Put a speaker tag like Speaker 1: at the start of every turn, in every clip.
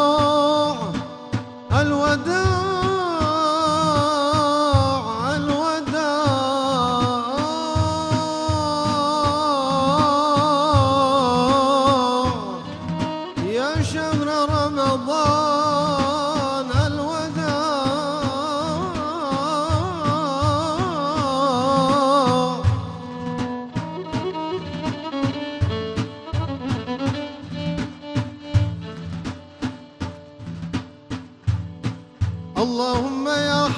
Speaker 1: الوداع الوداع الوداع يا شهر رمضان الوداع اللهم يا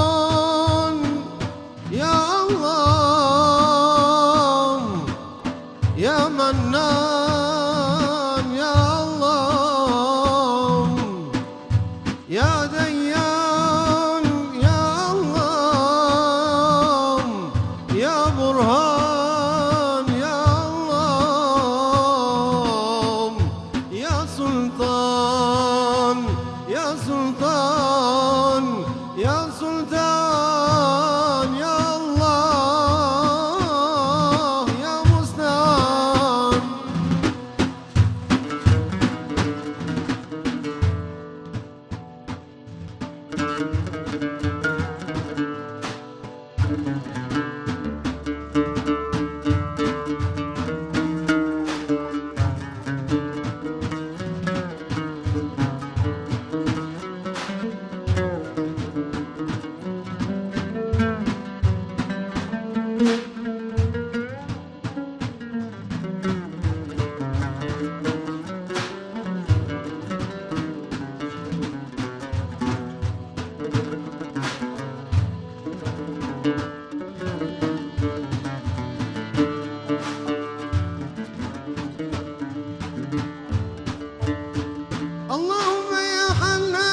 Speaker 1: حنان يا الله يا منان يا الله يا ديان يا الله يا برهان يا الله يا سلطان يا سلطان يا سلطان يا الله يا مستعان اللهم يا حنان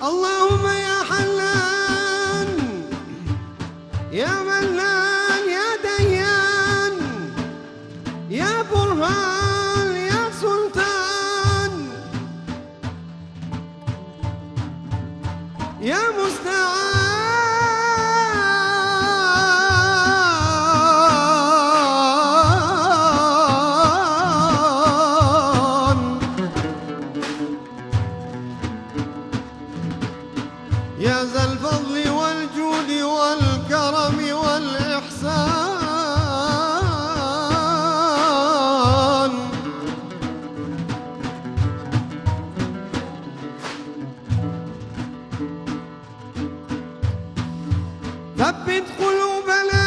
Speaker 1: اللهم يا حنان يا منان يا ديان يا برهان يا سلطان يا مستعان يا ذا الفضل والجود والكرم والإحسان ثبت قلوبنا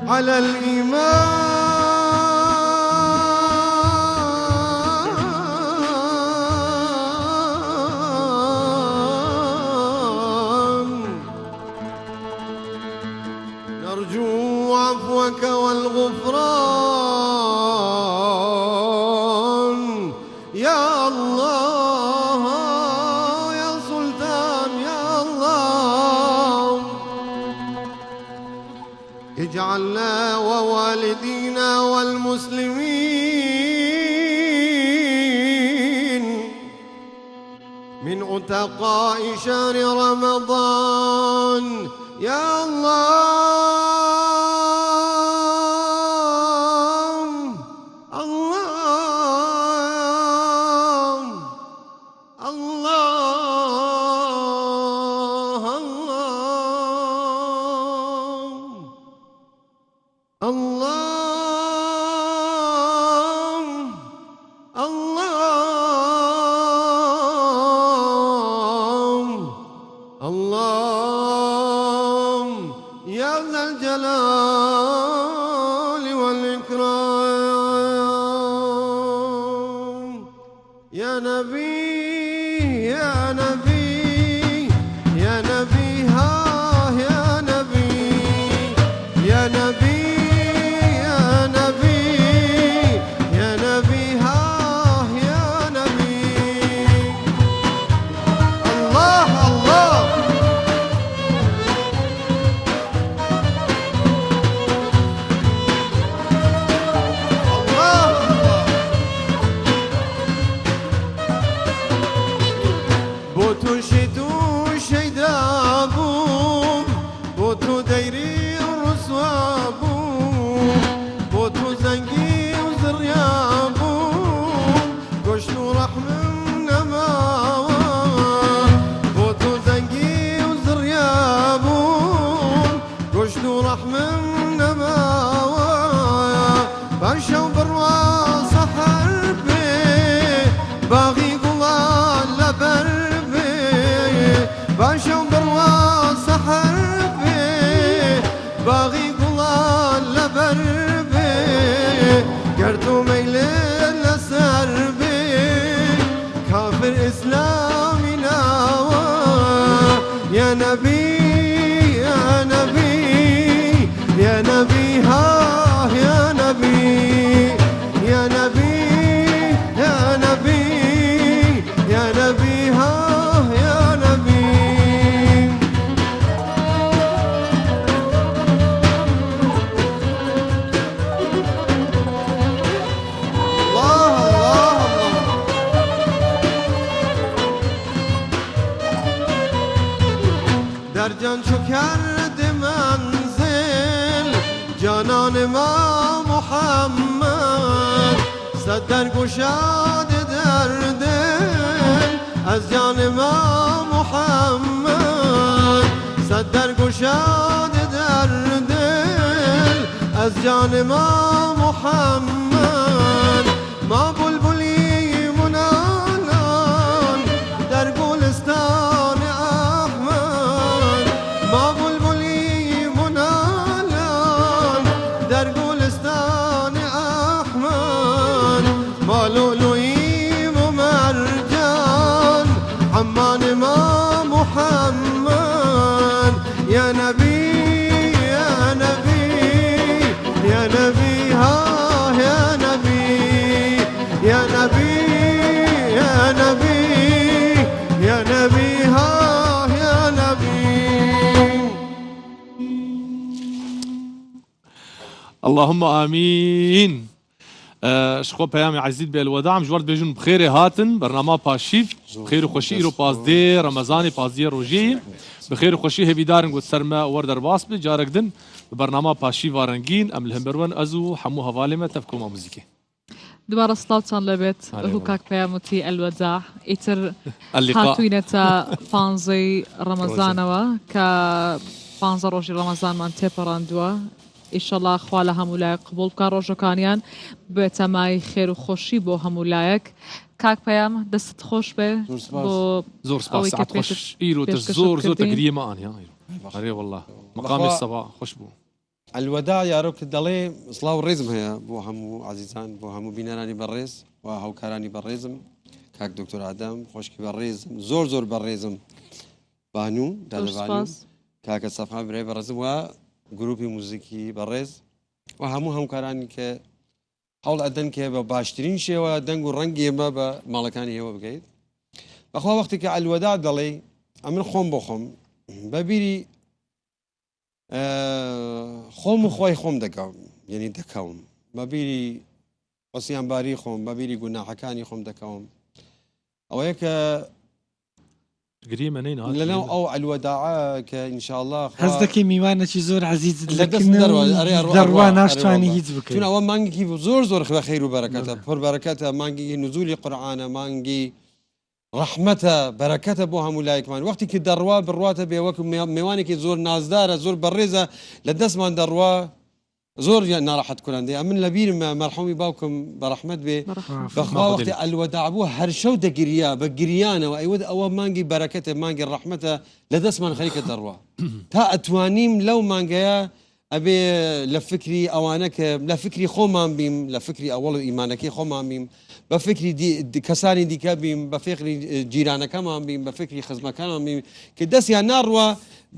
Speaker 1: على الإيمان نرجو عفوك والغفران يا الله يا سلطان يا الله اجعلنا ووالدينا والمسلمين من عتقاء شهر رمضان يا الله الله الله الله. نبي يا نبي ها يا نبي يا نبي يا نبي يا نبي ها يا نبي الله الله الله بوتو شدو شيدابوم بوتو ديري الرسوابوم بوتو زنقي وزريابوم قشتو رحم النماوة بوتو زنقي وزريابوم قشتو رحم النماوة باشا وبرواس حربي باغي قوال لبربي باشا وبرواس حربي باغي قوال لبربي قرتو ميلين لسربي كافر اسلامي ناوى يا نبي يا نبي يا نبي ها يا نبي يا نبي يا نبي يا نبي ها يا نبي الله الله در جان چو کرد منزل جانان ما محمد صد در گشاد در دل از جان ما محمد صد در گشاد در دل از جان ما محمد ما بلبلی منالان در گلستان احمد ما بلبلی منالان در گلستان احمد ما لؤلؤیم و مرجان عمان ما محمد یا نبی یا نبی یا نبی ها یا نبی یا نبی یا نبی یا نبی ها یا نبی
Speaker 2: اللهم امين. شخو پیام عزیز به الوداع مجورد بیجون بخیر هاتن برنامه پاشیف بخیر و خوشی ایرو پازده رمضان پازده روژی بخیر و خوشی هویدارن گوت سرما وردر باس به جارک دن برنامه پاشیف وارنگین ام الهمبرون ازو حمو هوالمه تفکوما موزیکی
Speaker 3: دوباره سلاوتان لبت هو كاك بياموتي الوداع إتر
Speaker 2: اللقاء.
Speaker 3: هاتوينتا فانزي رمضانوا كا فانزا روجي رمضان من تيبراندوا إن شاء الله خوالا همولايك قبول بكار روجو كانيان بتماي خير وخوشي بو همولايك كاك بيام دست خوش به بو
Speaker 2: زور سپاس ساعت خوش ایرو تش زور زور تقریه ما آنیا آره والله مقام الصباح خوش بو
Speaker 4: الوداع يا روك الدلي صلاو الرزم هي بو همو عزيزان بو همو بيناراني بالريز وهوكاراني بالريزم كاك دكتور آدم خوشكي بالريزم زور زور بالريزم بانو دادا بانو كاك الصفحة بري بالريزم وجروبي موسيقي بالريز وهمو همكاراني ك حول أدن كي باشترين شيء ودنج ورنجي ما بمالكاني هو بقيت بخوا وقتك على الوداع دلي أمن خوم بخوم ببيري خۆم و خۆی خۆم دەکەم یعنی دەکەم بەبیری قسییان باری خۆم بەبیری گوناحەکانی خۆم دەکەم ئەوەیە کە لەناو ئەو ئەلوەداعە کە ئینشاءالله
Speaker 5: هەز دەکەی میوانێکی زۆر عەزیز دەڕوا ناشتوانی هیچ بکەین
Speaker 4: چون ئەوە مانگی زۆر زۆر بە خەیر و بەرەکەتە پڕ بەرەکەتە مانگی نزولی قورئانە مانگی ڕەحمەتە بەرەکەتە بۆ هەموو لایەکمان وەختی کە دەڕوا بڕواتە بێ وەکو میوانێکی زۆر نازدارە زۆر بەڕێزە لە دەستمان دەڕوا زۆر ناڕەحەت کورانندەیە من لە بیرم مەرحومی باوکم بە ڕەحمەت بێ بەخوا وەختی ئەلوەداع بووە هەر شەو دەگریا بە گریانەوە ئەیوە ئەوە مانگی بەرەکەتە مانگی ڕەحمەتە لە دەستمان خەریکە دەڕوا تا ئەتوانیم لەو مانگەیە ئەبێ لە فکری ئەوانەکە لە فکری خۆمان بیم لە فکری ئەوڵ و ئیمانەکەی خۆمان بیم بە فکری کەسانی دیکە بیم بە فکری جیرانەکەمان بیم بە فکری خزمەکانمان بیم کە دەستیان ناڕوە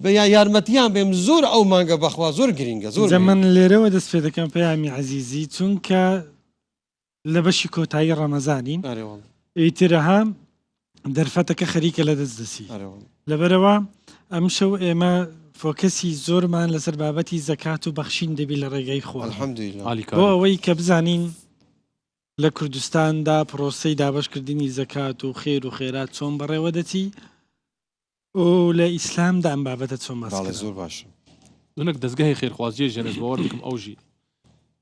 Speaker 4: بە یارمەتیان بێم زۆر ئەو مانگە بەخوا زۆر گرینگە زۆر
Speaker 5: زەمن لێرەوە دەست پێ دەکەم پەیامی عەزیزی چونکە لە بەشی کۆتایی ڕەمەزانین ئیترەها دەرفەتەکە خەریکە لە دەستدەسی لەبەرەوە ئەم شەو ئێمە فۆکەسی زۆرمان لەسەر بابەتی زەکات و بەخشین دەبی لە ڕێگەی خۆ بۆ ئەوەی کە بزانین لە کوردستاندا پرۆسەی دابشکردنی زەکات و خێر و خێرات چۆن بەڕێوە دەچی و لە ئیسلامدا ئەم بابەتە چۆن باس
Speaker 4: زۆر باش
Speaker 2: دونك دەستگەهی خێرخوازیە ژێنێت باوەڕ دەکەم ئەوژی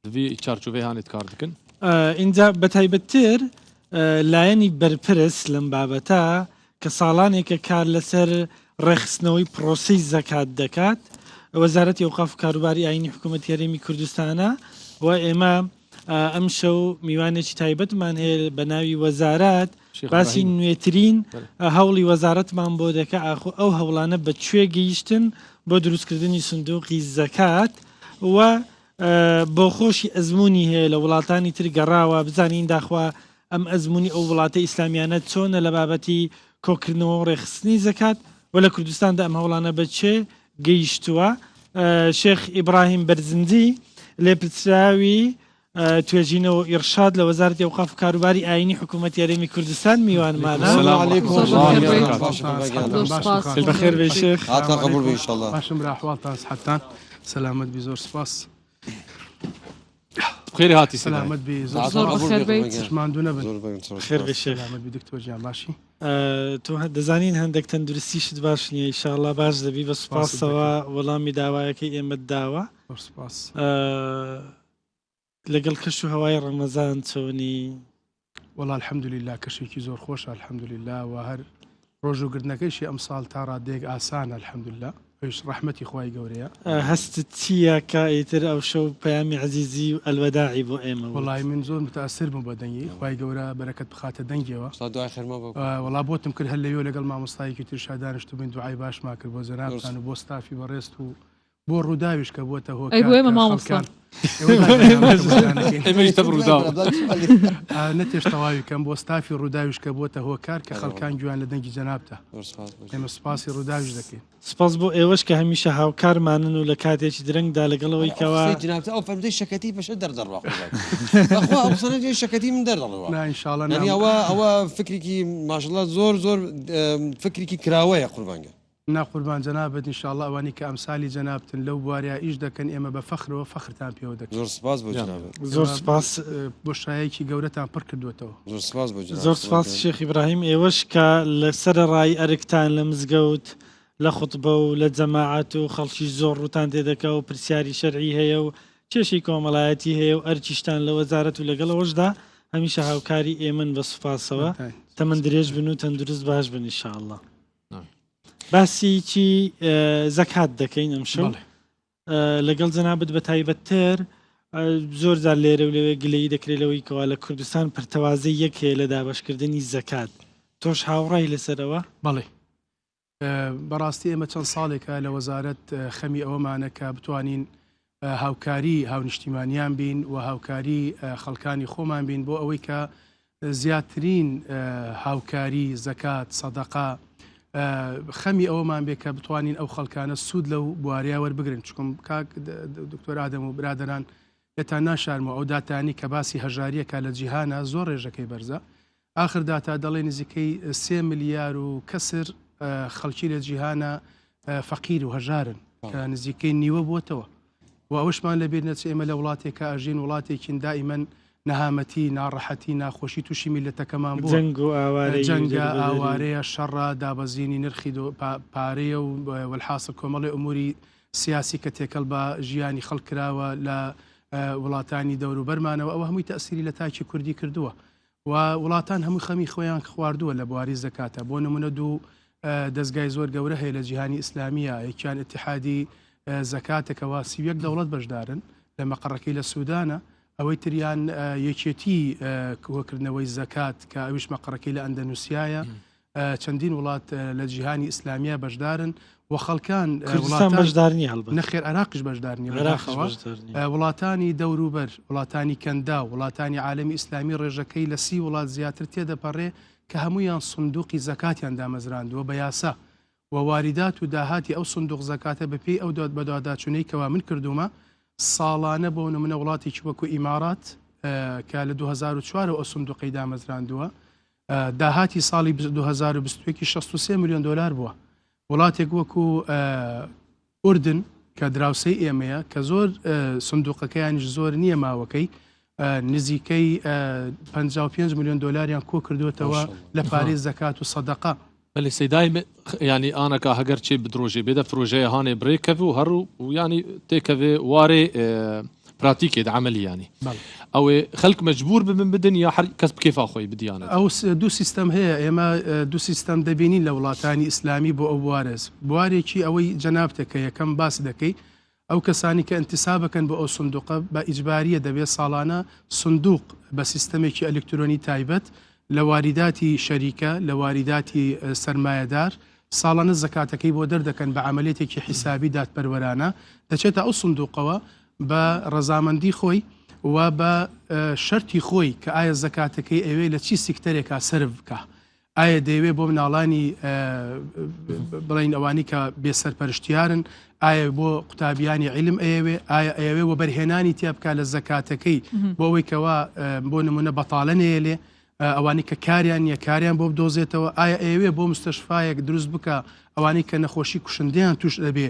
Speaker 2: دەبێ چارچۆبەی هانێت کار دەکەن
Speaker 5: اینجا بەتایبەتتر لایەنی بەرپرس لەم بابەتە کە ساڵانێکە کار لەسەر ڕێخستنەوەی پرۆسی زەکات دەکات وەزارەتی ئەوقاف و کاروباری ئاینی حکوومەت هەرێمی کوردستانە و ئێمە ئەم شەو میوانێکی تایبەتمان هەیە بە ناوی وەزارەت باسی نوێترین هەوڵی وەزارەتمان بۆ دەکە ئاخۆ ئەو هەوڵانە بە کوێ گەیشتن بۆ دروستکردنی سندوقی زەکات و بۆ خۆشی ئەزمموی هەیە لە وڵاتانی تر گەڕاوە بزانین داخوا ئەم ئەزمموی ئەو وڵاتە ئیسلامیانە چۆنە لە بابەتی کۆکردنەوە و ڕێخستنی زەکات و لە کوردستاندا ئەم هەوڵانە بەچێ گەیشتووە شێخ ئیبراهیم بەرزندی لێپرسراوی توێژینەوە ئیرشاد لە وەزارەتی ئەوقاف و کاروباری ئاینی حکوومەت یارێمی کوردستان میوانمانە بەخێر بێ شێخ
Speaker 6: باشم برا ئەحواڵتان سەحەتان سەلامەت بی زۆر سپاس
Speaker 2: خێری هاتی
Speaker 6: سەلامەت بی زۆرماندوو نەبن
Speaker 5: خێر بێ شێخ
Speaker 6: سەلامەت بی دکتۆر گیان باشی
Speaker 5: تۆ دەزانین هەندێک تەندروستیشت باش نییە ئینشاءڵڵا باش دەبی بە سوپاسەوە وەڵامی داوایەکەی ئێمەت داوە
Speaker 6: سپاس
Speaker 5: لەگەڵ کەش و هەوای ڕەمەزان چۆنی
Speaker 6: وەڵا الحەمدولله کەشێکی زۆر خۆشە الحەمدولله و هەر ڕۆژوگرتنەکەیشی ئەم ساڵ تا ڕادێک ئاسانە الحەمدولله ئەوش ڕەحمەتی خوای گەورەیە
Speaker 5: هەستت چییە کە ئیتر ئەو شەو پەیامی عەزیزی و ئەلوەداعی بۆ ئێمە
Speaker 6: وەڵای من زۆر متەئەسر بووم بە دەنگی خوای گەورە بەرەکەت بخاتە دەنگیەوە وەڵا بۆتم کرد هەر لەوێ لەگەڵ مامۆستایەکی ترشا دانیشت بووین دوعای باشمان کرد بۆ جەنابتان و بۆ ستافی بەڕێست و بۆ ڕووداویش کە بۆتە هۆ نەتێش تەواوی کەم بۆ ستافی ڕووداویش کە بۆتە هۆکار کە خەڵکان گویان لە دەنگی جەنابتە ئێمە سپاسی ڕووداویش دەکەین
Speaker 5: سپاس بۆ ئێوەش کە هەمیشە هاوکارمانن و لە کاتێکی درەنگدا لەگەڵەوەی کەوا
Speaker 4: ئەو فەرمدەی شەکەتی بەشە دەردەڕوا شەکەتی من دەردەڕەوە ئەوە فکرێکی ماشڵڵا زۆر زۆر فکرێکی کراوەیە قوربانگە
Speaker 6: ناقوربان جەنابەت ئینشاءڵڵا ئەوانی کە ئەمسالی جەنابتن لەو بواریا ئیش دەکەن ئێمە بە فەخرەوە فەخرتان پێوە دەکەن
Speaker 4: زۆر سپاس بۆ جەنابەت
Speaker 5: زۆر سپاس
Speaker 6: بۆ شایەکی گەورەتان پڕ کردوێتەوە
Speaker 4: زۆر سپاس بۆ
Speaker 5: زۆر سپاس شێخ ئیبراهیم ئێوەش کە لەسەر ڕای ئەرکتان لە مزگەوت لە خوتبە و لە جەماعەت و خەڵکی زۆر ڕوتان تێدەکە و پرسیاری شەرعی هەیە و کێشی کۆمەڵایەتی هەیە و ئەرچیشتان لە وەزارەت و لەگەڵەوەشدا هەمیشە هاوکاری ئێمن بە سوپاسەوە تەمەند درێژ بن و تەندروست باش بن ئینشاءڵڵا باسی چی زەکات دەکەین ئەم شەو لەگەڵ جەنابەت بە تایبەتتر زۆر جار لێرە و لەوێ گلەیی دەکرێت لەوەی کەوا لە کوردستان پرتەوازەی یەک هەیە لە دابەشکردنی زەکات تۆش هاوڕای لەسەرەوە
Speaker 6: بەڵێ بەڕاستی ئێمە چەند ساڵێکە لە وەزارەت خەمی ئەوەمانە کە بتوانین هاوکاری هاونیشتیمانیان بین و هاوکاری خەڵکانی خۆمان بین بۆ ئەوەی کە زیاترین هاوکاری زەکات سەدەقا خەمی ئەوەمان بێ کە بتوانین ئەو خەڵکانە سوود لەو بواریا وەربگرن چکم کاک دکتۆر ئادەم و برادەران لێتان ناشارمەوە ئەو داتانی کە باسی هەژاریەکە لە جیهانە زۆر ڕێژەکەی بەرزە ئاخر داتا دەڵێ نزیکەی 3 ملیار و کەسر خەڵکی لە جیهانە فەقیر و هەژارن کە نزیکەی نیوە بووتەوە و ئەوشمان لەبێت نەچ ئێمە لە وڵاتێکە ئەژین وڵاتێکین دائیمەن نەهامەتی ناڕەحەتی ناخۆشی تووشی میلەتەکەمان بوو جەنگە ئاوارەیە شەڕە دابەزینی نرخی پارەیە و وەلحاسە کۆمەڵی ئەموری سیاسی کە تێکەڵ بە ژیانی خەڵک کراوە لە وڵاتانی دەوروبەرمانەوە ئەوە هەمووی تەسیری لە تاکی کوردی کردووە و وڵاتان هەموو خەمی خۆیان خواردووە لە بواری زەکاتە بۆ نمونە دوو دەستگای زۆر گەورە هەیە لە جیهانی ئیسلامیە یەکیان ئیتیحادی زەکاتێکەوە 31 دەوڵەت بەشدارن لە مەقڕەکەی لە سوودانە ئەوەی تریان یەکێتی کۆکردنەوەی زەکات کە ئەویش مەقڕەکەی لە ئەندەنووسایە چەندین وڵات لە جیهانی ئیسلامیە بەشدارن و خەڵکان
Speaker 5: کوردستان بەشدارنی هەڵبەت
Speaker 6: نەخێر عراقیش بەشدارنی وڵاتانی دەوروبەر وڵاتانی کەندا وڵاتانی عالەمی ئیسلامی ڕێژەکەی لە 30 وڵات زیاتر تێدەپەڕێ کە هەمویان سندوقی زەکاتیان دامەزراندووە بە یاسا و واریدات و داهاتی ئەو سندوق زەکاتە بەپێی ئەو بەداداچوونەی کەوا من کردومە ساڵانە بۆ نمونە وڵاتێکی وەکو ئیمارات کە لە 2004 ئەو سندوقی دامەزراندووە داهاتی ساڵی 2023 63 میلیۆن دلار بووە وڵاتێک وەکو ئوردن کە دراوسەی ئێمەیە کە زۆر سندوقەکەیانیش زۆر نییە ماوەکەی نزیکەی 55 میلیۆن دلاریان کۆ کردوێتەوە لە پارێ زەکات و سەدەقە
Speaker 2: بەێ سەدای ینی ئانەکە هەگەر چێ بدرۆژێ بێدە فرۆژەیە هاانێ برێکەوێ و هەڕوو و ینی تێکەوێ وارێ پراتیکێت عملی ینی ئەوێ خەلک مەجبور ببن بدن یا هەر کەس بکێفا خۆی بدیانە
Speaker 6: ئەو دوو سیستەم هەیە ئێمە دوو سیستەم دەبینین لە وڵاتانی ئیسلامی بۆ ئەو بوارز بوارێکی ئەوەی جەنابتەکە یەکەم باس دەکەی ئەو کەسانی کە انتسابەکەن بۆ ئەو سندوقە بە ئیجباریە دەبێت ساڵانە سندوق بە سیستەمێکی ئەلکترۆنی تایبەت لە واریداتی شەریکە لە واریداتی سەرمایەدار ساڵانە زەکاتەکەی بۆ دەردەکەن بە عملێتێکی حیسابی دادپەروەرانە دەچێتە ئەو سندوقەوە بە ڕەزامەندی خۆی و بە شەرتی خۆی کە ئایا زەکاتەکەی ئەوێ لە چی سیکتەرێکا سرف بکە ئایا دەیەوێت بۆ مناڵانی بڵین ئەوانی کە بێسەرپەرشتیارن ئایا بۆ قوتابیانی علم ئەوێ ئایا ئەوێ و بەرهێنانی تیا بکە لە زەکاتەکەی بۆ ئەوەی کەوا بۆ نمونە بەتاڵەنەیە لێ ئەوانی کە کاریان نیە کاریان بۆ بدۆزێتەوە ئایا ئەوێ بۆ مستەشفایەک دروست بکە ئەوانی کە نەخۆشی کوشندیان توش دەبێ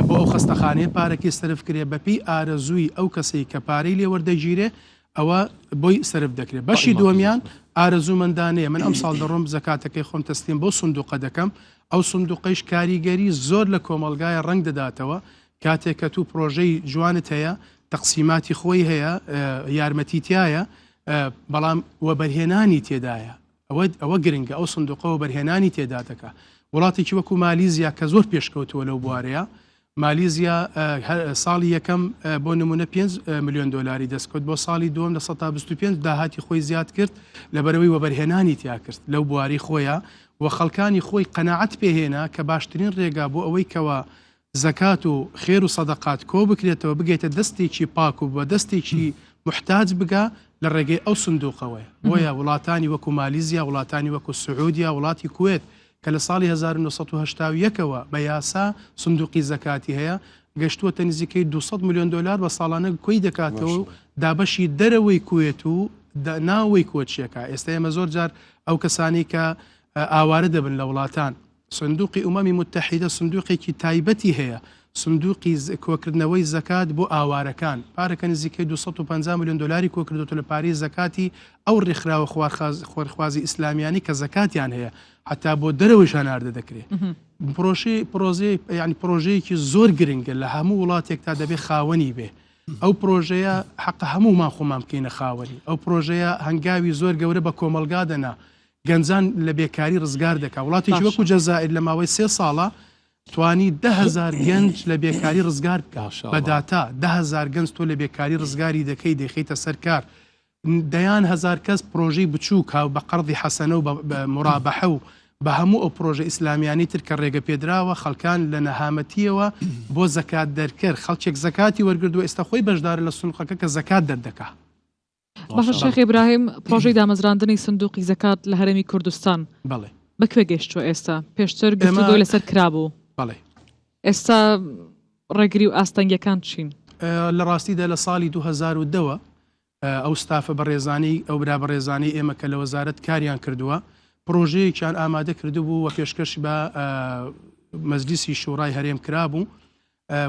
Speaker 6: بۆ ئەو خستەخانەیە پارەکەی سرف کرێ بەپی ئارەزووی ئەو کەسەی کە پارەی لێ وەردەگیرێ ئەوە بۆی سرف دەکرێت بەشی دووەمیان ئارەزوومەندانەیە من ئەم ساڵ دەڕۆم زەکاتەکەی خۆم تەستیم بۆ سندوقە دەکەم ئەو سندوقەیش کاریگەری زۆر لە کۆمەلگایە ڕنگ دەداتەوە کاتێک کە تو پرۆژەی جوانت هەیە تەقسیماتی خۆی هەیە یارمەتیتیایە بەڵام وە بەرهێنانی تێدایە ئەوە گرنگە ئەو سندوقەوە بەرهێنانی تێدا دەکە وڵاتێکی وەکو مالیزیا کە زۆر پێشکەوتووە لەو بوارەیە مالیزیا ساڵی یەکەم بۆ نمونە 5 میلیۆن دلاری دەستکەوت بۆ ساڵی دووەم لە 125 داهاتی خۆی زیاد کرد لەبەرەوەی وە بەرهێنانی تیا کرد لەو بواری خۆیە و خەڵکانی خۆی قەناعەت پێهێنا کە باشترین ڕێگا بۆ ئەوەی کەوە زەکات و خێر و سەدەقات کۆ بکرێتەوە بگێتە دەستێکی پاک و بە دەستێکی محتاج بگە لە ڕێگەی ئەو سندوقەوەی بۆیە وڵاتانی وەکو مالیزیا وڵاتانی وەکو سعودیا وڵاتی کوێت کە لە ساڵی 1970ەوە بە یاسا سندوقی زەکاتی هەیە گەشتووەتە نزیکەی 200 میلیۆن دلار بە ساڵانە کۆی دەکاتەوە و دابەشی دەرەوەی کوێت و ناوەی کۆچیەکە ئێستا ئێمە زۆر جار ئەو کەسانی کە ئاوارە دەبن لە وڵاتان سندوقی ئومەمی متحیدە سندوقێکی تایبەتی هەیە سندوقی کۆکردنەوەی زەکات بۆ ئاوارەکان پارەکە نزیکەی 250 میلیۆن دلاری کۆکردوتە لە پارەی زەکاتی ئەو ڕێکخراوە خۆرخوازی ئیسلامیانی کە زەکاتیان هەیە حتا بۆ دەرەوەی شاناردە دەکرێت پرۆژەیەکی زۆر گرنگە لە هەموو وڵاتێک تا دەبێت خاوەنی بێ ئەو پرۆژەیە حق هەمومان خۆمان بکەینە خاوەنی ئەو پرۆژەیە هەنگاوی زۆر گەورە بە کۆمەلگا دەنا گەنجان لە بێکاری ڕزگار دەکات وڵاتێکی وەکو جەزائیر لە ماوەی 3 ساڵە توانی 10,000 گەنج لە بێکاری ڕزگار بە داتا 10,000 گەنج تۆ لە بێکاری ڕزگاری دەکەی دەخیتە سەرکار دەیان هزار کەس پرۆژەی بچووک و بە قەرضی حەسەنە و بە مورابەحە و بە هەموو ئەو پرۆژە ئیسلامیانی تر کە ڕێگە پێدراوە خەڵکان لە نەهامەتیەوە بۆ زەکات دەرکرد خەڵکێک زەکاتی وەرگردووە ئێستا خۆی بەشدارە لە سندوقەکە کە زەکات دەردەکا
Speaker 3: باشە شێخ ئیبراهیم پرۆژەی دامەزراندنی سندوقی زەکات لە هەرێمی کوردستان
Speaker 6: بەڵێ
Speaker 3: بەکوێ گەیشتووە ئێستا پێشتر گفتگۆی لەسەر کرابوو
Speaker 6: بەڵێ
Speaker 3: ئێستا ڕێگری و ئاستەنگیەکان چین
Speaker 6: لە ڕاستیدا لە ساڵی 2010 ئەو ستافە بەڕێزانی ئەو برا بەڕێزانی ئێمە کە لە وەزارەت کاریان کردووە پرۆژەیەکیان ئامادە کردبوو و پێشکەش بە مەجلیسی شوڕای هەرێم کرابوو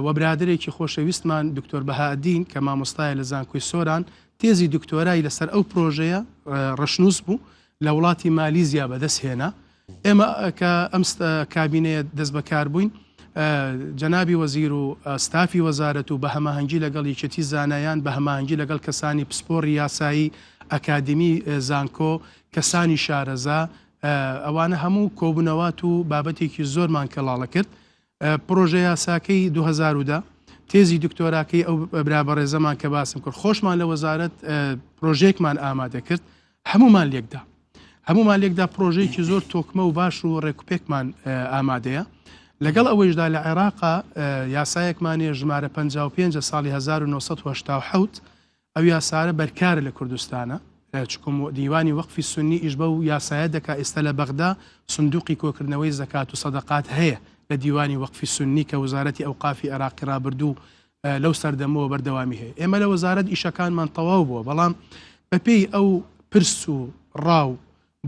Speaker 6: و برادرێکی خۆشەویستمان دکتۆر بەهادین کە مامۆستایە لە زانکۆی سۆران تێزی دکتۆرای لەسەر ئەو پرۆژەیە ڕەشنووس بوو لە وڵاتی مالیزیا بەدەست هێنا ئێمە کە ئەم کابینەیە دەست بەکار بووین جەنابی وەزیر و ستافی وەزارەت و بە هەماهەنگی لەگەڵ یەکێتی زانایان بە هەماهەنگی لەگەڵ کەسانی پسپۆڕی یاسایی ئەکادمی زانکۆ کەسانی شارەزا ئەوانە هەموو کۆبوونەوات و بابەتێکی زۆرمان کەڵاڵە کرد پرۆژە یاساکەی 2010 تێزی دکتۆراکەی ئەو برابەڕێزەمان کە باسم کرد خۆشمان لە وەزارەت پرۆژێکمان ئامادە کرد هەمومان لێکدا هەمومان لێکدا پرۆژەیەکی زۆر تۆکمە و باش و ڕێکوپێکمان ئامادەیە لەگەڵ ئەوەیشدا لە عێراقا یاسایەکمانێ ژمارە 55 ساڵی 1970 ئەو یاسارە بەرکارە لە کوردستانە چکم دیوانی وەقفی سنی ئیش بە و یاسایە دەکا ئێستا لە بەغدا سندوقی کۆکردنەوەی زەکات و سەدەقات هەیە لە دیوانی وەقفی سنی کە وزارەتی ئەوقافی عێراقی ڕابردوو لەو سەردەمەوە بەردەوامی هەیە ئێمە لە وەزارەت ئیشەکانمان تەواو بووە بەڵام بەپێی ئەو پرس و ڕاو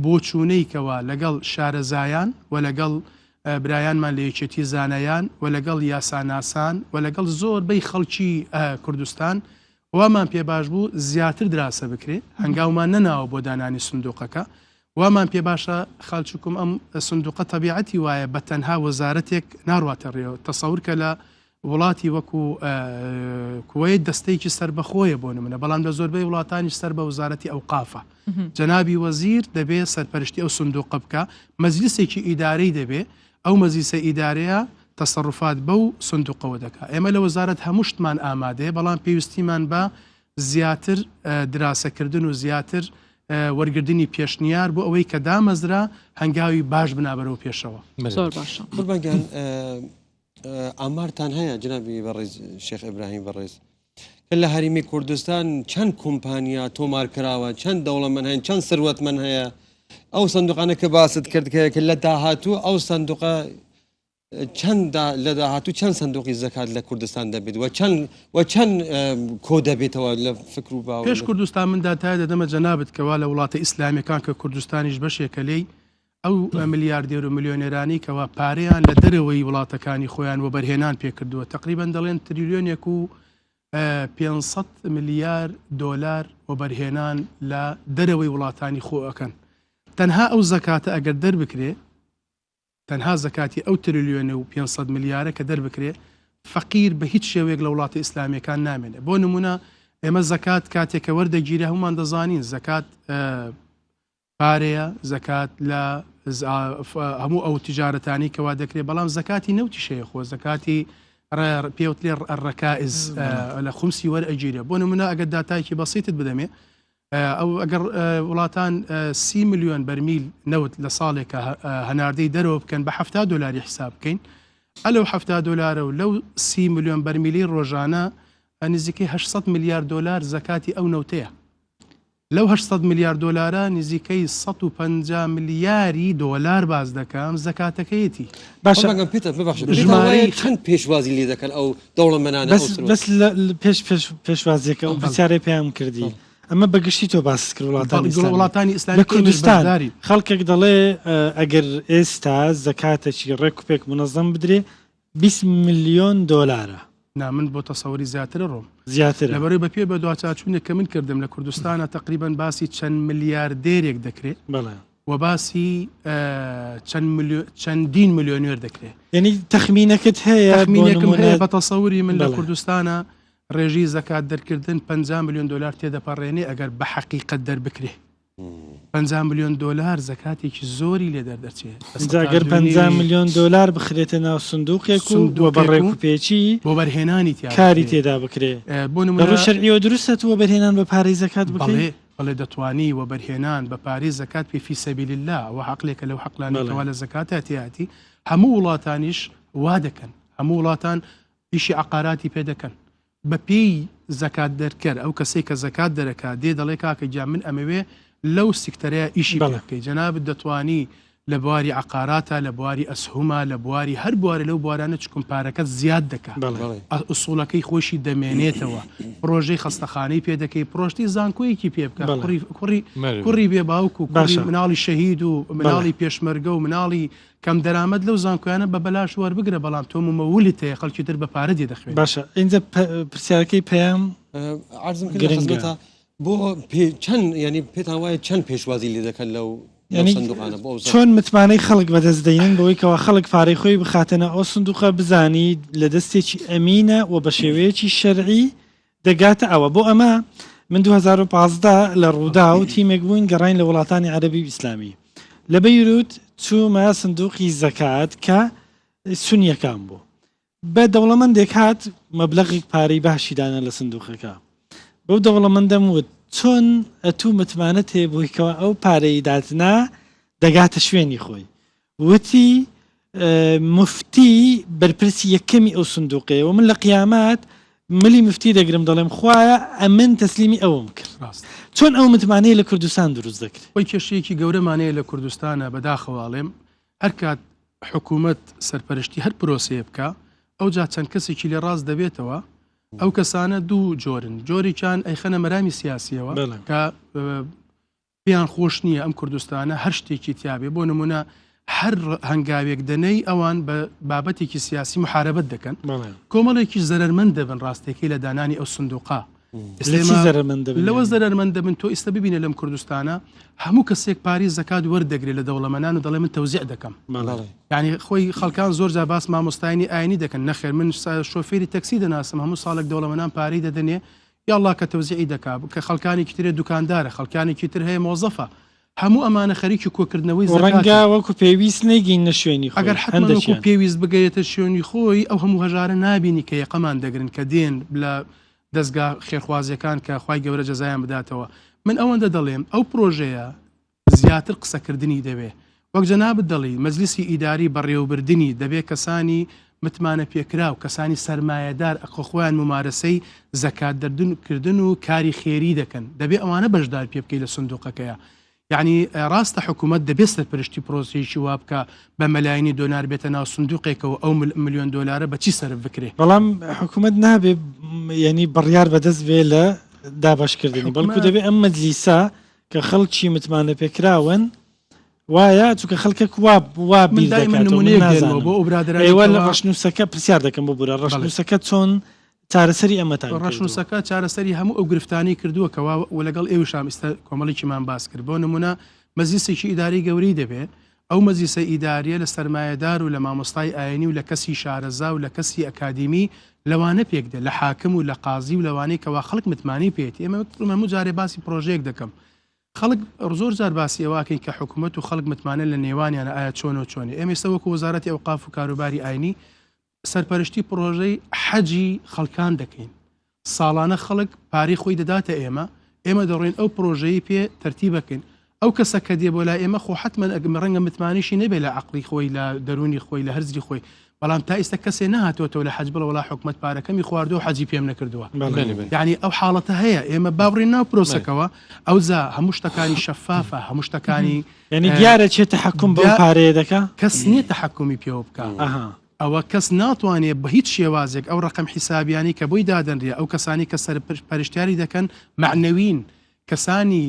Speaker 6: بۆچوونەیکەوە لەگەڵ شارەزایان و لەگەڵ برایانمان لە یەکێتی زانایان و لەگەڵ یاساناسان و لەگەڵ زۆربەی خەڵکی کوردستان وامان پێ باش بوو زیاتر دراسە بکرێ هەنگاومان نەناوە بۆ دانانی سندوقەکە وامان پێ باشە خەڵچکم ئەم سندوقە تەبیعەتی وایە بە تەنها وەزارەتێک ناڕواتە ڕێەوە تەسەور کە لە وڵاتی وەکو کوێت دەستەیەکی سربەخۆیە بۆ نمونە بەڵام لە زۆربەی وڵاتانیش سەر بە وزارەتی ئەوقافە جەنابی وەزیر دەبێت سەرپەرشتی ئەو سندوقە بکە مەجلیسێکی ئیدارەی دەبێت ئەو مەجلیسە ئیدارەیە تەسەڕفات بەو سندوقەوە دەکات ئێمە لە وەزارەت هەمووشتمان ئامادەیە بەڵام پێویستیمان بە زیاتر دراسەکردن و زیاتر وەرگردنی پێشنیار بۆ ئەوەی کە دامەزرا هەنگاوی باش بنابەرەوە پێشەوە
Speaker 3: زۆر باشە
Speaker 4: قوربانگیان ئامارتان هەیە جنابی بەڕێز شێخ ئیبراهیم بەڕێز کە لە هەریمی کوردستان چەند کۆمپانیا تۆمار کراوە چەند دەوڵەمەند هەن چەند سروەتمەند هەیە ئەو سندوقانە کە باست کرد کە لە داهاتوو ئەو سندوقە چەند لە داهاتوو چەند سندوقی زەکات لە کوردستان دەبێت و چەند کۆ دەبێتەوە لە فکر و باوەڕ
Speaker 6: پێش کوردستان مندا تا دەدەمە جەنابەت کەوا لە وڵاتە ئیسلامیەکان کە کوردستانیش بەشێکە لێی ئەو ملیاردێر و میلیۆنێرانی کەوا پارەیان لە دەرەوەی وڵاتەکانی خۆیان و بەرهێنان پێکردووە تقریبان دەڵێن تریلیۆنێک و 500 میلیارد دۆلار و بەرهێنان لە دەرەوەی وڵاتانی خۆەکەن تەنها ئەو زەکاتە ئەگەر دەربکرێ تەنها زەکاتی ئەو تریلیۆنە و 500 میلیارە کە دەربکرێ فەقیر بە هیچ شێوەیەک لە وڵاتی ئیسلامیەکان نامێنێ بۆ نمونە ئێمە زەکات کاتێکە وەردەگیرە هەمومان دەزانین زەکات پارەیە زەکات لە هەموو ئەو تیجارەتانی کەوا دەکرێت بەڵام زەکاتی نەوتی شەیەخۆ زەکاتی پێوت لێ ڕەکائز لە خومسی وەرئەگیرە بۆ نمونە ئەگەر داتایکی بەسیتت بدەمێ ئەو ئەگەر وڵاتان 30 میلیۆن بەرمیل نەوت لە ساڵێکە هەناردەی دەرەوە بکەن بە 70 دلاری حساب بکەین ئەلەو 70 دلارە و لەو 30 میلیۆن بەرمیلی ڕۆژانە نزیکەی 800 میلیارد دلار زەکاتی ئەو نەوتەیە لەو 800 میلیارد دلارە نزیکەی 150 میلیاری دلار باز دەکەم زەکاتەکەیەتی
Speaker 5: باشە
Speaker 4: ژمارەی چەند پێشوازی لێ دەکەن ئەو دەوڵەمەندانە
Speaker 5: بەس پێشوازیەکە و پرسیارەی پێیان کردی ئەمە بەگشتی تۆ باس کرد
Speaker 6: وڵاتانی ئیسلامی
Speaker 5: لە کوردستان خەڵکێک دەڵێ ئەگەر ئێستا زەکاتێکی ڕێکوپێک منەظەم بدرێ 20 میلیۆن دۆلارە
Speaker 6: من بۆ تەسەوری زیاتر ڕۆم
Speaker 5: زیاتر
Speaker 6: لەبەرەوەی بە پێ بە دواچچوونێک کە من کردم لە کوردستانە تقریبا باسی چەند میلیاردێرێک دەکرێت
Speaker 5: بەڵێ
Speaker 6: و باسی چەندین میلیۆنێر دەکرێت
Speaker 5: یعنی تەخمینەکەت هەیە
Speaker 6: بە تەسەوری من لە کوردستانە ڕێژی زەکات دەرکردن 50 میلیۆن دلار تێدەپەڕێنێ ئەگەر بە حەقیقەت دەربکرێ 50 میلیۆن دلار زەکاتێکی زۆری لێ دەردەچێت
Speaker 5: ئەگەر 50 میلیۆن دلار بخرێتە ناو سندوقێک و بە ڕێکوپێکی
Speaker 6: بۆ بەرهێنانی
Speaker 5: کاری تێدا بکرێ
Speaker 6: بۆ نمونە
Speaker 5: شەرعیەوە دروستە بەرهێنان بە پارەی زەکات بکرێ
Speaker 6: بەڵێ دەتوانی و بەرهێنان بە پارەی زەکات پێ فی سەبیل الله و حەقلێکە لەو حەقلانەوە لە زەکاتە تیاتی هەموو وڵاتانیش وا دەکەن هەموو وڵاتان ئیشی عقاراتی پێ دەکەن بە پێی زەکات دەرکەر ئەو کەسەی کە زەکات دەرەکات دێ دەڵێ کاکە جا من ئەمەوێ لەو سیکتەرەیە ئیشی بکەی جەنابەت دەتوانی لە بواری عقاراتە لە بواری ئەسهومە لە بواری هەر بوارە لەو بوارانە چکم پارەکەت زیاد دەکات ئوسوڵەکەی خۆشی دەمێنێتەوە پرۆژەی خەستەخانەی پێ دەکەی پرۆشتی زانکۆیەکی پێ بکە کوڕی بێ باوک و مناڵی شەهید و مناڵی پێشمەرگە و مناڵی کەم دەرامەت لەو زانکۆیانە بە بەلاش وەربگرە بەڵام تۆ مەولی تەیە خەڵکی تر بە پارە دێ دەخوێن
Speaker 5: باشە اینجا پرسیارەکەی پێیان
Speaker 4: عرضم گرنگە بۆ چەند ینی پێتان وایە چەند پێشوازی لێ دەکەن لەو
Speaker 5: چۆن متمانەی خەڵک بەدەستدەین بەوەیکەوە خەڵک پارەی خۆی بخاتەنە ئەو سندوقە بزانی لە دەستێکی ئەمینە و بە شێوەیەکی شەرعی دەگاتە ئەوە بۆ ئەمە من 2015 لە ڕوودا و تیمێک بووین گەڕین لە وڵاتانی عەرەبی ئیسلامی لە بەیروت چوومە سندوقی زەکات کە سونیەکان بوو بە دەوڵەمەندێک هات مەبلەغی پارەی باشیدانە لە سندوقەکە بەو دەوڵەمەندەم وت چۆن ئەتوو متمانەت هەیە بۆیکەوە ئەو پارەی داتنا دەگاتە شوێنی خۆی وتی مفتی بەرپرسی یەکەمی ئەو سندوقەیە و من لە قیامات ملی مفتی دەگرم دەڵێم خوایە ئەمن تەسلیمی ئەوم کرد چۆن ئەو متمانەیە لە کوردستان دروست دەکرێت
Speaker 6: وەی کێشەیەکی گەورەمانەیە لە کوردستانە بەداخەواڵێم هەر کات حکوومەت سەرپەرشتی هەر پرۆسەیە بکە ئەو جا چەند کەسێکی لێ ڕاست دەبێتەوە ئەو کەسانە دوو جۆرن جۆریان ئەیخەنە مەرامی سیاسیەوە کە پێیان خۆش نییە ئەم کوردستانە هەر شتێکی تیاابێ بۆ نمونە هەر هەنگاوێک دەنەی ئەوان بە بابەتێکی سیاسی محارەبەت دەکەن کۆمەڵێکی زەرمەند دەبن ڕاستێکی لە دانانی ئەو سندوقا لەوە زەرمەند دەبن تۆ ئێستا ببینە لەم کوردستانە هەموو کەسێک پاری زەکات وەردەگرێت لە دەوڵەمەنان و دەڵێ من تەوزیع دەکەم یعنی خۆی خەڵکان زۆر جا باس مامۆستایانی ئاینی دەکەن نەخێر من شۆفێری تەکسی دەناسم هەموو ساڵێک دەوڵەمەنان پارەی دەدەنێ یاڵڵا کە تەوزیعی دەکات کە خەڵکانێکی ترێ دوکاندارە خەڵکانێکی تر هەیە مۆزەفە هەموو ئەمانە خەریکی کۆکردنەوەی
Speaker 5: ڕەنگە وەکو پێویست نەیگەین لە شوێنی
Speaker 6: ئەگەر حەمەکو پێویست بگەیتە شوێنی خۆی ئەو هەموو هەژارە نابینی کە یەقەمان دەگرن کە دێن لە دەستگا خێرخوازیەکان کە خوای گەورە جەزایان بداتەوە من ئەوەندە دەڵێم ئەو پرۆژەیە زیاتر قسەکردنی دەبێ وەک جەنابەت دەڵی مەجلیسی ئیداری بەڕێوەبردننی دەبێ کەسانی متمانە پێکرا و کەسانی سەرمایەدار ئەخۆخۆیان ممارەسەی زەکات دەردونکردن و کاری خێری دەکەن دەبێ ئەوانە بەشدار پێ بکەی لە سندوقەکەیە یعنی ڕاستە حکوومەت دەبێت سەرپەرشتی پرۆسیی وا بکە بە مەلایانی دۆنار بێتە ناو سندوقێکەوە ئەو ملیۆن دۆلارە بەچی سەرف بکرێ
Speaker 5: بەڵام حکوومەت نابێ ینی بڕیار بەدەست بێ لە دابشکردنی بەڵکو دەبێ ئەم مەجلیسا کە خەڵکی متمانە پێکراون وایە چونکە خەڵکە وا بیرەوە لە ڕەشنووسەکە پرسیار دەکەم بۆ بورە ڕەشنووسەکە چۆن چارەسەری ئەمەتان
Speaker 6: ڕەشنووسەکە چارەسەری هەموو ئەو گرفتانی کردووە کەوا و لەگەڵ ئێوشام ئێستا کۆمەڵێکیمان باس کرد بۆ نمونە مەجلیسێکی ئیداری گەوری دەبێت ئەو مەجلیسە ئیداریە لە سەرمایەدار و لە مامۆستای ئاینی و لە کەسی شارەزا و لە کەسی ئەکادیمی لەوانە پێکدە لە حاکم و لە قازی و لەوانەی کەوا خەڵک متمانی پێێت ئێمە هەموو جارێ باسی پرۆژەیەک دەکەم خەڵک زۆر جار باسی ئەوواکەین کە حکوومەت و خەڵک متمانە لە نێوانیانە ئایا چۆن و چۆنی ئێمە ئێستا وەکو وەزارەتی ئەوقاف و کاروباری ئاینی سەرپەرشتی پرۆژەی حەجی خەڵکان دەکەین ساڵانە خەڵک پارەی خۆی دەداتە ئێمە دەڕێن ئەو پرۆژەی پێ تەرتیبەکەین ئەو کەسە کە دێ بۆ لای ئێمە خۆ حتممە ئەگەم ڕەنگە متمانیشی نەبێت لە عقلی خۆی لە دەرونی خۆی لە هەرزی خۆی بەڵام تا ئێستا کەسێ نهاتۆتەوە لە حەج بڵە وڵا حکومەت پارەکەمی خواردو و حەجی پێم نەکردووە یعنی ئەو حاڵەتە هەیە ئێمە باوڕین ناو پرۆسەکەەوە ئەو زا هەموو شتەکانی شەفافە هەموو شتەکانی
Speaker 5: ینی دیارە چێت تەحکم بەو پارەیە دەکا
Speaker 6: کەس نییە تەحکمی پێوە بکە ئەوە کەس ناتوانێت بە هیچ شێوازێک ئەو ڕقم حیسابیانی کە بۆی دادەنرێ ئەو کەسانی کە سەرپەرشتیاری دەکەن معنەوین کەسانی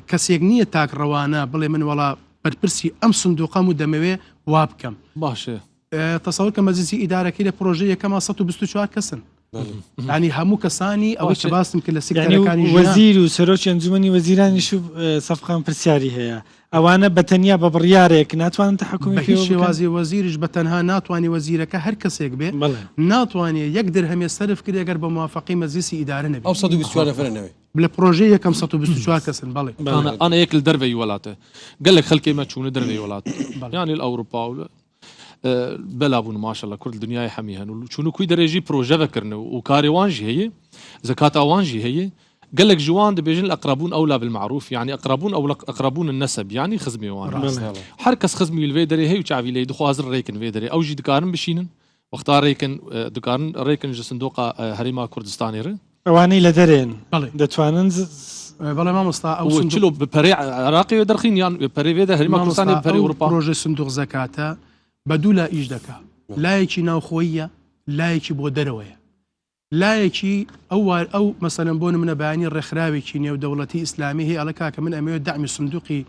Speaker 6: کەسێک نییە تاکڕەوانە بڵێ من وڵا بەرپرسی ئەم سندوقەم و دەمەوێ وا بکەم
Speaker 2: باشە
Speaker 6: تەسەوەر کە مەجلیسی ئیدارەکەی لە پرۆژەیە یەکەمە 124 کەسن ینی هەموو کەسانی ئەوەی کە باستم کرد لە سێکتەرەکانی
Speaker 5: وەزیر و سەرۆکی ئەنجومەنی وەزیرانیش و سەفقان پرسیاری هەیە ئەوانە بەتەنیا بە بڕیارێک ناتوانن تەحکومی
Speaker 6: بە هیچ شێوازی وەزیریش بەتەنها ناتوانانی وەزیرەکە هەر کەسێک بێ ناتوانێت یەک درهەمێ سەرف کرد ئەگەر بە موافقی مەجلیسی ئیدارە نەبێت
Speaker 4: ئەو 124 نەفرەوەی
Speaker 6: لە پرۆژەیە یەکەم 124 کەسن بەڵێ
Speaker 2: ئەنا یەک لە دەرەوەی وڵاتە گەلێک خەڵکێمە چوونە دەرەوەی وڵات یانی ئەوروپا و بەلابوون ماشەڵە کورد دنیای هەمی هەن و چون و کوی دەرێژی پرۆژە بەکردن و کاریوانژی هەیە زەکات ئاوانژی هەیە گەلێک جوان دەبێژن الأقربون أولى بالمعروف يعني أقربون أو أقربون النسب يعني خزمي وان هر کەس خزمی لێ دەرێ هەیە و چاوی لێ دخوازر ڕێکن وێ دەرێ ئەوژی دکارن بشینن وەختا ڕێکن دکارن ڕێکن ژە سندوقا هەرێما کوردستانی ڕێ
Speaker 5: ئەوانەی لە دەرێن دەتوانن
Speaker 6: بەڵێ مامۆستا ئەو
Speaker 2: چلو بەپەرێ عراقی دەرخین یان پەرێ وێدە هەرێما کوردستانی پەرێ ئەوروپا
Speaker 6: پرۆژەی سندوق زەکاتە بە دوو لا ئیش دەکا لایەکی ناوخۆیە لایەکی بۆ دەرەوەیە لایەکی ئەو مەسەلەن بۆ منە بەیانی ڕێکخراوێکی نێودەوڵەتی ئیسلامی هەیە ئەڵە کاکە من ئەمەوێت دامی سندوقی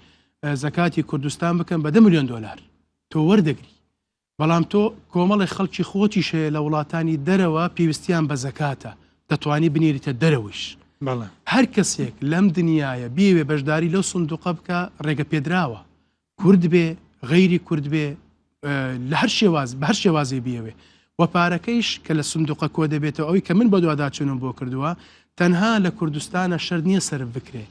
Speaker 6: زەکاتی کوردستان بکەم بە 10 ملیۆن دۆلار تۆ وەردەگری بەڵام تۆ کۆمەڵی خەڵکی خۆتیش هەیە لە وڵاتانی دەرەوە پێویستیان بە زەکاتە دەتوانی بنێریتە دەرەوەش هەر کەسێک لەم دنیاە بیوێ بەشداری لەو سندوقە بکە ڕێگە پێدراوە کورد بێ غەیری کورد بێ لە هەر شێوازی بیەوێ و پارەکەیش کە لە سندوقە کۆ دەبێتەوە ئەوی کە من بە دوواداچونم بۆ کردووە تەنها لە کوردستانە شەر نییە سەرف بکرێ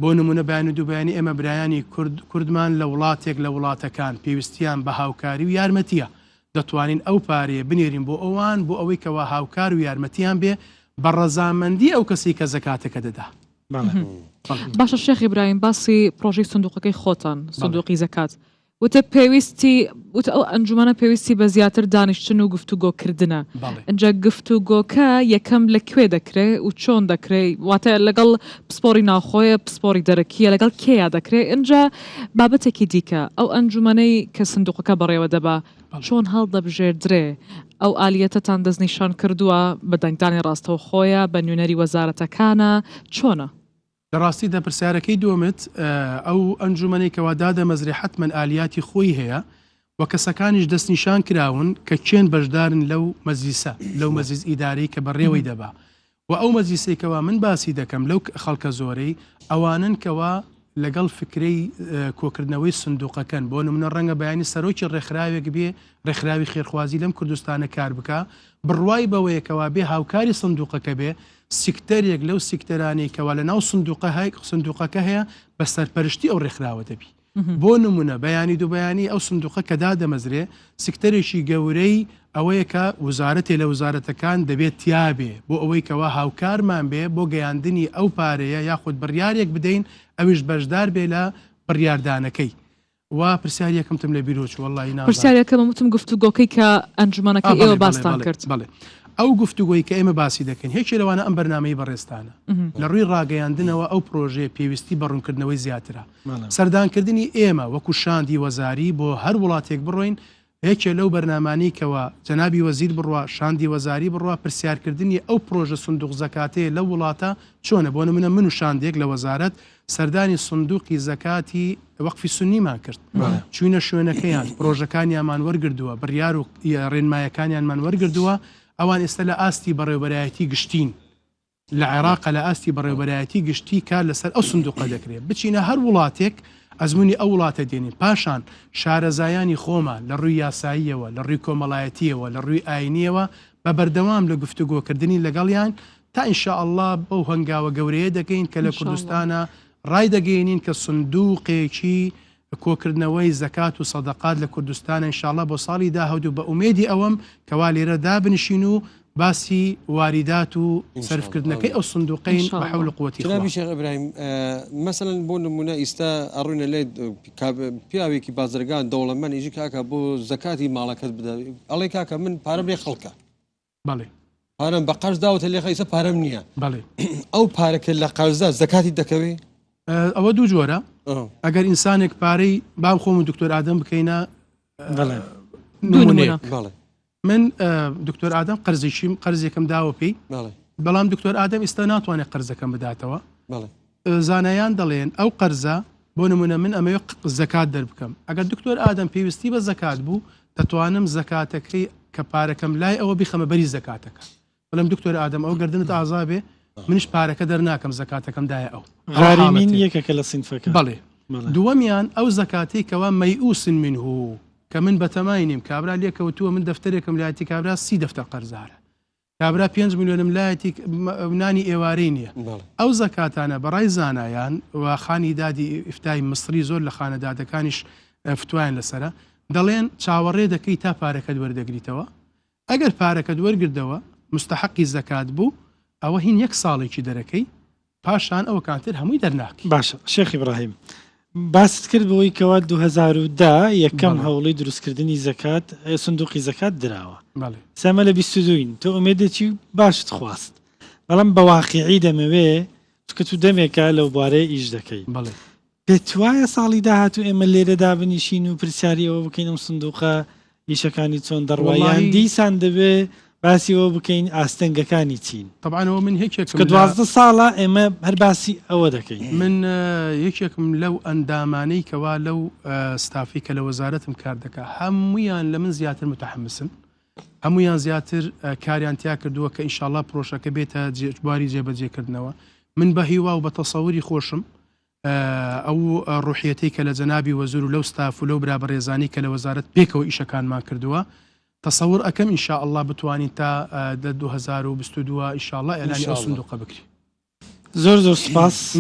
Speaker 6: بۆ نمونە بەیان و دووبیانی ئێمە برایانی کوردمان لە وڵاتێک لە وڵاتەکان پێویستیان بە هاوکاری و یارمەتیە دەتوانین ئەو پارەیە بنێرین بۆ ئەوان بۆ ئەوەی کەوا هاوکار و یارمەتیان بێ بە ڕەزامەندی ئەو کەسی کە زەکاتەکە دەدا
Speaker 3: باشە شێخ ئیبراهیم باسی پرۆژەی سندوقەکەی خۆتان سندوقی زەکات وتە پێویستی وتە ئەو ئەنجومانە پێویستی بە زیاتر دانیشتن و گفتوگۆکردنە ئەنجا گفتوگۆکە یەکەم لەکوێ دەکرێت و چۆن دەکرێت واتە لەگەڵ پسپۆری ناوخۆیە پسپۆری دەرەکیە لەگەڵ کێیا دەکرێت ئەنجا بابەتێکی دیکە ئەو ئەنجومانەی کە سندوقەکە بەڕێوە دەبا چۆن هەڵدەبژێردرێ ئەو ئالیەتەتان دەستنیشان کردووە بە دەنگدانی ڕاستەوە خۆیە بە نوێنەری وەزارەتەکانە چۆنە؟
Speaker 6: لە ڕاستی دەپرسیارەکەی دووەمت ئەو ئەنجومەنەی کەوا دادەمەزرێ حتمەن ئالیاتی خۆی هەیە و کەسەکانیش دەستنیشان کراون کە چێن بەشدارن لەو مەزیسە لەو مەزیز ئیدارەی کە بەڕێوەی دەبا و ئەو مەزیسێکەوە من باسی دەکەم لەو خەڵکە زۆرەی ئەوانن کەوا لەگەڵ فکرەی کۆکردنەوەی سندوقەکەن بۆ نمونە ڕەنگە بەیانی سەرۆکی ڕێکخراوێک بێ ڕێکخراوی خێرخوازی لەم کوردستانە کار بکە بڕوای بەوەیەکەوە بێ هاوکاری سندوقەکە بێ سیکتەرێک لەو سیکتەرانی کەوا لە ناو سندوقەکە هەیە بە سەرپەرشتی ئەو ڕێکخراوە دەبی بۆ نمونە بەیانی دوو بەیانی ئەو سندوقە کە دادەمەزرێ سیکتەرێکی گەورەی ئەوەیە کە وزارەتێ لە وزارەتەکان دەبێت تیابێ بۆ ئەوەی کەوا هاوکارمان بێ بۆ گەیاندنی ئەو پارەیە یاخود بڕیارێک بدەین ئەویش بەشدار بێ لە بڕیاردانەکەی و پرسیارەکەمتم لە بیرۆچ وەڵی نا
Speaker 3: پرسیارەکەم وتم گفتوگۆکەی کە ئەنجومانەکەی ئێوە باستان کرد
Speaker 6: ئەو گفتوگۆی کە ئێمە باسی دەکەین هیچی لەوانە ئەم بەرنامەی بەڕێستانە لە ڕووی ڕاگەیاندنەوە ئەو پرۆژێ پێویستی بەڕوونکردنەوەی زیاترە سەردانکردنی ئێمە وەکو شاندی وەزاری بۆ هەر وڵاتێک بڕۆین هیچ لەو بەرنامانی کەوە جەنابی وەزیر بڕوا شاندی وەزاری بڕوا پرسیارکردنی ئەو پرۆژە سندوق زەکاتەیە لەو وڵاتە چۆنە بۆ نمونە من و شاندێک لە وەزارەت سەردانی سندوقی زەکاتی وەقفی سنیمان کرد چوینە شوێنەکەیان پرۆژەکانیانمان وەرگردووە بڕیار و ڕێنمایەکانیانمان وەرگردووە ئەوان ئێستا لە ئاستی بەڕێوەبەرایەتی گشتین لە عێراق لە ئاستی بەڕێوەبەرایەتی گشتی کار لەسەر ئەو سندوقە دەکرێت بچینە هەر وڵاتێک ئەزمموی ئەو وڵاتە دێنین پاشان شارەزایانی خۆمان لە ڕووی یاساییەوە لە ڕووی کۆمەڵایەتیەوە لە ڕووی ئاینیەوە بە بەردەوام لە گفتوگۆکردنی لەگەڵیان تا ئینشاءالله بەو هەنگاوە گەورەیە دەکەین کە لە کوردستانە ڕای دەگەینین کە سندوقێکی کۆکردنەوەی زەکات و سەدەقات لە کوردستانە ئینشاءالله بۆ ساڵی داهەوت و بە ئومێدی ئەوەم کەوا لێرە دابنشین و باسی واریدات و سەرفکردنەکەی ئەو سندوقین بە حەول و قووەتی
Speaker 4: جنابی شێخ ئیبراهیم مەسەڵەن بۆ نمونە ئیستا ئەڕوونە لێ پیاوێکی بازرگان دەوڵەمەند ئیژی کاکە بۆ زەکاتی ماڵەکەت بدە ئەڵێ کاکە من پارەم لێ خەڵکە
Speaker 6: بەڵێ
Speaker 4: پارەم بە قەرز داوتە لێ خەیسە پارەم نییە
Speaker 6: بەڵێ
Speaker 4: ئەو پارەکە لە قەرزە زەکاتی دەکەوێت
Speaker 6: ئەوە دوو جۆرە ئەگەر ئینسانێک پارەی بام خۆم و دکتۆر ئادەم بکەینە نمونەیە من دکتۆر ئادەم قەرزێکم داوە پێی بەڵام دکتۆر ئادەم ئێستا ناتوانێت قەرزەکەم بداتەوە زانایان دەڵێن ئەو قەرزە بۆ نمونە من ئەمەوێ زەکات دەربکەم ئەگەر دکتۆر ئادەم پێویستی بە زەکات بوو دەتوانم زەکاتەکەی کە پارەکەم لای ئەوە بیخەمە بەری زەکاتەکە بەڵام دکتۆر ئادەم ئەو گردنت ئازابێ منش پارەکە دەرناکەم زەکاتەکەم دایە ئەو
Speaker 5: غاریمین یەکەکە لە سینفەکە
Speaker 6: بەڵێ دووەمیان ئەو زەکاتی کەوا مەیئوسن منه کە من بەتەمای کابرا لێکەوتووە من دەفتەرێکم لایەتی کابرا 30 دەفتەر قەرزارە کابرا 5 میلیۆنم لایەتی نانی ئێوارەی نییە ئەو زەکاتانە بەڕای زانایان و خانی دادی ئفتای مصری زۆر لە خانەدادەکانیش فتوایان لەسرە دەڵێن چاوەڕێ دەکەی تا پارەکەت وەردەگریتەوە ئەگەر پارەکەت وەرگردەوە مستحقی زەکات بوو ئەوە هین 1 ساڵێکی دەرەکەی پاشان ئەوە کاتر هەمووی دەرناکی
Speaker 5: باشە شێخ ئیبراهیم باست کرد بەوەی کەوا 2010 یەکەم هەوڵی دروستکردنی زەکات سندوقی زەکات دراوە سەمە لە 22 تۆ ئومێدێکی باشت خواست بەڵام بە واقعی دەمەوێ کە تو دەمێکە لەو بارەیە ئیش دەکەی پێت وایە ساڵی داهاتوو ئێمە لێرە دابنیشین و پرسیاریەوە بکەین ئەم سندوقە ئیشەکانی چۆن دەڕوایان دیسان دەبێ باسیەوە بکەین ئاستەنگەکانی چین
Speaker 6: طبعاەوە من هیچێک
Speaker 5: کە 12 ساڵە ئێمە هەر باسی ئەوە دەکەین
Speaker 6: من یەکێکم لەو ئەندامانەی کەوا لەو ستافی کە لە وەزارەتم کار دەکە هەمویان لە من زیاتر متحمسن هەمویان زیاتر کاریان تیا کردووە کە ئینشاءالله پرۆژەکە بێتە جێبواری جێبەجێکردنەوە من بە هیوا و بە تەسەووری خۆشم ئەو ڕوحیەتەی کە لە جەنابی وەزیر و لەو ستاف و لەو برابەڕێزانی کە لە وەزارەت پێکەوە ئیشەکانمان کردووە تصور ئەەکەم ئینشاءالله بتوانین تا 2022 ئینشاءالله ئێلانی ئەو سندوقە بکری
Speaker 5: زۆر سپاس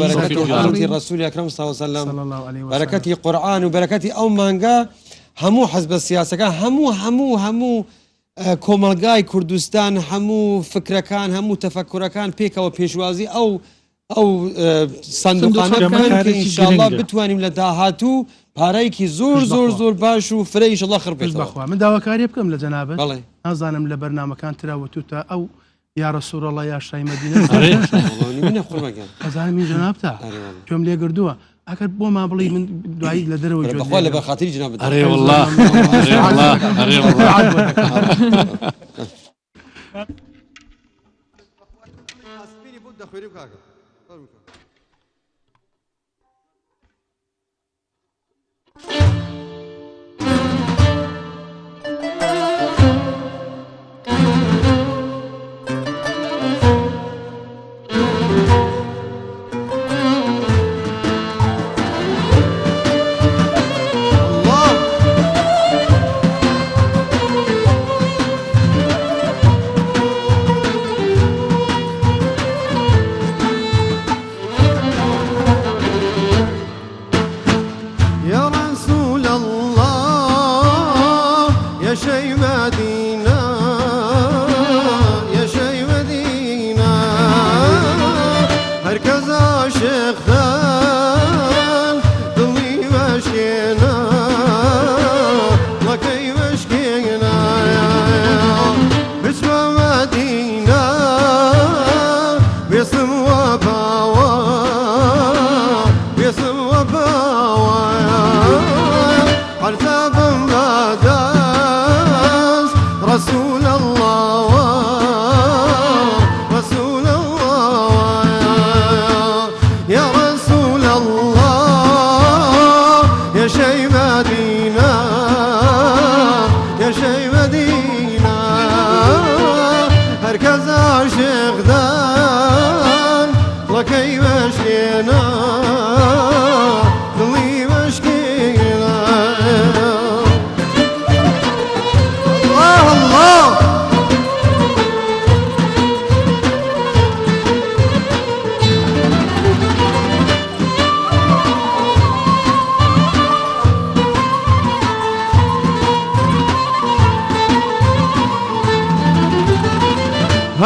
Speaker 4: بەرەکەتی ڕەسوولی ئەکرەم صلی الله علیه و سلم بەرەکەتی قورئان و بەرەکەتی ئەو مانگا هەموو حەزب سیاسەکە هەموو کۆمەلگای کوردستان هەموو فکرەکان هەموو تەفەکرەکان پێکەوە پێشوازی ئەو سندوقانە بکەن کە ئینشاءالله بتوانین لە داهاتوو پارەیەکی زۆر باش و فرە ئینشاءالله خڕبێتەوە.
Speaker 6: بەخوا من داواکاری بکەم لە جەنابەت
Speaker 4: بەڵێ
Speaker 6: نازانم لە بەرنامەکان تراوەتوتە ئەو یا ڕەسوولەڵڵا یا شای مەدینە
Speaker 4: منە قوربەگەن
Speaker 6: ئەزانم من جەنابتە گوێم لێ گردووە ئەگەر بۆمان بڵی من دوایی لە دەرەوە
Speaker 4: بەخوا لە بەخاتری جەنابەت
Speaker 2: أري والله أري والله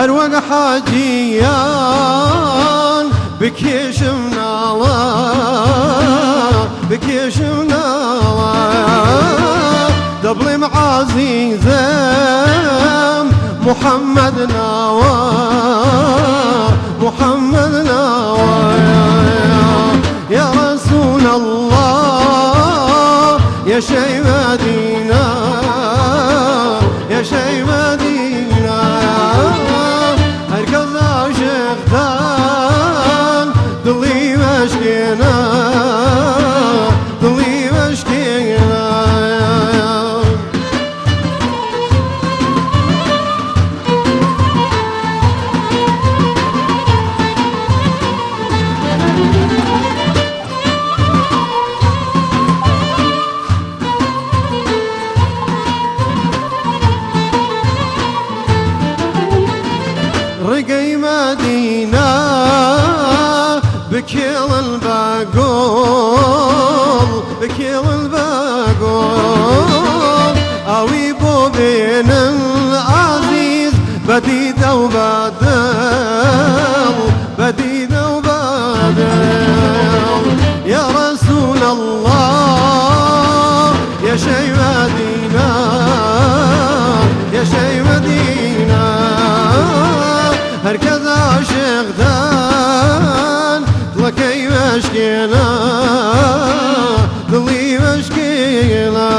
Speaker 1: هەروەک حاجیان بکێشم ناڵە دەبڵێم عەزیزم محەممەد ناوە یا ڕەسوول الله یا شەی مەدینە ڕێگەی مەدینە بکێڵ البەگۆڵ ئەوی بۆ بێنن عەزیز بەدیدە و بەدڵ یا ڕەسوول الله یا شەی مەدینە هەرکەس عاشقدان دڵەکەی مەشکێنە دڵی مەشکێنە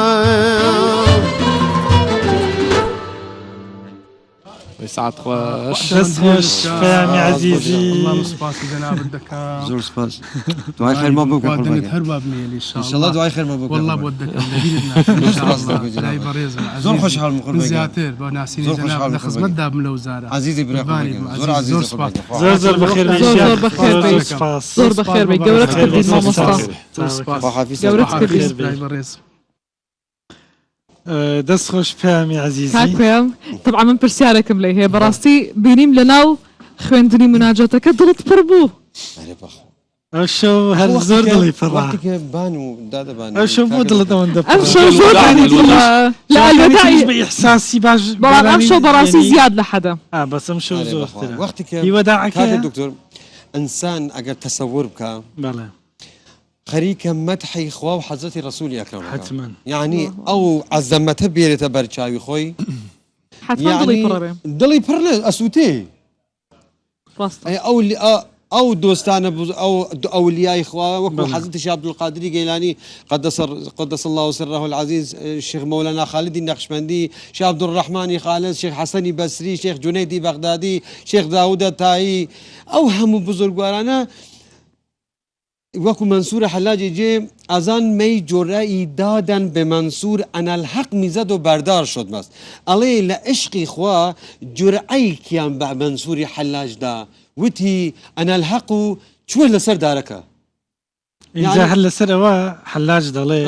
Speaker 2: يسعد خوش
Speaker 5: دەست خۆش پەیامی عەزیزی
Speaker 6: والله سپاسی جەنابەت دەکەم
Speaker 4: زۆر سپاس دوای خێرمان بۆ
Speaker 6: وادنت هەر بابنێلی
Speaker 4: ئینشاءالله دوای خێرمان بۆ
Speaker 6: والله بۆ دەکەم لای بەڕێزم
Speaker 4: زۆر خۆشحاڵم قوربان
Speaker 6: زیاتر بۆ ناسینی جەنابەت لە خزمەتدا بم لەو زارە
Speaker 4: عەزیزی برا زۆر عەزیز
Speaker 5: زۆر بەخێر
Speaker 3: زۆر بەخێر بێ گەورەت کردین مامۆستا گەورەت کردین
Speaker 6: لای بەڕێز
Speaker 5: دەست خۆش پەیامی عەزیزی
Speaker 3: کاک پێم طبعا من پرسیارێکم لێ هەیە بەڕاستی بینیم لە ناو خوێندنی مناجاتەکە دڵت پڕ بوو
Speaker 5: ئەو شەو هەر زۆر دڵی پڕا
Speaker 4: وقتێکە بان و دادەبان
Speaker 5: ئەو شەو بۆ دڵەتەوەندە
Speaker 3: ئەم شەو زۆر لە ئەلبەتای
Speaker 5: بە ئیحساسی باش
Speaker 3: بەڵام ئەم شەو بەڕاستی زیاد لە حەدە
Speaker 5: بەسم شەو زۆرترە
Speaker 4: وقتێکە
Speaker 5: هیوەداعەکە
Speaker 4: دکتۆر ئینسان ئەگەر تەسەور بکە
Speaker 5: بەڵێ
Speaker 4: خەریکە مەدحی خوا و حەزەتی ڕەسوولی ئەکرەم
Speaker 5: حتما
Speaker 4: یعنی ئەو عەزەمەتە بێرێتە بەرچاوی خۆی
Speaker 3: حتما دڵی پڕەبێ
Speaker 4: دڵی پڕ لە ئەسووتێ
Speaker 3: ڕاستە
Speaker 4: ئەو دۆستانە ئەو ئەولیای خوا وەکو حەزەتی شێخ عەبدولقادری گەیلانی قدس الله سره العزیز شێخ مەولەنا خالدی نەقشبەندی شێخ عەبدولڕەحمانی خالد شێخ حەسەنی بەسری شێخ جونەیدی بەغدادی شێخ داودە تایی ئەو هەموو بزرگوارانە وەکو منسوورە حەلاجی جێ ئەزان مەی جۆرایی دادن بە منسوور ئەنە الحەق میزەد و بەردار شد مەست ئەڵێ لە عشقی خوا جورعەیەکیان بە منسووری حەلاجدا وتی ئەنە الحەق و چوە لەسەر دارەکە
Speaker 5: اینجا هەر لەسەرەوە حەلاج دەڵێ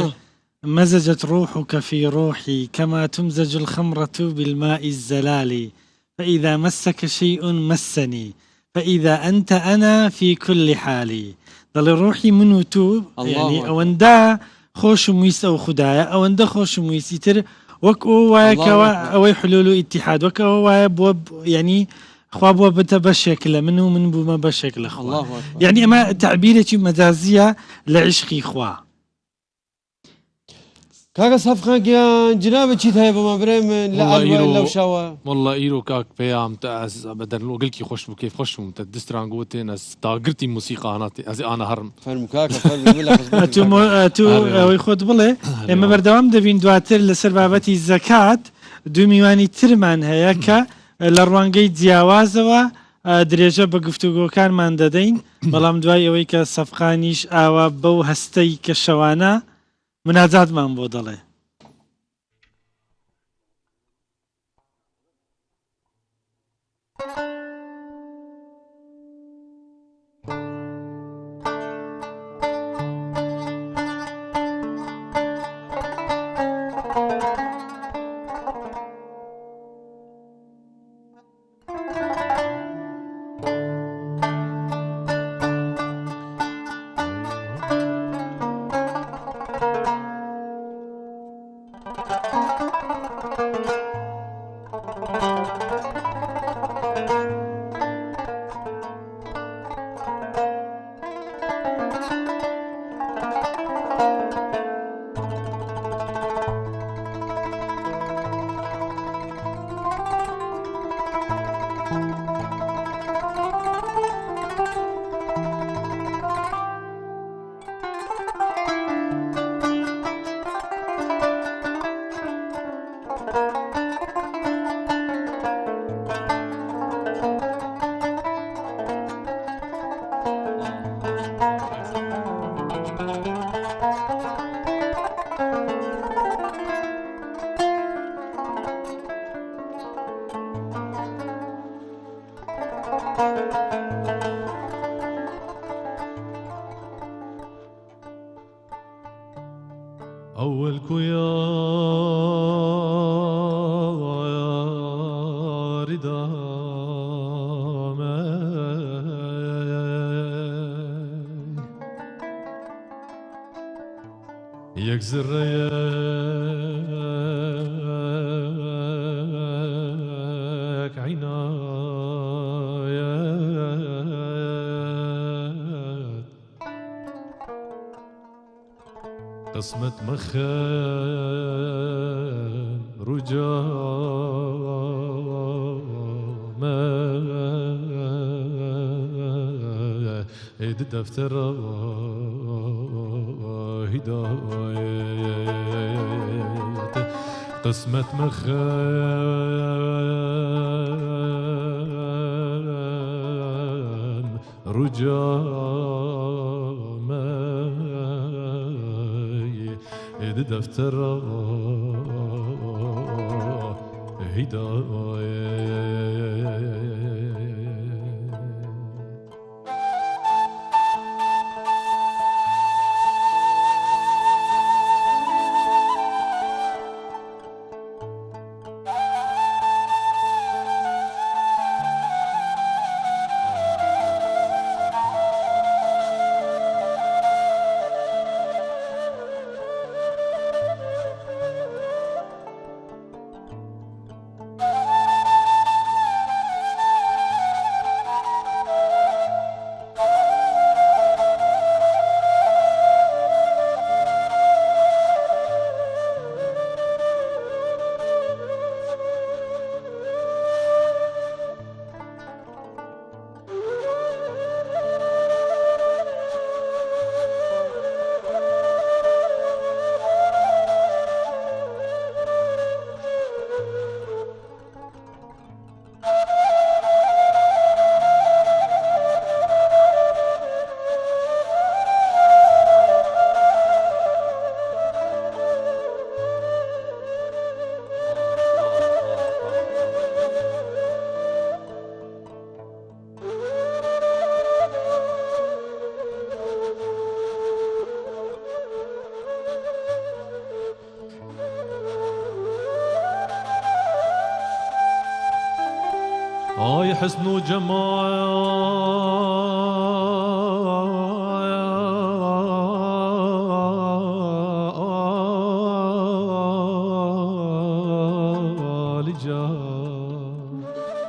Speaker 5: مزجت روحك في روحي كما تمزج الخمرة بالماء الزلال فإذا مسك شيء مسني فإذا أنت أنا في كل حالي دەڵێ ڕۆحی من و تو ینی ئەوەندە خۆشم ویست ئەو خوددایە ئەوەندە خۆشم ویستی تر وەک ئەو وایەکەوە ئەوەی حلول و ئیتیحاد وەکەوە وایە بووە ینی خوا بووە بتە بەشێک لە من و من بوومە بەشێک لە خوا یعنی ئەمە تعبیرێکی مەجازیە لە عشقی خوا
Speaker 4: کاکە سەفخەگیان جنابە چیت هەیە بەمە برێم لەو شەوە
Speaker 2: والله ئیرۆ کاک پێیام بەدەرلۆگەلکی خۆش بکەی خۆشم تە دسترانگوتێن ئەس تاگرتی موسیقا هەناتی ئەزی ئاە هەرم
Speaker 4: فەرمو کاکە
Speaker 5: تو ئەوەی خۆت بڵێ ئێمە بەردەوام دەبین دواتر لەسەر بابەتی زەکات دوو میوانی ترمان هەیە کە لە ڕوانگەی جیاوازەوە درێژە بە گفتوگۆکانمان دەدەین بەڵام دوای ئەوەی کە سەفخانیش ئاوا بەو هەستەی کە شەوانە مناجاتمان بۆ دەڵێ
Speaker 7: أول كيار دامي يكزر رياك عنايات قسمة مخان رجامة إيد دفتر هدايات قسمة مخان رجامة إيد دفتر هدايات حسن وجمال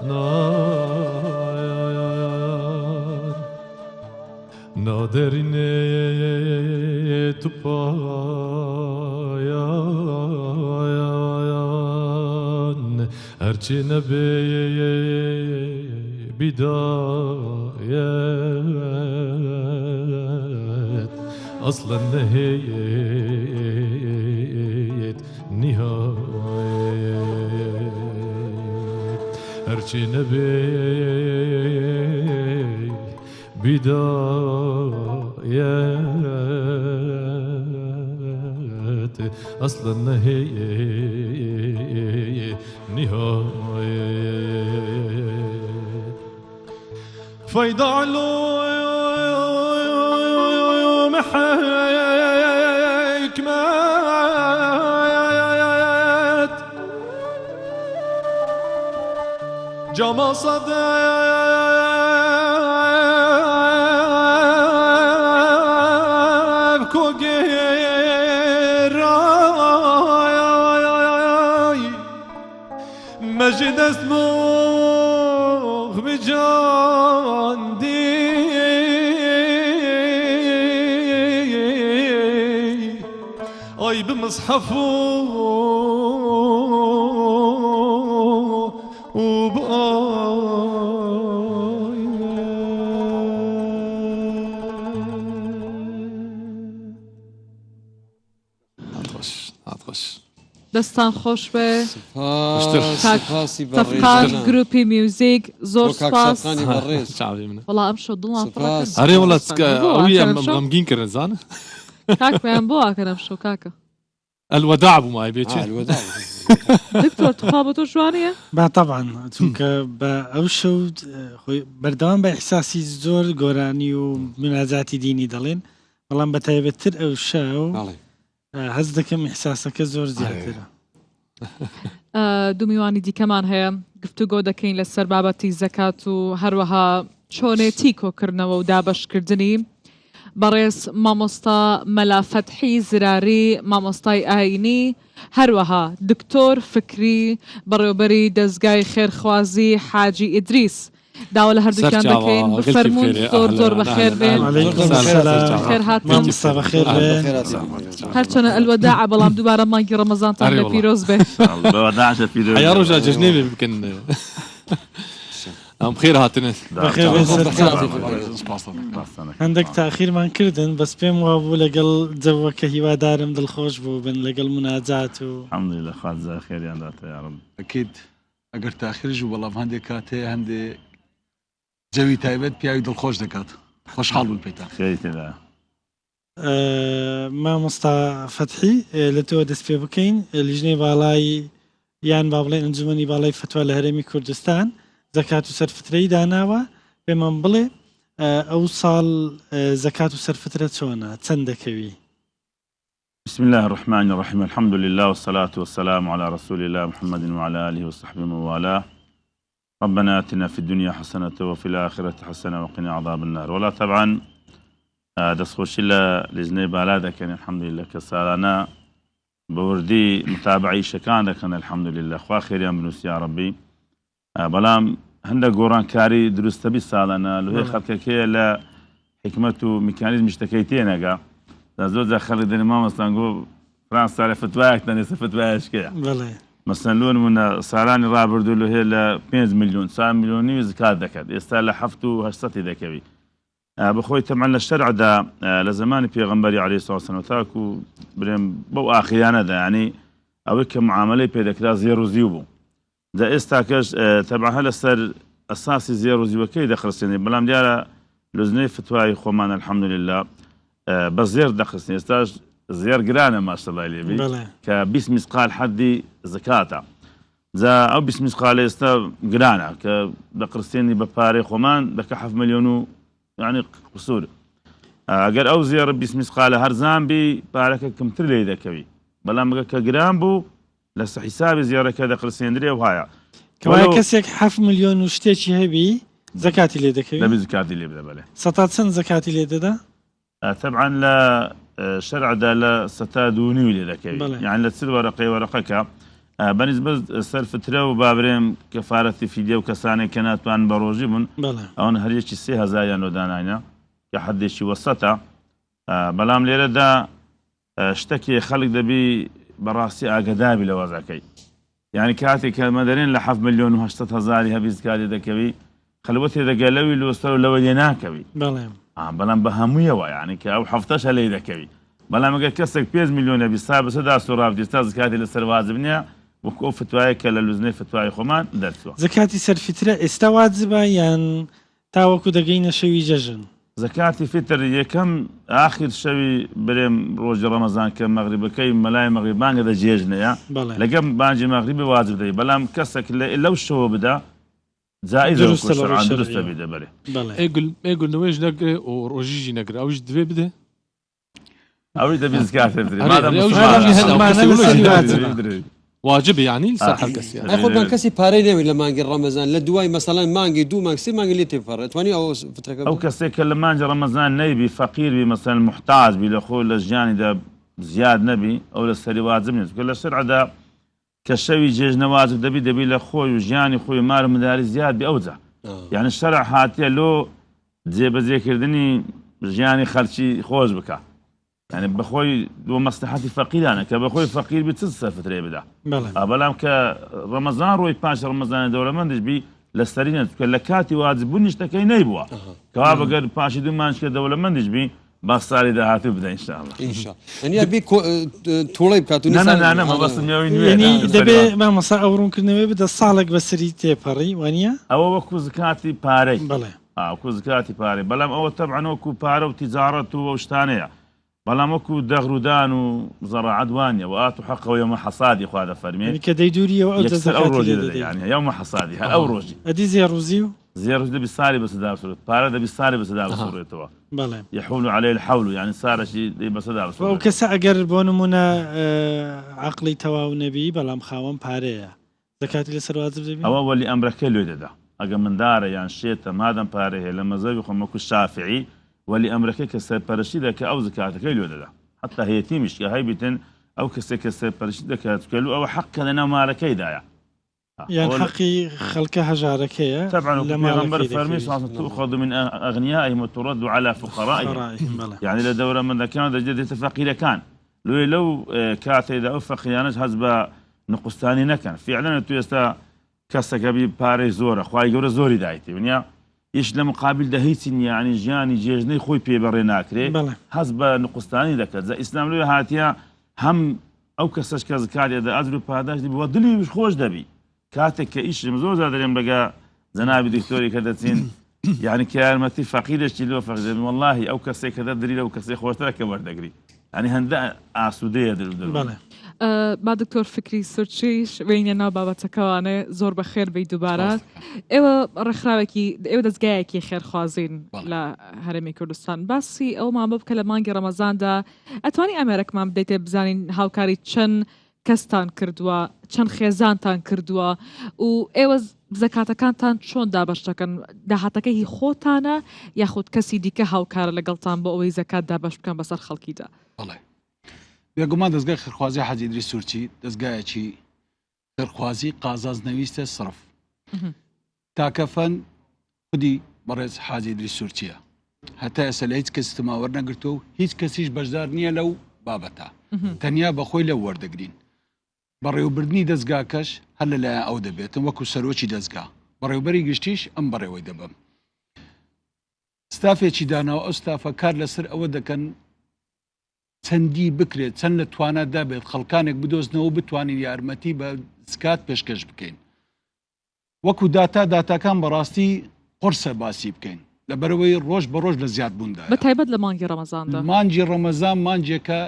Speaker 7: جانان نادرین تو پایان هرچی نبی بدایت اصلا نهایت نهایت هرچی نبی بدایت اصلا نهایت نهایت فيض علوم حكمات جمع صداب كوغيراي مجد اسمه بجاندي اي بمصحفه
Speaker 2: هاتخش
Speaker 3: دەستان خۆش بێ
Speaker 4: سپاسی
Speaker 3: تەفقان
Speaker 4: بەڕێزانە.
Speaker 3: گروپی میوزیک زۆر
Speaker 4: بۆ کاک
Speaker 3: سپاس
Speaker 4: سەفقانی بەڕێز.
Speaker 2: شعبي منه
Speaker 3: وەڵا ئەم شەو دڵان
Speaker 4: سپاس.
Speaker 2: هري والله قوية
Speaker 3: ئەم شەو
Speaker 2: غمجين كرن زانه
Speaker 3: کاک پێیان بۆ ئاکەن ئەم شەو کاکە
Speaker 2: الوداع ابو ماي بيتشي
Speaker 4: الوداع
Speaker 3: دکتۆر توخوا بۆ تۆ جوانیە
Speaker 5: با طبعا چونکە بە ئەو شەو خۆی بەردەوام بە ئیحساسی زۆر گۆرانی و مناجاتی دینی دەڵێن بەڵام بە تایبەتتر ئەو شەو
Speaker 4: بەڵێ
Speaker 5: هەز دەکەم ئیحساسەکە زۆر زیاترە
Speaker 3: دوو میوانی دیکەمان هەیە گفتوگۆ دەکەین لەسەر بابەتی زەکات و هەروەها چۆنێتی کۆکردنەوە و دابەشکردنی بەڕێز مامۆستا مەلا فەتحی زراری مامۆستای ئاینی هەروەها دکتۆر فکری بەڕێوەبەری دەستگای خێرخوازی حاجی ئیدریس داوا لە هەردووکیان دەکەین بفەرمونون زۆر زۆر بەخێر بێن خێر هاتن
Speaker 5: مامۆستا بەخێر بێن
Speaker 3: هەرچەنە ئەلوەداع بەڵام دووبارە مانگی ڕەمەزانتان لە پیرۆز بێ
Speaker 2: يا رجال جنيبي يمكن ام بخير هاتنا
Speaker 5: بەخێر بێن سەرکار. هەندێک تاخیرمان کردن بەس پێم وا بوو لەگەڵ جەوەکە هیوادارم دڵخۆش بوو بن لەگەڵ مناجات و
Speaker 8: الحمد لله خوازا خيريان داتا يا رب
Speaker 9: ئەکیید ئەگەر تاخیرش و بەڵام هەندێک کاتەیە هەندێک جەوی تایبەت پیاوی دڵخۆش دەکات خۆشحاڵ بوون پێیتان
Speaker 8: خيري تلا
Speaker 5: مامۆستا فەتحی لە تۆ دەست پێ بکەین لیژنەی باڵای یان با بڵێن ئەنجومەنی باڵای فتووا لە هەرێمی کوردستان زەکات و سەرفترەی داناوە پێمان بڵێ ئەو ساڵ زەکات و سەرفترە چۆنە چەند دەکەوی
Speaker 8: بسم الله الرحمن الرحيم الحمد لله والصلاة والسلام على رسول الله محمد وعلى آله وصحبه وموالاه ربنا آتنا في الدنيا حسنة وفي الآخرة حسنة وقنا عذاب النار ولا طبعا دەستخۆشی لە لیژنەی بالا دەکەن الحمد لله کە ساڵانە بەوردی متابعی شەکان دەکەن الحمد لله خوا خێریان بنووسی یا ڕەبی بەڵام هەندێک گۆڕانکاری دروستەبی ساڵانە لەهێ خەڵکەکەیە لە حکمت و میکانیزمی شتەکەی تێنەگا زۆر جا خەڵک دەنێ مامۆستا گۆ فرانسا لە فتوایەک دەنێسە فتوایەشکەیە
Speaker 5: بەڵێ
Speaker 8: مەسەن لۆ نمونە ساڵانی ڕابردوو لەهێ لە 5 میلیۆن 4 میلیۆنی زکات دەکات ئێستا لە 700 دەکەوی بخۆی تەمەن لە شەرعدا لە زمانی پێغەمبەری عەلەیهی سڵاو وەسەلام تاکو برێم بەو ئاخیرانەدا یعنی ئەوەی کە معاملەی پێدەکرا زێر و زیو بوو دا ئێستا کەش تەبعا هە لەسەر ئەساسی زێر و زیوەکەی دەخستێنێ بەڵام دیارە لۆزنەی فتوای خۆمان الحەمدولله بە زێر دەخستێن ئێستاش زێر گرانە ماشەڵڵا لێبی کە 20 میسقال حەدی زکاتە جا ئەو 20 میسقال ئێستا گرانە کە دەقرسێنی بە پارەی خۆمان دەکە 7 ملیۆن و يعني قصور ئەگەر ئەو زێر 20 میسقالە هەرزان بی پارەکە کەمتر لێ دەکەوی بەڵام کە گران بوو لە حیسابی زێڕەکە دەقرسێندرێ و هایە
Speaker 5: کەوایە کەسێک 7 ملیۆن و شتێکی هەبی زەکاتی لێ دەکەوێت
Speaker 8: دەبی زکاتی لێ بدە بەڵێ
Speaker 5: سەتا چەند زەکاتی لێ دەدا
Speaker 8: طبعا لە شەرعدا لە سەتا دوونی لێ دەکەوێت
Speaker 5: بەڵێ.
Speaker 8: یعنی لە چل وەرەقەکە بەنسبەت سەرفترە و بابرێم کەفارەتی فیدیە و کەسانێک کە ناتوان بە ڕۆژی بوون
Speaker 5: بەڵێ
Speaker 8: ئەوەن هەریەکی 3000 یان نۆداناینە کە حەدێکی وەسەتە بەڵام لێرەدا شتێکی خەڵک دەبی بەڕاستی ئاگدابی لە وەزەکەی یعنی کاتێک کە مەدەرێن لە 7 ملیۆن و 800,000 هەبی زکاتی دەکەوی خەلوەتێ دەگەلەوی لۆستەر و لەوە لێ ناکەوی
Speaker 5: بەڵێ
Speaker 8: بەڵام بە هەموویەوە یعنی کە ئەو هەفتەش هەلەی دەکەوی بەڵام ئەگەر کەسێک 5 ملیۆنە بیستا بەسەدا سوڕاودیستا زکاتی لەسەر وازب نییە وەکو ئەو فتوایە کە لە لوزنەی فتوای خۆمان دەرچووە
Speaker 5: زەکاتی سەرفیترە ئێستا واجبە یان تاوەکو دەگەینە شەوی جەژن
Speaker 8: زکاتی فیتر یەکەم ئاخر شەوی برێم ڕۆژی ڕەمەزان کە مەغریبەکەی مەلای مەغریبانگە دەجێژنەیە
Speaker 5: بەڵێ
Speaker 8: لەگەم بانجی مەغریبی واجب دەی بەڵام کەسێک لەو شەوە بدا
Speaker 5: دروستە لە ڕۆژ
Speaker 8: درستە
Speaker 5: شەرعیە.
Speaker 8: بیدە بەرێ
Speaker 5: بەڵێ
Speaker 2: ئێگل نوێژ نەگرێ و ڕۆژیژی نەگرێ ئەوش دوێ بدێ
Speaker 8: ئەوەی دەبی زکات بدرێ
Speaker 2: هەرێ،
Speaker 8: مادام
Speaker 2: ئەوش
Speaker 8: مسلمانە.
Speaker 2: واجبی هەنا،
Speaker 5: مسلمانە
Speaker 2: کەسێک
Speaker 5: لەسەری
Speaker 2: وڵۆژی
Speaker 5: واجبە.
Speaker 2: واجب یعنی لەسەر هەر کەسێ
Speaker 4: ئەی خۆمان کەسی پارەی نەوێت لە مانگی ڕەمەزان لە دوای مەسەڵەن مانگی 2 مانگ 3 مانگی لێ تێپەڕێت توانی ئەو فترەکە
Speaker 8: ئەو کەسێک کە لە مانجی ڕەمەزان نەیبی فەقیر بی مەسەن محتاج بی لە خۆی لە ژیانیدا زیاد نەبی ئەو لە سەری واجب نیست کە لە شەرعدا کە شەوی جێژنە واجب دەبی لە خۆی و ژیانی خۆی مار و مداری زیاد بی ئەوجا یعنی شەرع هاتیە لۆ جێبەجێکردنی ژیانی خەڵکی خۆش بکە یعنی بەخۆی دو مەسلحەتی فەقیرانە کە بەخۆی فەقیر بی چ سەرفترێ بدا
Speaker 5: بەڵێ
Speaker 8: بەڵام کە ڕەمەزان ڕۆی پاش ڕەمەزانی دەوڵەمەندش بی لە سەرینە کە لە کاتی واجببوونی شتەکەی نەیبووە کەوا بەگەر پاشی دومانش کە دەوڵەمەندش بی با ساڵی داهاتوو بدە ئینشاءالله
Speaker 4: ئینشا بی توڵی بکات و
Speaker 8: نانە مەبەستم یاوی
Speaker 5: یعنی دەبێ
Speaker 8: نوێ
Speaker 5: مامەسا ئەوڕوونکردنەوەی بدە ساڵێک بەسەری تێپەڕی وانە
Speaker 8: ئەوە وەکو زکاتی پارەی
Speaker 5: بەڵێ
Speaker 8: وەکو زکاتی پارەی بەڵام ئەوە تەبعەن وەکو پارە و تیجارەت و ئەو شتانەیە بەڵام وەکو دەغرودان و زەڕاعەت وانیە و ئات و حەقەوە یەومە حەسادی خوا دەفەرمێ
Speaker 5: کە دەیدوریەوە ئەو
Speaker 8: یەکسەر ئەو ڕۆژی
Speaker 5: دەزەکاتی
Speaker 8: دەدەی یعنی یەومە حەسادی ئەو ڕۆژی
Speaker 5: ئەدی زێڕوزی و
Speaker 8: زێڕۆژ دەبی ساڵی بەسەدا بسوورێت پارە دەبی ساڵی بەسەدا بسوورێتەوە
Speaker 5: بەڵێ
Speaker 8: يحول عليه الحول يعني سارشي بەسەدا
Speaker 5: ئەو
Speaker 8: بسوورێت
Speaker 5: کەسە ئەگەر بۆ نمونە عقلی تەواو نەبی بەڵام خاوەن پارەیە زەکاتی لەسەر واجب دەبی
Speaker 8: ئەوە وەلی ئەمرەکە لێ دەدا ئەگە مندارە یان شێتە مادەم پارە هەیە لە مەزەوی خۆمەکو شافعی وەلی ئەمرەکە کە سەرپەرشتی دەکە ئەو زکاتەکەی لێ دەدا حتا هەیەتیمیش کە هەیبیتن ئەو کەسێک کە سەرپەرشتی دەکات کەلو ئەوە حەقە لەناو مالەکەیدایە
Speaker 5: یان حەقی خەڵکە هەژارەکەیە
Speaker 8: طبعا
Speaker 5: لە
Speaker 8: پیغمبر
Speaker 5: ماڵەکەی
Speaker 8: فرمي
Speaker 5: دەکەوێت.
Speaker 8: تؤخذ من اغنيائهم وترد على فقرائهم
Speaker 5: بەڵێ.
Speaker 8: يعني لدورة من كان دجدة فقيرة كان لو كاتي إذا أوفق خيانة حزب نقصتاني نكن فعلا تويستا كسك بي باري زورة خواي جورة زوري دايتي ونيا إيش لمقابل دهيتين يعني جاني جيجني خوي بيبري ناكري
Speaker 5: بەڵێ.
Speaker 8: حزب نقصتاني ذكر زي إسلام لو هاتيا هم أو كسش كذكاري إذا أزرو بهداش دي بودلي مش خوش دبي كاتك كإيش مزوج هذا اليوم بقى زنابي دكتوري كدتين يعني كارمتي فقيرش تلو فقير والله او كسي كذا دري او كسي خوتر كبر دغري يعني هندا اسوديه دل
Speaker 5: بەڵێ.
Speaker 3: با دکتۆر فکری سورچیش وینە ناو بابەتەکەوانێ زۆر بە خێر بی دووبارە ئێوە ڕێکخراوێکی ئێوە دەستگایەکی خێرخوازین لە هەرێمی کوردستان باسی ئەومان بۆ بکە لە مانگی ڕەمەزاندا ئەتوانی ئەمێرەکمان بدەیتێ بزانین هاوکاری چەند کەستان کردووە چەند خێزانتان کردووە و ئێوە زەکاتەکانتان چۆن دابەش دەکەن داهاتەکەی هی خۆتانە یاخود کەسی دیکە هاوکارە لەگەڵتان بۆ ئەوەی زەکات دابەش بکەن بەسەر خەڵکیدا
Speaker 9: بەڵێ بێگومان دەستگای خێرخوازی حاجی ئیدریس سورچی دەستگایەکی خێرخوازی قازاز نەویستە سرف تاکەفەن خودی بەڕێز حاجی ئیدریس سورچیە هەتا ئێستا لە هیچ کەس تەماوەەر نەگرتو و هیچ کەسیش بەشدار نییە لەو بابەتە تەنیا بەخۆی لەو وەردەگرین بەڕێوەبردننی دەستگاکەش هەر لەلایەن ئەو دەبێتن وەکو سەرۆکی دەستگا بەڕێوبەری گشتیش ئەم بەڕێوەی دەبم ستافێکی داناوە ئەو ستافە کار لەسەر ئەوە دەکەن چەندی بکرێت چەند لە توانەدا بێت خەڵکانێک بدۆزنەوە بتوانین یارمەتی بە زکات پێشکەش بکەین وەکو داتاکان بەڕاستی قرسە باسی بکەین لەبەرەوەی ڕۆژ بە ڕۆژ لە زیاد بووندا
Speaker 3: بە تایبەت لە مانگی ڕەمەزاندا
Speaker 9: مانجی ڕەمەزان مانجێکە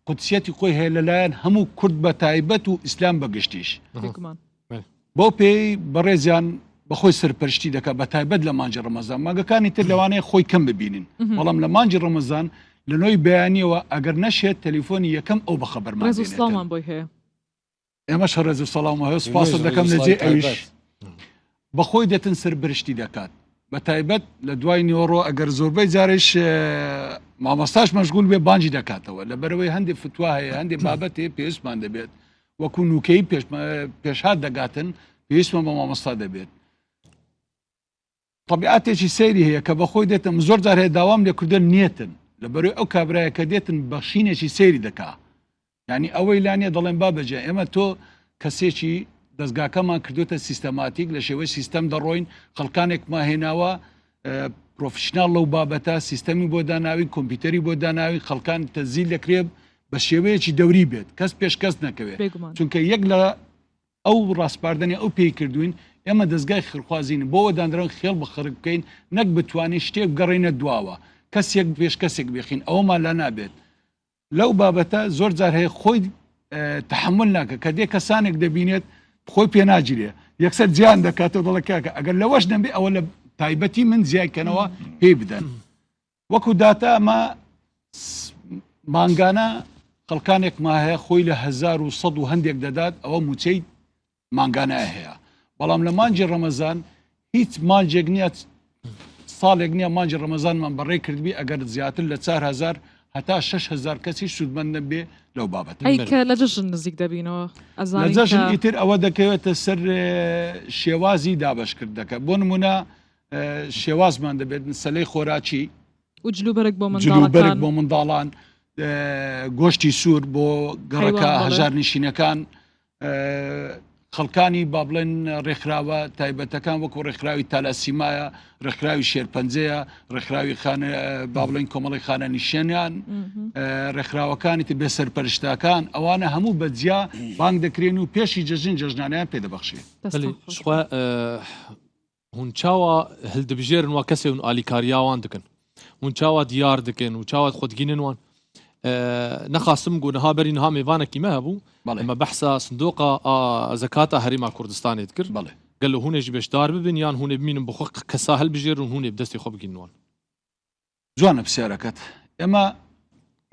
Speaker 9: قودسیەتی خۆی هەیە لەلایەن هەموو کورد بە تایبەت و ئیسلام بەگشتیش بۆ پێی بەڕێزیان بەخۆی سەرپەرشتی دەکات بە تایبەت لە مانجی ڕەمەزان مانگەکانی تر لەوانەیە خۆی کەم ببینین بەڵام لە مانجی ڕەمەزان لە نۆی بەیانیەوە ئەگەر نەشێت تەلیفۆنی یەکەم ئەو بەخەبەرمان
Speaker 3: ڕێز و سڵامان بۆی هەیە
Speaker 9: ئێمەش ڕێز و سەڵام هەیە سوپاس دەکەم لەجێ ئەویش بەخۆی دەتن سەر برشتی دەکات بە تایبەت لە دوای نیۆڕۆ ئەگەر زۆربەی جارش مامۆستاش مەشغول بێ بانجی دەکاتەوە لە بەرەوەی هەندێک فتوا هەیە هەندێک بابەتێ پێویستمان دەبێت وەکو نوکەی پێشهات دەگاتن پێویستمان بە مامۆستا دەبێت طبیعاتێکی سەیری هەیە کە بەخۆی دێتم زۆر جار هەیە داوام لێ کوردن نیەتن لە بەروی ئەو کابرایە کە دێتن بەخشینێکی سەیری دەکا ینی ئەوەی لانیە دەڵێن بابەجێ ئێمە تۆ کەسێکی دەستگاکەمان کردوتە سیستەماتیک لە شێوەی سیستەم دەڕۆین خەڵکانێکمان هێناوە پرۆفشنال لەو بابەتە سیستەمی بۆ داناوی کۆمپیوتەری بۆ داناوی خەڵکان تەزیل دەکرێت بە شێوەیەکی دەوری بێت کەس پێشکەس نەکەوێت چونکە یەک لە ئەو ڕاستپاردنی ئەو پێی کردوین ئێمە دەستگای خڕخوازین بۆەوە دانرن خێڵ بەخڕک بکەین نەک بتوانین شتێک گەڕینە دواوە کەسێک پێش کەسێک بخین ئەوەمان لا نابێت لەو بابەتە زۆر جار هەیە خۆی تحمل ناکە کە دێ کەسانێک دەبینێت خۆی پێ ناگیرێ یەکسەر جیان دەکاتەوە دەڵە کاکە ئەگەر لەوەش نەبێ ئەوە لە تایبەتی من زیایکەنەوە پێی بدەن وەکو داتا ئەمە مانگانە خەڵکانێک ما هەیە خۆی لە 1100 و هەندێک دەدات ئەوە موچەی مانگانە هەیە بەڵام لە مانجی ڕەمەزان هیچ مانجێک نییە ساڵێک نییە مانجی ڕەمەزانمان بەڕێ کردبی ئەگەر زیاتر لە 4000 هەتا 6000 کەسی سوودمەندە بێ لەو بابەت
Speaker 3: ئەیکە لە جژن نزیک دەبینەوە
Speaker 9: لە جەژن ئیتر ئەوە دەکەوێتە سەر شێوازی دابشکردەکە بۆ نمونە شێوازمان دەبێت سەلەی خۆراکی
Speaker 3: و جلوبەرێک
Speaker 9: بۆ منداڵان گۆشتی سوور بۆ گەڕەکە هەژار نشینەکان خەڵکانی با بڵێن ڕێکخراوە تایبەتەکان وەکو ڕێکخراوی تالاسیمایە ڕێکخراوی شێرپەنجەیە ڕێکخراوی با بڵێن کۆمەڵی خانە نیشێنیان ڕێکخراوەکانی بێ سەرپەرشتاکان ئەوانە هەموو بەجیا بانگ دەکرێن و پێشی جەژن جەژنانیان پێدەبەخشێت
Speaker 2: هون چاوە هەلدەبژێرن وا کەسێ و ئالیکاریاوان دکن هون چاوە دیار دکن و چاوە خۆدگینن وان نەخواستم گونەها بەری نها میوانێکی مە هەبوو ئەمە بەحسا سندۆقە زەکاتە هەریما کوردستانێت کرد گەل لە هوونێژی بێشدار ببن یان هوونێ ببینم بخۆ کەسا هەلبژێر و هوونێ بدەستی خۆ بگینوان
Speaker 9: جوانە پرسیارەکەت ئێمە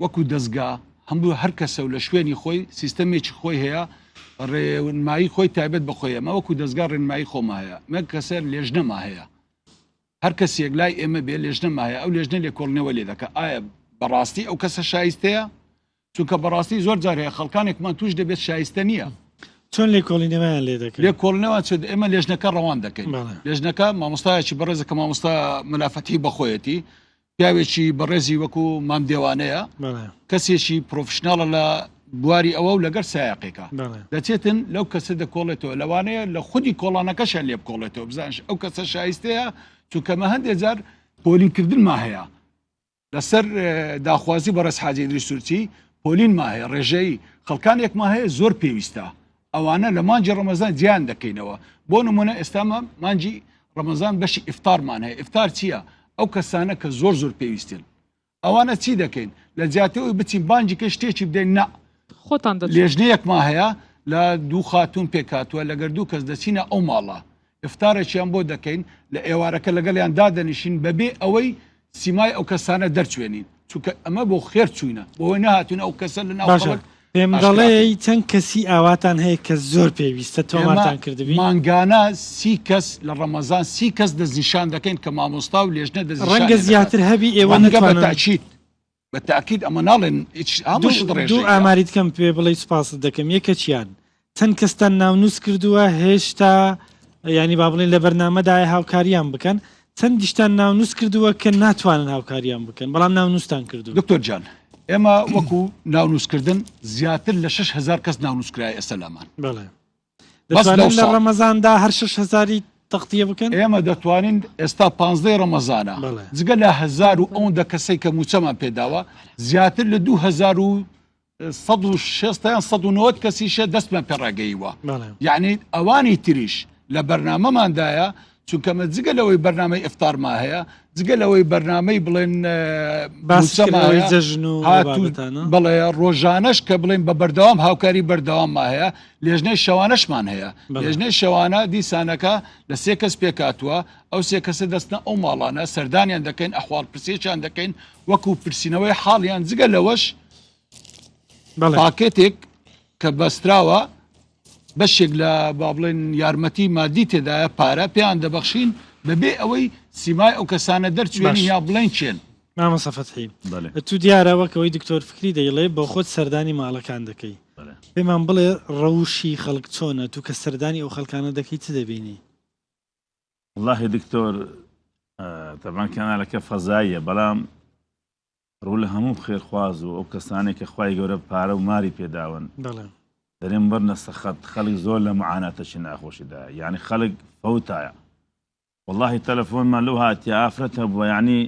Speaker 9: وەکو دەستگا هەموو هەر کەسە و لە شوێنی خۆی سیستەمێکی خۆی هەیە ڕێونمایی خۆی تایبەت بەخۆی ئەمە وەکو دەستگا ڕێنمایی خۆما هەیە مە کەسەر لێژنەما هەیە هەر کەسێک لای ئێمە بێ لێژنەما هەیە ئەو لێژنە لێکۆڵنەوە لێ دەکە ئایا بەڕاستی ئەو کەسە شایستەیە چونکە بەڕاستی زۆر جار هەیە خەڵکانێکمان توش دەبێت شایستە نییە
Speaker 5: چۆن لێکۆڵینەوەیان لێ دەکەن
Speaker 9: لێکۆڵنەوە چ ئێمە لێژنەکە ڕەوان دەکەین لێژنەکە مامۆستایەکی بەڕێزە کە مامۆستا ملافەتی بەخۆیەتی پیاوێکی بەڕێزی وەکو مام دێوانەیە کەسێکی پرۆفشناڵە لە بواری ئەوە و لەگەر سایقێکە دەچێتن لەو کەسە دەکۆڵێتەوە لەوانەیە لە خودی کۆڵانەکەشە لێ بکۆڵێتەوە بزانش ئەو کەسە شایستەیە چونکەمە هەندێک جار پۆلینکردن ما هەیە لەسەر داخوازی بەڕێز حاجی ئیدریس سورچی پۆلین ما هەیە ڕێژەیی خەڵکانێک ما هەیە زۆر پێویستە ئەوانە لە مانجی ڕەمەزان جیان دەکەینەوە بۆ نمونە ئێستامە مانجی ڕەمەزان بەشی ئیفتارمان هەیە ئیفتار چییە ئەو کەسانە کە زۆر پێویستن ئەوانە چی دەکەین لە جیاتەوەی بچین بانجی کە شتێکی بدەین نا
Speaker 3: خۆتان
Speaker 9: لێژنەیەک ما هەیە لە دوو خاتون پێکاتوە لەگەر دوو کەس دەچینە ئەو ماڵە ئفتارێکیان بۆ دەکەین لە ئێوارەکە لەگەڵیان دادەنیشین بەبێ ئەوەی سیمای ئەو کەسانە دەرچوێنین چونکە ئەمە بۆ خێر چوینە بۆی نهاتون ئەو کەسە لە ناو
Speaker 5: پێم دەڵێ چەند کەسی ئاواتان هەیە کە زۆر پێویستە تۆمارتان کردبی
Speaker 9: مانگانە 30 کەس لە ڕەمەزان 30 کەس دەزیشان دەکەین کە مامۆستا و لێژنە دەزیشان
Speaker 5: ڕەنگە زیاتر هەبی ئێوە
Speaker 9: نەتوانن بە تاکید ئەمە ناڵێن
Speaker 5: دوو ئاماریت کەم پێ بڵێ سوپاست دەکەم یەکەچیان چەند کەستان ناونووس کردووە هێشتا ینی با بڵێن لە بەرنامەدای هاوکاریان بکەن چەند دیشتان ناونووس کردووە کە ناتوانن هاوکاریان بکەن بەڵام ناونووسان کردو
Speaker 9: دکتۆر جان ئێمە وەکو ناونووسکردن زیاتر لە 6000 کەس ناونووسکرای ئەسەلامان
Speaker 5: دەتوانین لە ڕەمەزاندا هەر 6000 تەختیە بکەن
Speaker 9: ئێمە دەتوانین ئێستا 15 ڕەمەزانە جگە لە 1000 و ئەوەندە کەسەی کە موچەمان پێداوە زیاتر لە 2160 کەسیشە دەستمان پێڕاگەیوە یعنی ئەوانی تریش لە بەرنامەماندایە چونکەمە جگە لەوەی بەرنامەی ئفتارما هەیە جگە لەوەی بەرنامەی بڵێن بڵێ ڕۆژانەش کە بڵێن بە بەردەوام هاوکاری بەردەوامما هەیە لێژنەی شەوانەشمان هەیە لێژنەی شەوانە دیسانەکە لە 3 کەس پێکاتوە ئەو 3 کەسە دەستنە ئەو ماڵانە سەردانیان دەکەین ئەحواڵ پرسێکیان دەکەین وەکو پرسیینەوەی حاڵیان جگە لەوەش پاکێتێک کە بەستراوە بەشێک لە با بڵێن یارمەتی مادی تێدایە پارە پێیان دەبەخشین بەبێ ئەوەی سیمای ئەو کەسانە دەرچوێنی
Speaker 5: باش.
Speaker 9: یا بڵێن چێن
Speaker 5: مامەسە فەتحی
Speaker 8: بەڵێ
Speaker 5: تو دیارەوەکەوەی دکتۆر فکری دەیڵێ بۆ خۆت سەردانی ماڵەکان دەکەی
Speaker 8: بەڵێ
Speaker 5: پێمان بڵێ ڕەوشی خەڵک چۆنە تو کە سەردانی ئەو خەڵکانە دەکەی چ دەبینی
Speaker 8: والله دکتۆر طبعا کەنالەکە فەزاییە بەڵام ڕوو لە هەموو خێرخواز و ئەو کەسانێک کە خوای گەورە پارە و ماری پێداون
Speaker 5: بەڵێ
Speaker 8: دەرێن بەرنە سەخەت خەڵک زۆر لە معاناتەشی ناخۆشیدا یعنی خەڵک فەوتایە واللهی تەلەفۆنمان لەو هاتی ئافرەتە بووە یعنی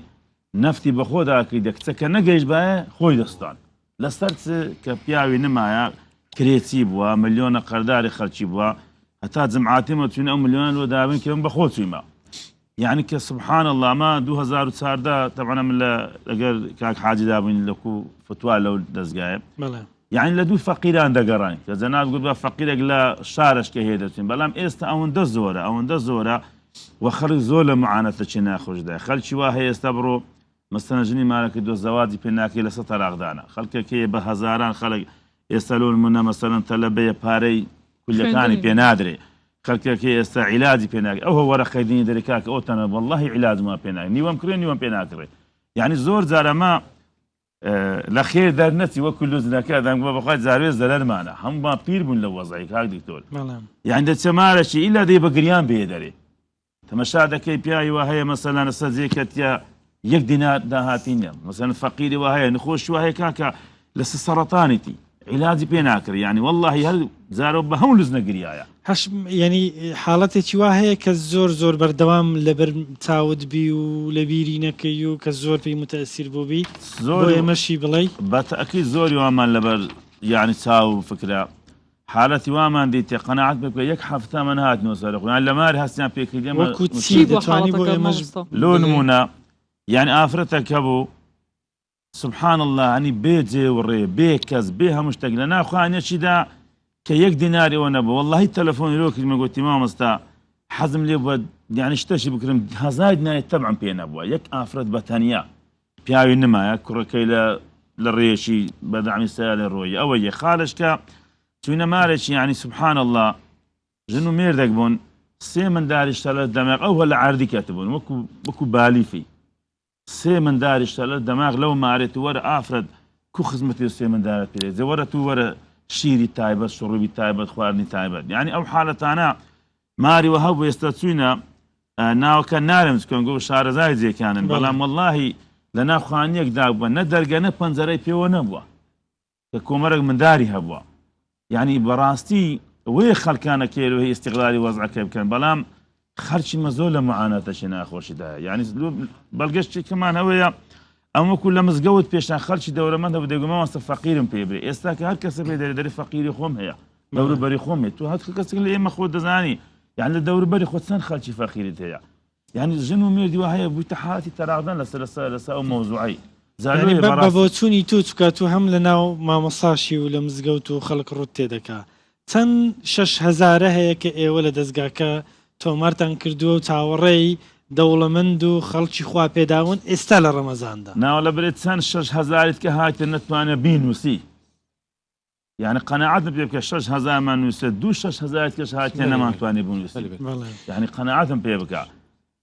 Speaker 8: نەفتی بە خۆداکەی دەکچەکە نەگەیشت باە خۆی دەستان لەسەر کە پیاوی نمایە کرێچی بووە ملیۆنە قەرداری خەڵکی بووە هەتا جمعاتیمە چوین ئەو ملیۆنە لۆ دابن کە من بە خۆ چوویمە يعني كسبحان الله ما 2004 طبعا من لقر كاك حاجي دابين لكو فتوى لو دزقايب
Speaker 5: بەڵێ
Speaker 8: يعني لدو فقيران دقران كزناب قلت فقير لا شارش كهيدتين بلام استا اون دزورة وخرج زول معاناة تشينا خرج ده خل شوا هي يستبرو مستنجني مالك دو زواجي بيناكي لسطر اغدانا خلك كي بهزاران خلق يسالون منا مثلا طلبيه باري كل كان بينادري خلكي استا علاجي بيناك او هو ورقه ديني دركاك او تنا والله علاج ما بيناك نيوم كرين نيوم بيناكري يعني زور زار ما لخير دار نفسي وكل زناك هذا بقى زاروي زلال معنا هم ما بير من لو وضعيك هاك دكتور
Speaker 5: بەڵێ
Speaker 8: يعني تسمع شيء الا دي بقريان بيدري تمشاهده كي بياي وهي مثلا استزيكت يك دينار دهاتين مثلا فقير وهي نخوش وهي كاكا لس سرطانتي علاجي بيناكر يعني والله هل زاروا بهم لزنا قريايا
Speaker 5: هەش ینی حاڵەتێکی وا هەیە کە زۆر بەردەوام لەبەر چاوت بی و لە بیری نەکەی و کە زۆر پێی متەسیر بوو بی بۆ ئێمەشی بڵێ
Speaker 8: بتأكيد زوري وامان لبر يعني تساو فكرة حالتي وامان ديتي قناعت بك يك حفظة من هات نوصل يعني لما هستيان فيك اليوم
Speaker 5: وەکو چی دەتوانی بۆ ئێمەش
Speaker 8: لو نمونا يعني آفرتك أبو سبحان الله يعني بيت زي وري بيكز بيها مشتاق لنا أخواني شدا كيك ديناري ونبو والله التلفون يروك ما قلت ما مستا حزم لي بود يعني اشتشي بكرم هزايدنا يتبعن بين ابوه يك افرد بتانيا بياوي نما يكر كيلا للريشي بدعم السيال الروي او خالش كا توينا مالش يعني سبحان الله جنو ميردك بون سي من دار اشتغل الدماغ او هلا عردي كاتبون وكو بالي في سي من دار اشتغل الدماغ لو ما عرفت ورا افرد كو خدمتي سي من دار زي ورا تو ورا شيري تايبت شربي تايبت خوارني تايبت يعني او حالة انا ماري وهب يستطيعنا ناو كان نارمز كان جو شهر زايد زي كان بلام والله لنا خوانيك دابا ندرجنا بنزري بيو نبوا كومرق من داري هبوا يعني براستي ويخل كان كيلو هي استغلالي وضع كيف كان بلام خرج مزول معاناة شنا خوش ده يعني بلقش كمان هو اما كل مزقوت بيش خلشي دوره من هو دغه ما فقير بيبري استاك هر کس به در فقير خوم هي دور بري خوم تو هات کس اللي ما خود زاني يعني الدور بري خود سن خلشي فقير هي يعني جنو ميردي وهي بتحاتي تراغدن لسه موضوعي
Speaker 5: يعني بابوتوني تو هم لناو ما مصاشي ولا مزقوت وخلق روتي دكا تن 6000 هي كي ولا دزقاكا تو مارتن كردو تاوري دەوڵەمەند و خەڵکی خوا پێداون ئێستا لە ڕەمەزاندا
Speaker 8: ناوەڵە برێت چەند 6000 کە هاتە نەتوانە بینوسی يعني قناعتم پێ بکە 6000مان نووسێت 6000 کەش هاتیە نەمانتوانێ بنووسی يعني قناعتم پێ بکە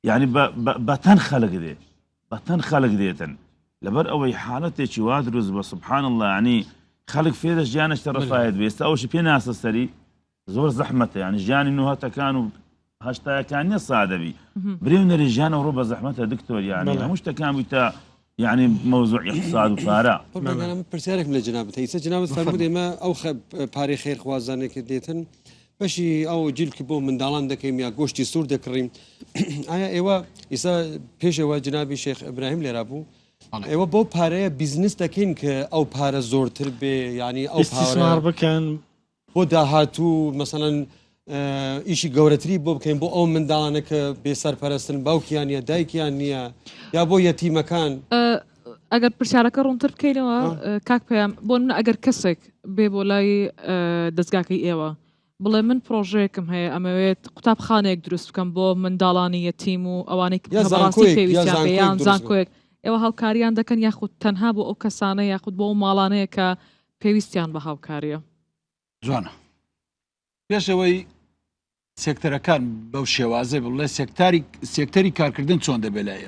Speaker 8: يعني بەتەن خەڵک دێتن لەبەر ئەوەی حاڵەتێکی وا دروست بە سبحان الله يعني خەڵک فێرش گیانەش تەڕەفایەت بێ ئێستا ئەوشی پێ ناسە سەری زۆر زەحمەتە يعني ژیانی نوهەتەکان و هەشتایەکان نیە سادەبی بريون الرجال وروبا زحمتها دكتور يعني مش تكامل يعني موضوع اقتصاد وفارا
Speaker 4: انا برسالك من جنابته هي جنابه فرمود ما او باري خير خوازانك ديتن باشي او جيلك بو من دالان دكيم يا غوشتي سور دكريم ايوا يسا بيش و جنابي شيخ ابراهيم لرابو ايوا بو باري بزنس دكين ك او بارا زورتر بي يعني او
Speaker 5: استثمار بكن
Speaker 4: بو داهاتو مثلا ئیشی گەورەتری بۆ بکەین بۆ ئەو منداڵانە کە بێسەرپەرستن باوکیان نیە دایکیان نییە یا بۆ یەتیمەکان
Speaker 3: ئەگەر پرسیارەکە ڕوونتر بکەینەوە کاک پێیان بۆ من ئەگەر کەسێک بێ بۆ لای دەستگاکەی ئێوە بڵێ من پرۆژەیەکم هەیە ئەمەوێت قوتابخانەیەک دروست بکەم بۆ منداڵانی یەتیم و ئەوانەی بەڕاستی پێویستیان پێ یان زانکۆیەک ئێوە هاوکاریان دەکەن یاخود تەنها بۆ ئەو کەسانە یاخود بۆ ئەو ماڵانەیە کە پێویستیان بە هاوکاریە
Speaker 9: جوانە پێشەوەی سێکتەرەکان بەو شێوازە بڵێ سێکتەری کارکردن چۆن دەبێت لای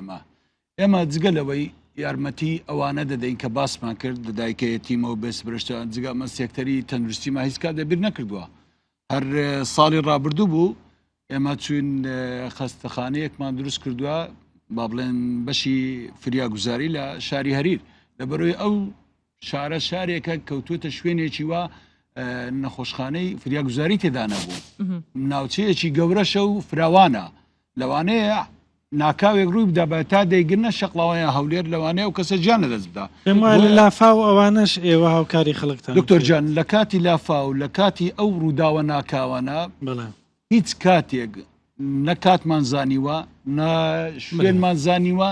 Speaker 9: ئێمە جگەلەوەی یارمەتی ئەوانە دەدەین کە باسمان کرد دەدایکەتیمە و بێسبرشتان جگەمە سێکتەری تەندروستیمە هیچ کات دەبیر نەکردووە هەر ساڵی ڕابردوو بوو ئێمە چوین خەستەخانەیەکمان دروست کردووە با بڵێن بەشی فریاگوزاری لە شاری هەریر لەبەرەوەی ئەو شارە شارێکە کەوتوتە شوێنێکی وە نەخۆشخانەی فریاگوزاری تێدا نەبوو ناوچەیەکی گەورەشە و فراوانە لەوانەیە ناکاوێک ڕووی بدە تا دەیگرنە شەقڵاوەیە هەولێر لەوانەیە و کەسە جیانە دەست بدە
Speaker 5: پێم وایە لە لافا و ئەوانەش ئێوە هاوکاری خەڵکتان
Speaker 9: دکتۆر جان لە کاتی لافا و لە کاتی ئەو ڕووداوە ناکاوانە هیچ کاتێک نە کاتمان زانیوە نە شوێنمان زانیوە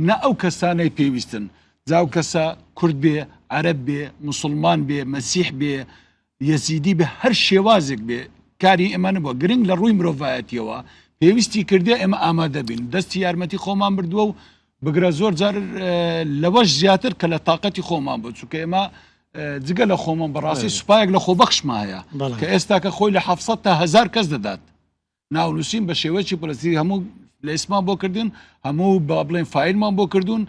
Speaker 9: نە ئەو کەسانەی پێویستن جاو کەسە کورد بێ عەرەب بێ موسڵمان بێ مەسیح بێ یەزیدی بێ هەر شێوازێک بێ کاری ئێمە نەبووە گرنگ لە ڕووی مرۆڤایەتیەوە پێویستی کردێ ئێمە ئامادە بین دەستی یارمەتی خۆمان بردووە و بگرە زۆر جار لەوەش زیاتر کە لە تااقەتی خۆمان بوو چونکە ئێمە جگە لە خۆمان بەڕاستی سوپایەک لە خۆبەخشما هەیە کە ئێستا کە خۆی لە 700 تا 1000 کەس دەدات ناونووسین بە شێوەیەکی پرستی هەموو لە ئێسمان بۆ کردن هەموو با بڵێن فایلمان بۆ کردوون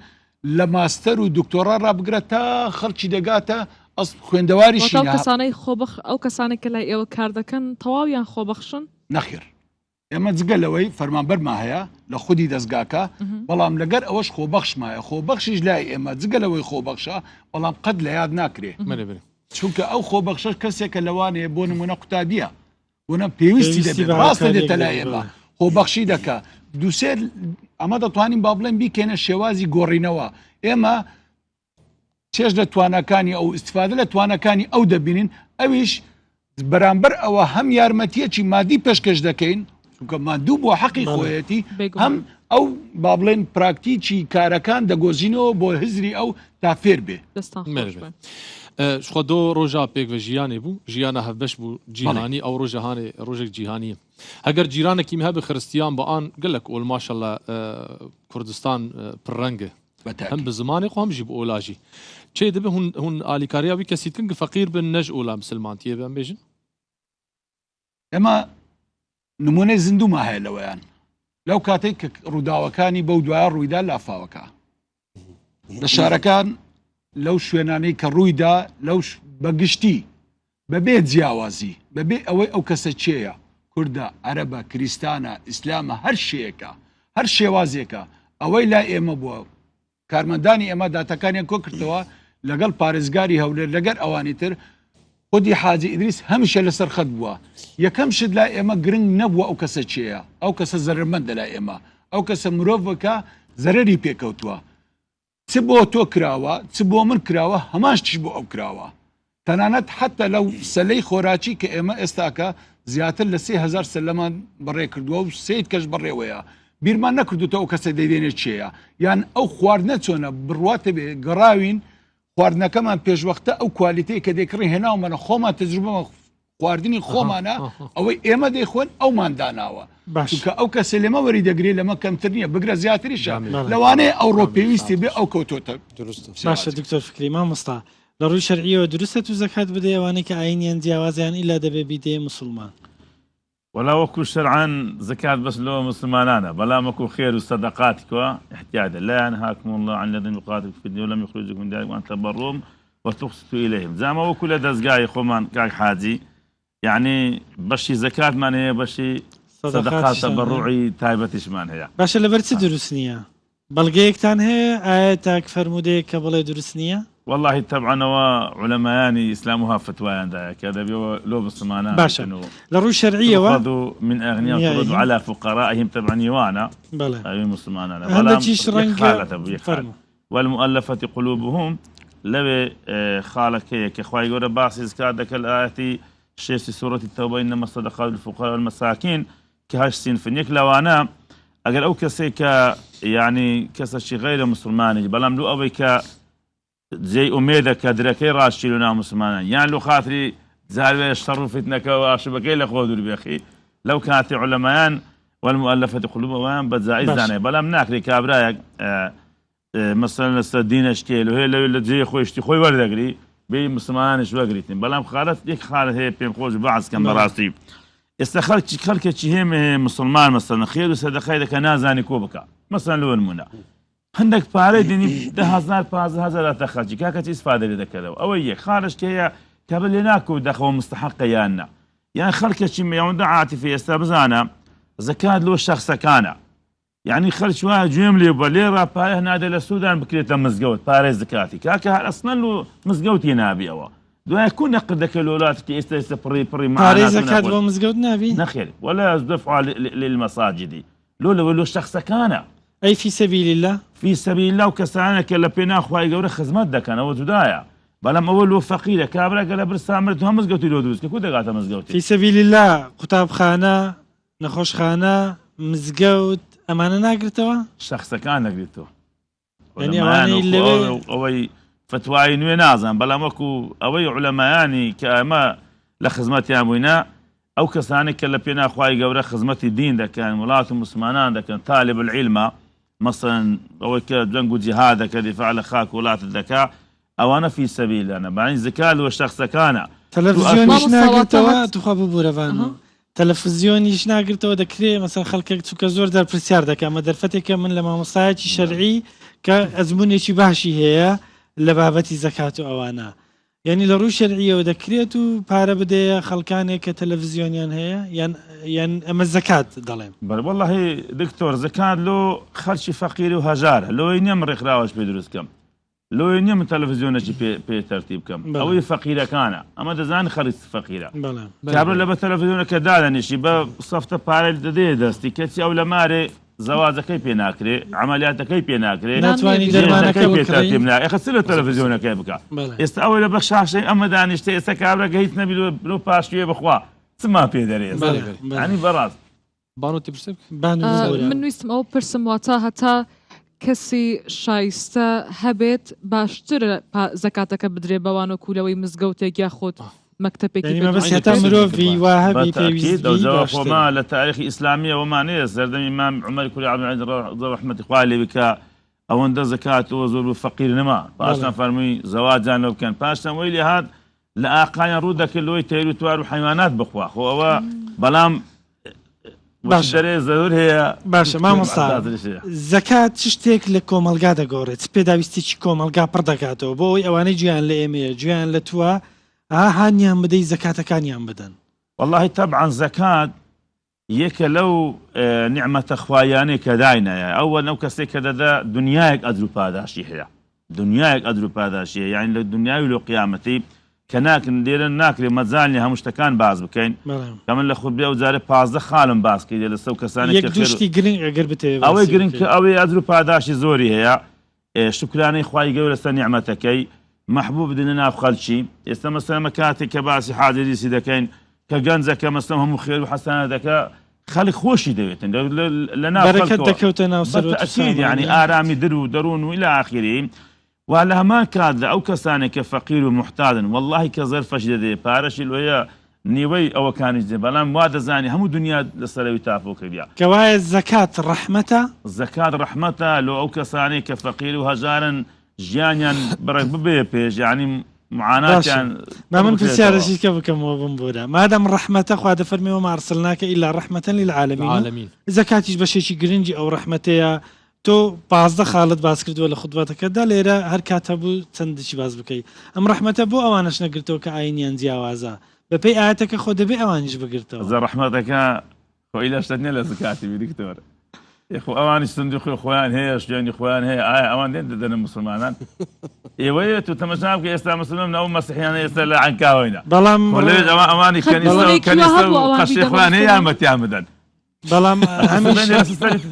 Speaker 9: لە ماستەر و دکتۆرا ڕابگرە تا خەڵکی دەگاتە ئەس خوێندەواریشی
Speaker 3: کەسانەی ئەو کەسانێک کە لای ئێوە کار دەکەن تەواویان خۆبەخشن
Speaker 9: نەخێر ئێمە جگەلەوەی فەرمانبەرما هەیە لە خودی دەستگاکە بەڵام لەگەر ئەوەش خۆبەخشمایە خۆبەخشیش لای ئێمە جگەلەوەی خۆبەخشە بەڵام قەت لە یاد ناکرێ چونکە ئەو خۆبەخشە کەسێکە لەوانەیە بۆ نمونە قوتابیە بۆنە پێویستی دەبێت ڕاستە دێتە لای ئێمە خۆبەخشی دەکە دووسێر ئەمە دەتوانین با بڵێن بیکەنە شێوازی گۆڕینەوە ئێمە چێژ لە توانەکانی ئەو ئیسفادە لە توانەکانی ئەو دەبینین ئەویش بەرامبەر ئەوە هەم یارمەتیەکی مادی پێشکەش دەکەین چونکە مادوو بۆ حەقی خۆیەتی هەم ئەو با بڵێن پراکتیکی کارەکان دەگۆزینەوە بۆ هزری ئەو تا فێر بێ
Speaker 2: خۆ دۆ ڕۆژا پێک بە ژیانێ بوو ژیانە هەبەش بوو جیهانی ئەو ڕۆژەهانێ ڕۆژێک جیهانیە هەگەر جیرانێکی هەبە خرستیان بە ئان گەلک ئۆلماشە لە کوردستان پڕەنگە هەم بە زمانی خۆ هەمژی بۆ ئۆلاژی چێ دەبێ هون ئالیکاریاوی کەسیتکن فەقیر بن نەژ ئۆلا مسلمانتیە بەم بێژن
Speaker 9: ئێمە نمونەی زیندووما هەیە لەوەیان لەو کاتێک کە ڕووداوەکانی بەو دوایە ڕوویدا لافاوەکە لە شارەکان لەو شوێنانەی کە ڕوویدا لەو بەگشتی بەبێ جیاوازی بەبێ ئەوەی ئەو کەسە چێە کوردە عەرەبە کریستانە ئیسلامە هەر شەیەکە هەر شێوازێکە ئەوەی لا ئێمە بووە کارمەندانی ئێمە داتەکانیان کۆ کردەوە لەگەڵ پارێزگاری هەولێر لەگەر ئەوانی تر خودی حاجی ئیدریس هەمیشە لەسەر خەت بووە یەکەم شت لای ئێمە گرنگ نەبووە ئەو کەسە چێە ئەو کەسە زەرمەندە لای ئێمە ئەو کەسە مرۆڤەکە زەرەری پێکەوتووە چ بۆ تۆ کراوە چ بۆ من کراوە هەماش تش بۆ ئەو کراوە تەنانەت حتا لەو سەلەی خۆراکی کە ئێمە ئێستاکە زیاتر لە 3000 سەلەمان بەڕێ کردووە و سید کەش بەڕێوەیە بیرمان نەکردوتە ئەو کەسە دەیدێنێت چێە یان ئەو خواردنە چۆنە بڕواتە بێ گەڕاوین خواردنەکەمان پێشوەختە ئەو کوالیتەی کە دەیکڕی هێناومەنە خۆمان تەجروبەمە خواردنی خۆمانە ئەوەی ئێمە دەیخۆن ئەومان داناوە چونکە ئەو کەسە لێمە وەری دەگرێت لەمە کەمتر نییە بگرە زیاتریشە لەوانەیە ئەوڕۆ پێویستی بێ ئەو کەوتۆتە
Speaker 5: باشە دکتۆر فکری مامۆستا لە ڕووی شەرعیەوە دروستە تو زەکات بدەی ئەوانەی کە ئاینیان جیاوازیان ئیلا دەبێ بیدێ موسڵمان
Speaker 8: ولا وەکو شەرعان زکات بەس لەوە مسلمانانە بەڵام وەکو خێر و سەدەقاتیکەوە احتیاجە لا ينهاكم الله عن الذين يقاتلون في الدين ولم يخرجوكم من دياركم أن تبروهم وتقسطوا إليهم زعما وەکو لە دەستگای خۆمان کاک حاجی یعنی بەشی زکاتمان هەیە بەشی سەدەقات تەبەڕوعی تایبەتیشمان هەیە
Speaker 5: باشە لەبەر چ دروست نییە بەڵگەیەکتان هەیە ئایا تاک فەرمودەیە کە بڵێ دروست نییە
Speaker 8: والله طبعا علماء اسلامها فتوى عندها كذا لو مسلمانان
Speaker 5: باشا لروي شرعيه
Speaker 8: وخذوا من اغنياء فرضوا على فقرائهم طبعا يوانا اي مسلمانان والمؤلفه قلوبهم لو خالك اخوي يقول باس ذكر ذاك الايه شيء في سوره التوبه انما الصدقات للفقراء والمساكين كهاش سنفنيك لو انا اقل او كسيك يعني كسر غير مسلمان بلام لو ابيك زي أميدة كدركي راشيلونا مسلمان يعني لو خاطري زالوا يشتروا فتنك وشبكي لخودوا بأخي لو كانت علماء والمؤلفة قلوبهم بتزايد زاني بلا مناكري كابرايك مثلا الدين اشكال وهي لو زي خوي اشتي خوي ورد اقري بي مسلمان شو اقريتين بلا خالت ديك خالت هي بين خوش بعض كم براسي ئێستا خەڵکێکی هێمە مسلمان مەسەن خێر و سەدەقای دەکە نازانی کۆ بکە مەسەن لۆ نمونە هەندێک پارەی دێنی 10,000 15,000 تا خەڵکی کاکەچ ئیسفادە لێ دەکەرەوە ئەوە یەک خارشکە هەیە کە بە لێ ناکەوت دەخەوە مستحقە یاننا یان خەڵکێکی مێوەندە عاتیفی ئێستا بزانە زەکات لۆ شەخسەکانە یعنی خەڵک وایە گوێم لێ بە لێرە پارە نادە لە سوودان بکرێتە مزگەوت پارەی زکاتی کاکە هەر ئەسڵەن و مزگەوتی نابیەوە دوای کو نەقد دەکە لە وڵاتێکی ئێستا پڕی
Speaker 5: پارەی زەکات بۆ مزگەوت نابی
Speaker 8: نەخێر ولا دفع للمەساجدی لۆ شەخسەکانە
Speaker 5: ئەی فی سەبیل الله
Speaker 8: في سبيل الله وكسانك كلا بينا خوای گەورە خزمەت دەکەن ئەوە جودایە بەڵام ئەوە لۆ فەقیرە کابراگە لە برسامرت هەم مزگەوتی لۆ دروست کە کو دەگاتە مزگەوتی
Speaker 5: فی سەبیل الله قوتابخانە نەخۆشخانە مزگەوت ئەمانە ناگرێتەوە
Speaker 8: شخصەکان دەگرێتەوە
Speaker 5: یعنی ئەوانەی لەوێ
Speaker 8: ئەوەی فتوای نوێ نازان بەڵام وەکو ئەوەی عولەمایانی کە ئەمە لە خزمەتیان بووینە ئەو کەسانی کە لە پێنا خوای گەورە خزمەتی دین دەکەن وڵات و مسلمانان دەکەن طالب العلمە مثلا ئەوەی کە جەنگ و جیهاد دەکە دیفاع لە خاک وڵاتت دەکا ئەوانە فی سەبیلانە بەعین زکات لە شەخسەکانە
Speaker 5: تەلەڤیزیۆنیش ناگرێتەوە توخوا ببوورەوانە تەلەڤیزیۆنیش ناگرێتەوە دەکرێت مەسەڵ خەڵکێک چووکە زۆر دەرپرسیار دەکە ئەمە دەرفەتێکە من لە مامۆستایەکی شەرعی کە ئەزمونێکی باشی هەیە لە بابەتی زەکات و ئەوانە یعنی لە ڕووی شەرعیەوە دەکرێت و پارە بدەیە خەڵکانێک کە تەلەڤیزیۆنیان هەیە یان ئەمە زەکات دەڵێم
Speaker 8: والله دکتۆر زکات لۆ خەڵکی فەقیر و هەژارە لۆی نییە ڕێکخراوەش پێ دروستکەم لۆی نییە من تەلەڤیزیۆنێکی پێ تەرتیب بکەم ئەوەی فەقیرەکانە ئەمە دەزانانی خەڵک فەقیرە کابرا لە بە تەلەڤیزیۆنەکە دادەنیشی بە سەفتە پارەی دەدەیە دەستی کەچی ئەو لە مارێ زەواجەکەی پێ ناکرێ عملیاتەکەی پێ ناکرێ
Speaker 5: ناتوانانی دەرمانەکەی
Speaker 8: پێتەرتیب ناکرێ ئەخە لە تەلەڤیزیۆنەکەی بکە ئێستا ئەوەی لە بە شاشەی ئەمە دانیشتە ئێستا کابراگە هیچ نەبی لۆ پاشوێ بخوا چما پێ دەرێت ینی بەڕاست
Speaker 2: بانوتی پرسێ
Speaker 3: من ویستم ئەو پرسم واتە هەتا کەسی شایستە هەبێت باشتر زەکاتەکە بدرێ بەوانە کوولەوەی مزگەوتێک یاخۆت مەکتەپێکی
Speaker 5: مرۆڤی وا هەبی پێویست
Speaker 8: خۆما لە تاریخی ئیسلامی ئەومانەیە سەردەمی ئیمام عومەری کوڕی عەبدولعەزیز ڕەحمەتی خوا لێ بکە ئەوەندە زەکاتەوە زۆر و فەقیر نەما پاشان فەرمووی زەواجیان لێ بکەن پاشان وەی لێ هات لە ئاقایان ڕوو دەکرد لەوەی تەیر و توار و حیوانات بخوا خۆ ئەوە بەڵام دەرێ زەور هەیە
Speaker 5: باشە مامۆستا زەکات چ شتێک لە کۆمەلگا دەگۆڕێت پێداویستێکی کۆمەلگا پڕ دەکاتەوە بۆ ئەوەی ئەوانەی گویان لە ئێمەیە گویان لە تووە هانیان بدەی زەکاتەکانیان بدەن
Speaker 8: والله طبعا زەکات یەکە لەو نیعمەتە خوایانەی کە داینایە ئەوە نەو کەسێک کە دەدا دنیایەک ئەدر و پاداشی هەیە دنیایەک ئەدر و پاداشی هەیە یعنی لە دنیای و لە قیامەتی کە ناکن دێرە ناکرێت مەجالی هەموو شتەکان باز بکەین کە من لە خودبێ ئەو جارە 15 خاڵم باس کردێ لەسەر کەسانی
Speaker 5: دوشتی گرنگ ئەگەر بتێ
Speaker 8: ئەوەی گرنگ کە ئەوەی ئەدر و پاداشی زۆری هەیە شکرانەی خوای گەورە لەسەر نیعمەتەکەی محبوب بدنە ناو خەڵکی ئێستا مەسەلەن کاتێک کە باسی حاجەریسی دەکەین کە گەنجەکە مەسەلەن هەموو خێر و حەسانە دەکە خەڵک خۆشی دەوێتن لە ناو
Speaker 5: بەرەکەت دەکەوتە ناو
Speaker 8: سەرۆ یعنی ئارامی در و دەروون و إلى آخره و لە هەمان کات لە ئەو کەسانێک کە فەقیر و محتاجن واللهی کە زەرفەش دەدێ پارەشی لۆیە نیوەی ئەوەکانی دێ بەڵام وا دەزانی هەموو دنیا لەسەرەوەی تافۆ کردیا
Speaker 5: کەوایە زەکات ڕەحمەتە
Speaker 8: زەکات ڕەحمەتە لۆ ئەو کەسانەی کە فەقیر و هەژارن ژیانیان بڕێک ببێ پێش یعنی معاناتیان
Speaker 5: ما من پرسیارەشی کە بکەمەوە بم بۆرە مادەم ڕەحمەتە خوا دەفەرمێەوە ما ئەرسلناکە ئیلا ڕەحمەتەن للعالەمین زەکاتیش بەشێکی گرنگی ئەو ڕەحمەتەیە تۆ 15 خاڵت باس کردووە لە خوتبەتەکەدا لێرە هەر کاتە بوو چەندێکی باز بکەیت ئەم ڕەحمەتە بۆ ئەوانش نەگرتەوە کە ئاینیان جیاوازە بەپێی ئاەتەکە خۆ دەبێ ئەوانیش بگرتەوە
Speaker 8: زە ڕەحمەتەکە خۆی لەشتە نیە لە زکاتی بیدکتۆرە خۆ ئەوانی سندوقی خۆیان هەیە شوێنی خۆیان هەیە ئایا ئەوان دێن دەدەنە مسلمانان ئێوەیە تو تەمەشا بکە ئێستا مسلمان ئەو مەسیحیانە ئێستا لە عنکاوەینە
Speaker 5: بەڵام
Speaker 8: ئەوانی کەنیسە و قەشی خۆیان هەیە یارمەتیان بدەن
Speaker 5: بەڵام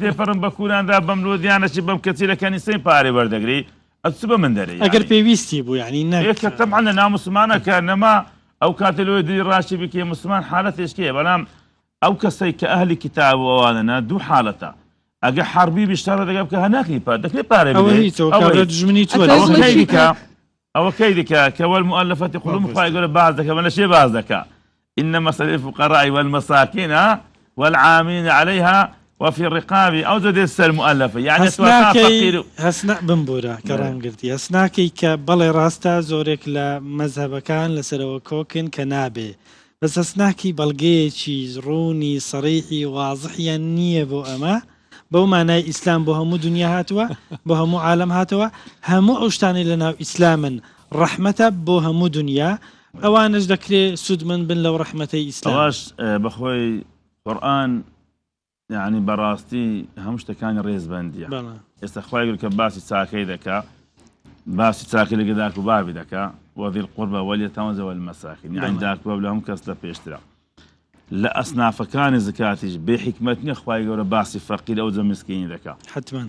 Speaker 8: تێپەڕم بە کووراندا بەم لۆدیانەشی بەم کەچی لە کەنیسەی پارێ وەردەگری ئەچ بە من دەرێ
Speaker 5: ئەگەر پێویستی بوو یعنی
Speaker 8: نەکە تەمعەن لە ناو مسلمانەکە نەما ئەو کاتە لۆی دی ڕاشی بکێ مسلمان حالەتێشکەیە بەڵام ئەو کەسەی کە ئەهلی کتاب ئەوانەنا دوو حالەتە ئەگە حربی بیشترە دەگە بکە هەناقی پار دەکرێت پارێ ئەوە کەی دیکە کەوە المؤلفة قلوب خوای گەورە باز دەکە بە لەشێ باز دەکا إنما مثل الفقراء والمساكين والعاملين عليها وفي الرقاب أو زاد السر مؤلفة يعني
Speaker 5: فقير هسنا بمبورا كرام قلتي هسناكي كبالي راستا زورك لمذهب كان لسرو كوكن كنابي بەس ئەسناکی بەڵگەیەکی ڕوونی سەڕیحی وازحیان نییە بۆ ئەمە بەو مانای ئیسلام بۆ هەموو دنیا هاتووە بۆ هەموو عالم هاتەوە هەموو ئەو شتانی لە ناو ئیسلامن ڕەحمەتە بۆ هەموو دنیا ئەوانش دەکرێت سوودمن بن لەو ڕەحمەتەی ئیسلام
Speaker 8: ئەوەش بەخۆی قورئان یعنی بەڕاستی هەموو شتەکانی ڕێزبەندیە ئێستا خوای گەورە کە باسی چاکەی دەکا باسی چاکی لە گەداک و بابی دەکا وەذی القوربە واليتامى والمساکین یعنی داکوە لە هەموو کەس لە پێشترا لە ئەسنافەکانی زکاتیش بێ حکمت نییە خوای گەورە باسی فەقیر ئەو جە مسکینی دەکا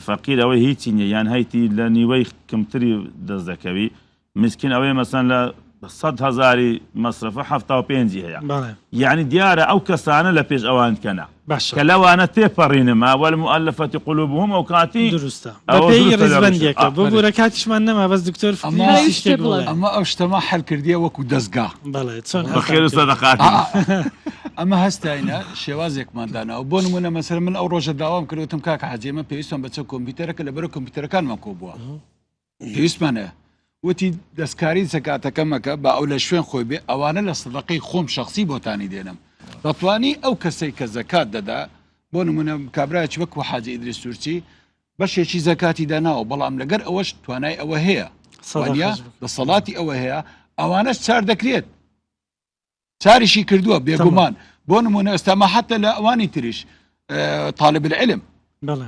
Speaker 8: فەقیر ئەوەی هیچی نییە یان هەیتی لە نیوەی کەمتری دەست دەکەوی مسکین ئەوەی مەسەن لە 100,000 مەصرفە 75 هەیە یعنی دیارە ئەو کەسانە لە پێش ئەوان کەنا کە لەوانە تێپەڕینەما والمؤلفة قلوبهم ئەو کاتی
Speaker 5: دروستە بەپێی ڕێزبەندیەکە بۆ بۆرە کاتیشمان نەما بەس دکتۆر
Speaker 9: ئەمە ئەو شتەما هەلکردیە وەکو دەستگا
Speaker 8: بەخێر و سەدەقات
Speaker 9: ئەمە هەستاینە شێوازێکماندانەوە بۆ نمونە مەسەر من ئەو ڕۆژە داوام کردوتم کاکە حەجێمە پێویستم بەچە کۆمپیوتەرەکە لەبەر کۆمپیوتەرەکانمان کۆ بووە پێویستمانە وتی دەستکاری زەکاتەکەمەکە با ئەو لە شوێن خۆی بێ ئەوانە لە سەدەقەی خۆم شخصی بۆتانی دێنم دەتوانی ئەو کەسەی کە زەکات دەدا بۆ نمونە کابرایکی وەکو حاجی ئیدریس سورچی بەشێکی زەکاتی داناوە بەڵام لەگەر ئەوەش توانای ئەوە هەیە وانە لە سەڵاتی ئەوە هەیە ئەوانەش چار دەکرێت چاریشی کردووە بێگومان بۆ نمونە ئێستامە حتى لە ئەوانی تریش طالب العلم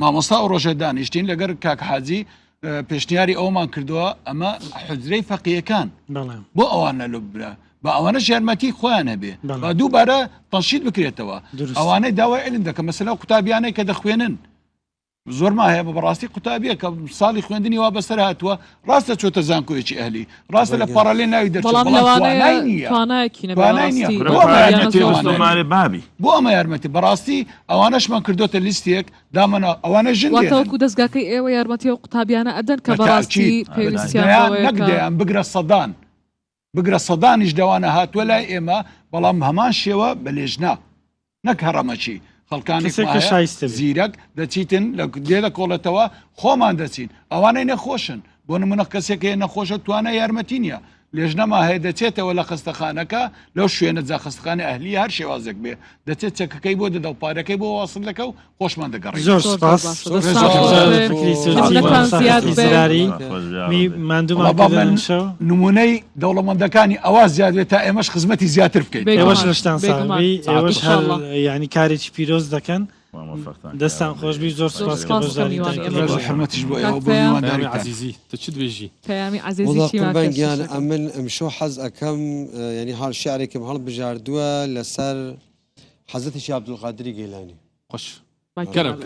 Speaker 9: مامۆستا ئەو ڕۆژە دانیشتین لەگەر کاک حاجی پێشنیاری ئەومان کردووە ئەمە حجرەی فەقیەکان بۆ ئەوانە لوبرا بە ئەوانە یارمەتی خۆیان هەبێ بە دووبارە تەنشید بکرێتەوە ئەوانەی داوای علم دەکەن مەسەلا قوتابیانەی کە دەخوێنن زۆرما هەیە بە بەڕاستی قوتابیە کە ساڵی خوێندنی وا بەسەر هاتووە ڕاستە چۆتە زانکۆیەکی ئەهلی ڕاستە لە پارالێ ناوی دەچێت
Speaker 8: بابی
Speaker 9: بۆ ئەمە یارمەتی بەڕاستی ئەوانەشمان کردوتە لیستێک دامەنا ئەوانە ژنوەکو
Speaker 3: دەستگاکەی ئێوە یارمەتی و قوتابیانە ئەدەن کە بەڕاستی
Speaker 9: پێویستیان بگرە سەدان بگرە سەدانیش دەوانە هاتووە لای ئێمە بەڵام هەمان شێوە بەلێژنا نەک هەڕەمەچی خەڵکانی زیرەک دەچیتن لە دێدە کۆڵەتەوە خۆمان دەچین ئەوانەی نەخۆشن بۆ نمونە کەسێک هەیە نەخۆشە توانە یارمەتی نییە لێژنەما هەیە دەچێتەوە لە خستەخانەکە لەو شوێنە جا خستەخانە ئەهلی هەر شێوازێک بێ دەچێت چەکەکەی بۆ دەدا و پارەکەی بۆ واصل دەکە و خۆشمان دەگەڕێت
Speaker 5: زۆر سپاس
Speaker 9: نمونەی دەوڵەمەندەکانی ئەوا زیاد بێت تا ئێمەش خزمەتی زیاتر بکەین
Speaker 5: ئێوەش لەشتان ساڵی ئێوەش هەر ینی کارێکی پیرۆز دەکەن دەستان خۆشبی زۆر سپاس
Speaker 9: حرمەتیش بۆ
Speaker 2: عزیزی تو چ دوێژی
Speaker 3: پەیامی عزیزی
Speaker 4: قوربانگیان ئەمن ئەمشۆ حەز ئەەکەم ینی هەڵ شعرێکم هەڵ بژاردووە لەسەر حەزەتیشی عەبدولقادری گەیلانی
Speaker 2: خۆش گەرم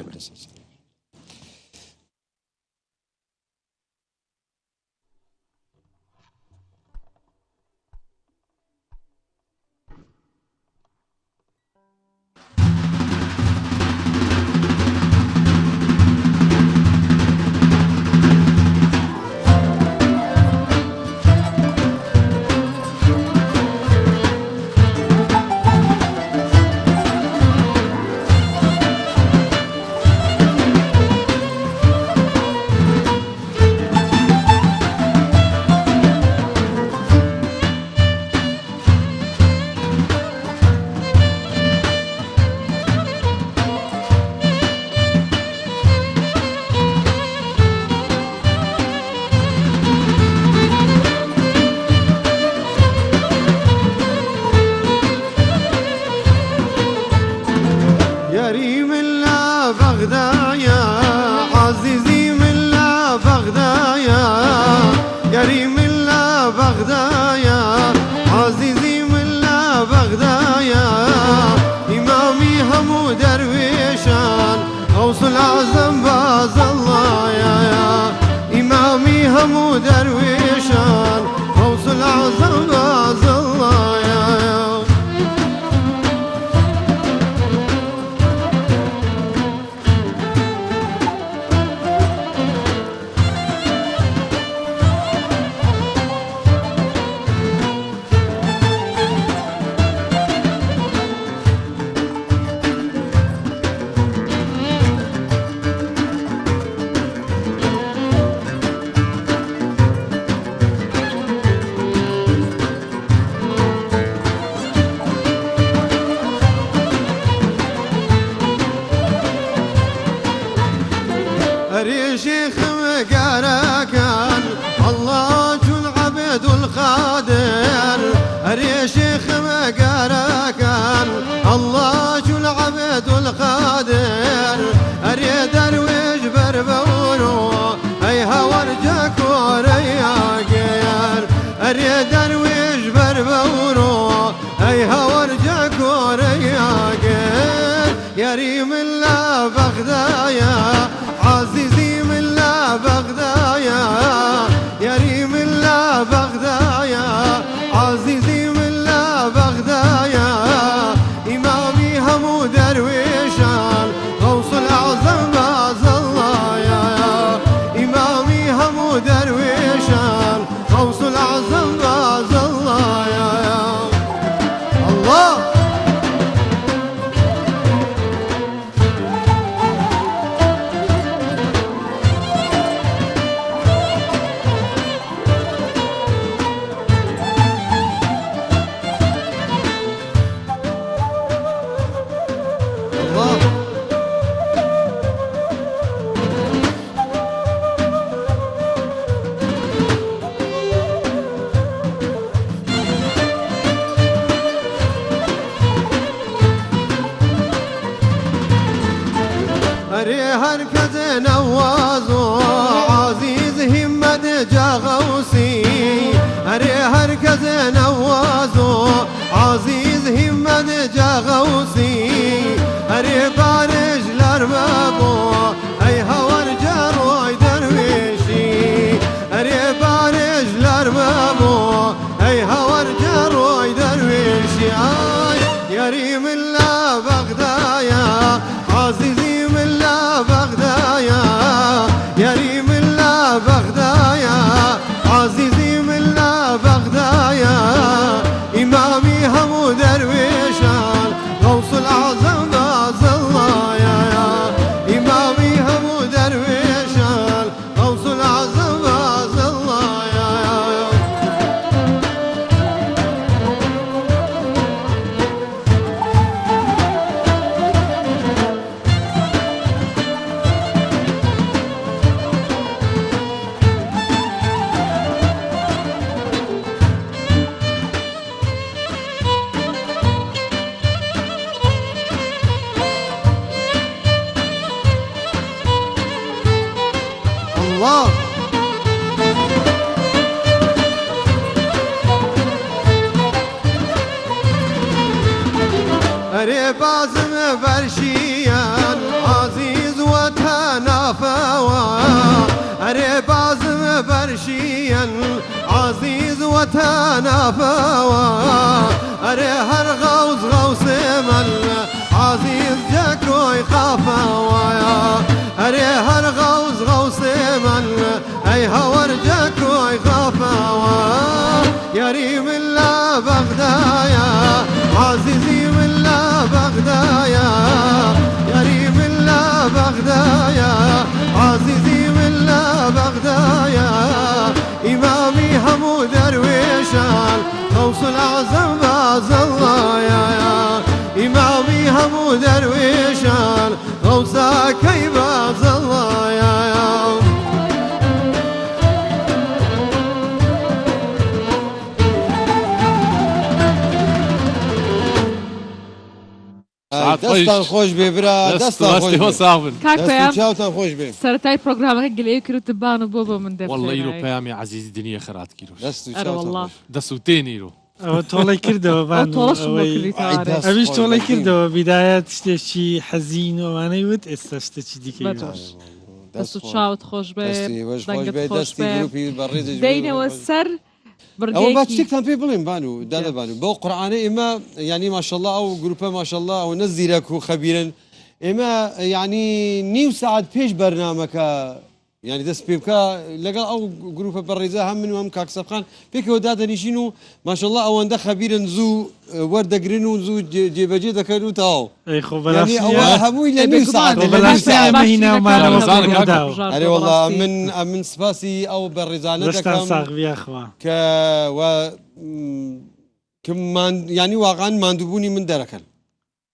Speaker 1: أري درويش بربورو أي هورجا كورياقين يا ريم الله بغدايا عزيزي من الله بغدايا يا ريم الله بغدايا عزيزي من الله بغدايا إمامي همو درويشان غوص الأعظم باز الله يا إمامي همو درويشان غوص الأعظم باز الله يا الله الله أري هركز نوازو عزيز همد جاغوسي أري هركز نوازو عزيز همد جاغوسي أري بارج لربابو أي هور جروي درويشي أري بارج لربابو أي هور جروي درويشي آي يا ريم الله بغدايا عزيزي من الله بغدايا يا ريم الله بغدايا عزيزي من الله بغدايا إمامي همو درويشان غوص الأعظم باز الله يا إمامي همو درويشان غوص الأعظم باز الله يا الله أري بازم برشيان عزيز وتنافوا أري بازم برشيان عزيز وتنافوا أري هر غوز غوص من عزيز جاكوي خافوا أري هر غوز غوص من أي هور جاكوي خافوا يا ريم الله بغدايا عزيزي من الله بغدايا يا ريم الله بغدايا عزيزي من الله بغدايا إمامي همو درويشان غوص الأعظم باز الله يا إمامي همو درويشان غوصا كي باز الله يا دەستان خۆش بێ برا دەستان خۆش بێ.
Speaker 2: ساغن
Speaker 3: کاک
Speaker 1: دەست و
Speaker 3: پەیام
Speaker 1: چاوتان خۆش بێ
Speaker 3: سەرەتای پرۆگرامەکە گلەیە کرد و تبان و بۆ من
Speaker 2: والله ئیرۆ
Speaker 3: دەبێت
Speaker 2: پەیامی عزیزی دنیا خەرات کیرۆش
Speaker 1: دەست و
Speaker 3: ئەرە
Speaker 1: چاوتان
Speaker 3: والله
Speaker 1: خۆش.
Speaker 2: دەست و تێن ئیرۆ
Speaker 5: ئەوە تۆڵی کردەوە بان
Speaker 3: تۆڵەشم بۆ کردی تاوارێ.
Speaker 5: ئەویش تۆڵی کردەوە بیدایەت شتێکی حەزین ئەوانەی وت ئێستا شتێکی دیکەی
Speaker 3: بەتۆش دەست و چاوت خۆش بێ
Speaker 1: دەستی وەش خۆش
Speaker 3: دەنگت
Speaker 1: بێ
Speaker 3: خۆش
Speaker 1: دەستی
Speaker 3: بێ
Speaker 1: گروپی بەڕێزش
Speaker 3: دەینەوە سەر
Speaker 1: ئەوە با
Speaker 3: بڕگەیەکی
Speaker 1: شتێکتان پێ بڵێن بانو دادە بانو بۆ قورعانە ئێمە ینی ماشەڵڵا ئەو گروپە ماشەڵڵا ئەو نە زیرەک و خەبیرن ئێمە ینی نیو ساعت پێش بەرنامەکە ینی دەست پێ بکە لەگەڵ ئەو گروپە بەڕێزە هەم من و هەم کاکسەبخان پێکەوە دادەنیشین و ماشەڵڵا ئەوەندە خەبیرن زوو وەردەگرن و زوو جێبەجێ دەکەن و تاو
Speaker 5: ئەی خۆ
Speaker 1: ینی ئەوە
Speaker 5: بەڕاستی
Speaker 1: هەمووی لە نیو ساعت ئەرێ وەڵا من سپاسی ئەو بەڕێزانە
Speaker 5: دەستان
Speaker 1: دەکەم
Speaker 5: ساغبیاخوا
Speaker 1: کە ینی واقعان ماندووبوونی من دەرەکەن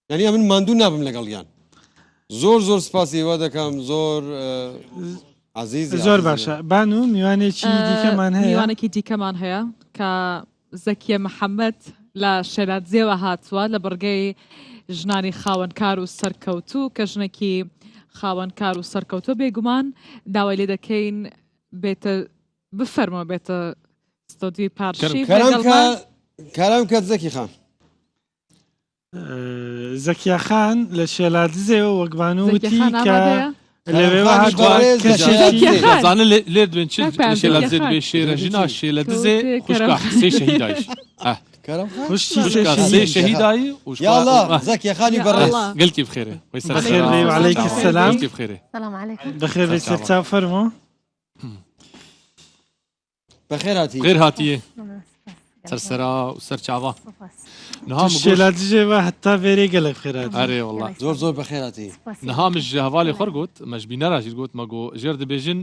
Speaker 1: ینی من ماندوو نابم لەگەڵیان زۆر زۆر سپاسیەوە دەکەم زۆر عزیز
Speaker 5: زۆر باشە بان و میوانێکی دیکەمان هەیە
Speaker 3: میوانێکی دیکەمان هەیە کە زەکیە محەممەد لە شێلاتزیەوە هاتووە لە بڕگەی ژنانی خاوەنکار و سەرکەوتوو کە ژنێکی خاوەنکار و سەرکەوتۆ بێگومان داوای لێ دەکەین بێتە بفەرمەوە بێتە ستۆدیۆی پارشیف
Speaker 4: کارام کات زەکی خان
Speaker 5: زەکیا خان لە شێلادزێەوە وەکبانوتی کە لەوێوە
Speaker 2: زانە لێ دوێن چ شێلە دزێت بێ شێرە ژنا شێلە دزێ خوشکا سێ شەهیدایش سێ شەهیدایی
Speaker 4: يلا زەکی خانی بەڕێز
Speaker 2: گەلکی بخێرێ
Speaker 5: بخير وعليك السلام
Speaker 2: گەلکی بخێرێ
Speaker 10: السلام عليكم
Speaker 5: بخير بسرتا فرمو
Speaker 4: بەخێراتی
Speaker 2: غير هاتیە سەرسەرا و سەرچاوا
Speaker 5: شێلادزێەوە هەتا vێرێ گەلک خێرات
Speaker 2: ئەرێ والله
Speaker 4: زۆر بەخێراتی
Speaker 2: نهامش هەواڵی خۆر گوت مەژبی نەراژیر گوت مەگۆ ژێر دەبێژن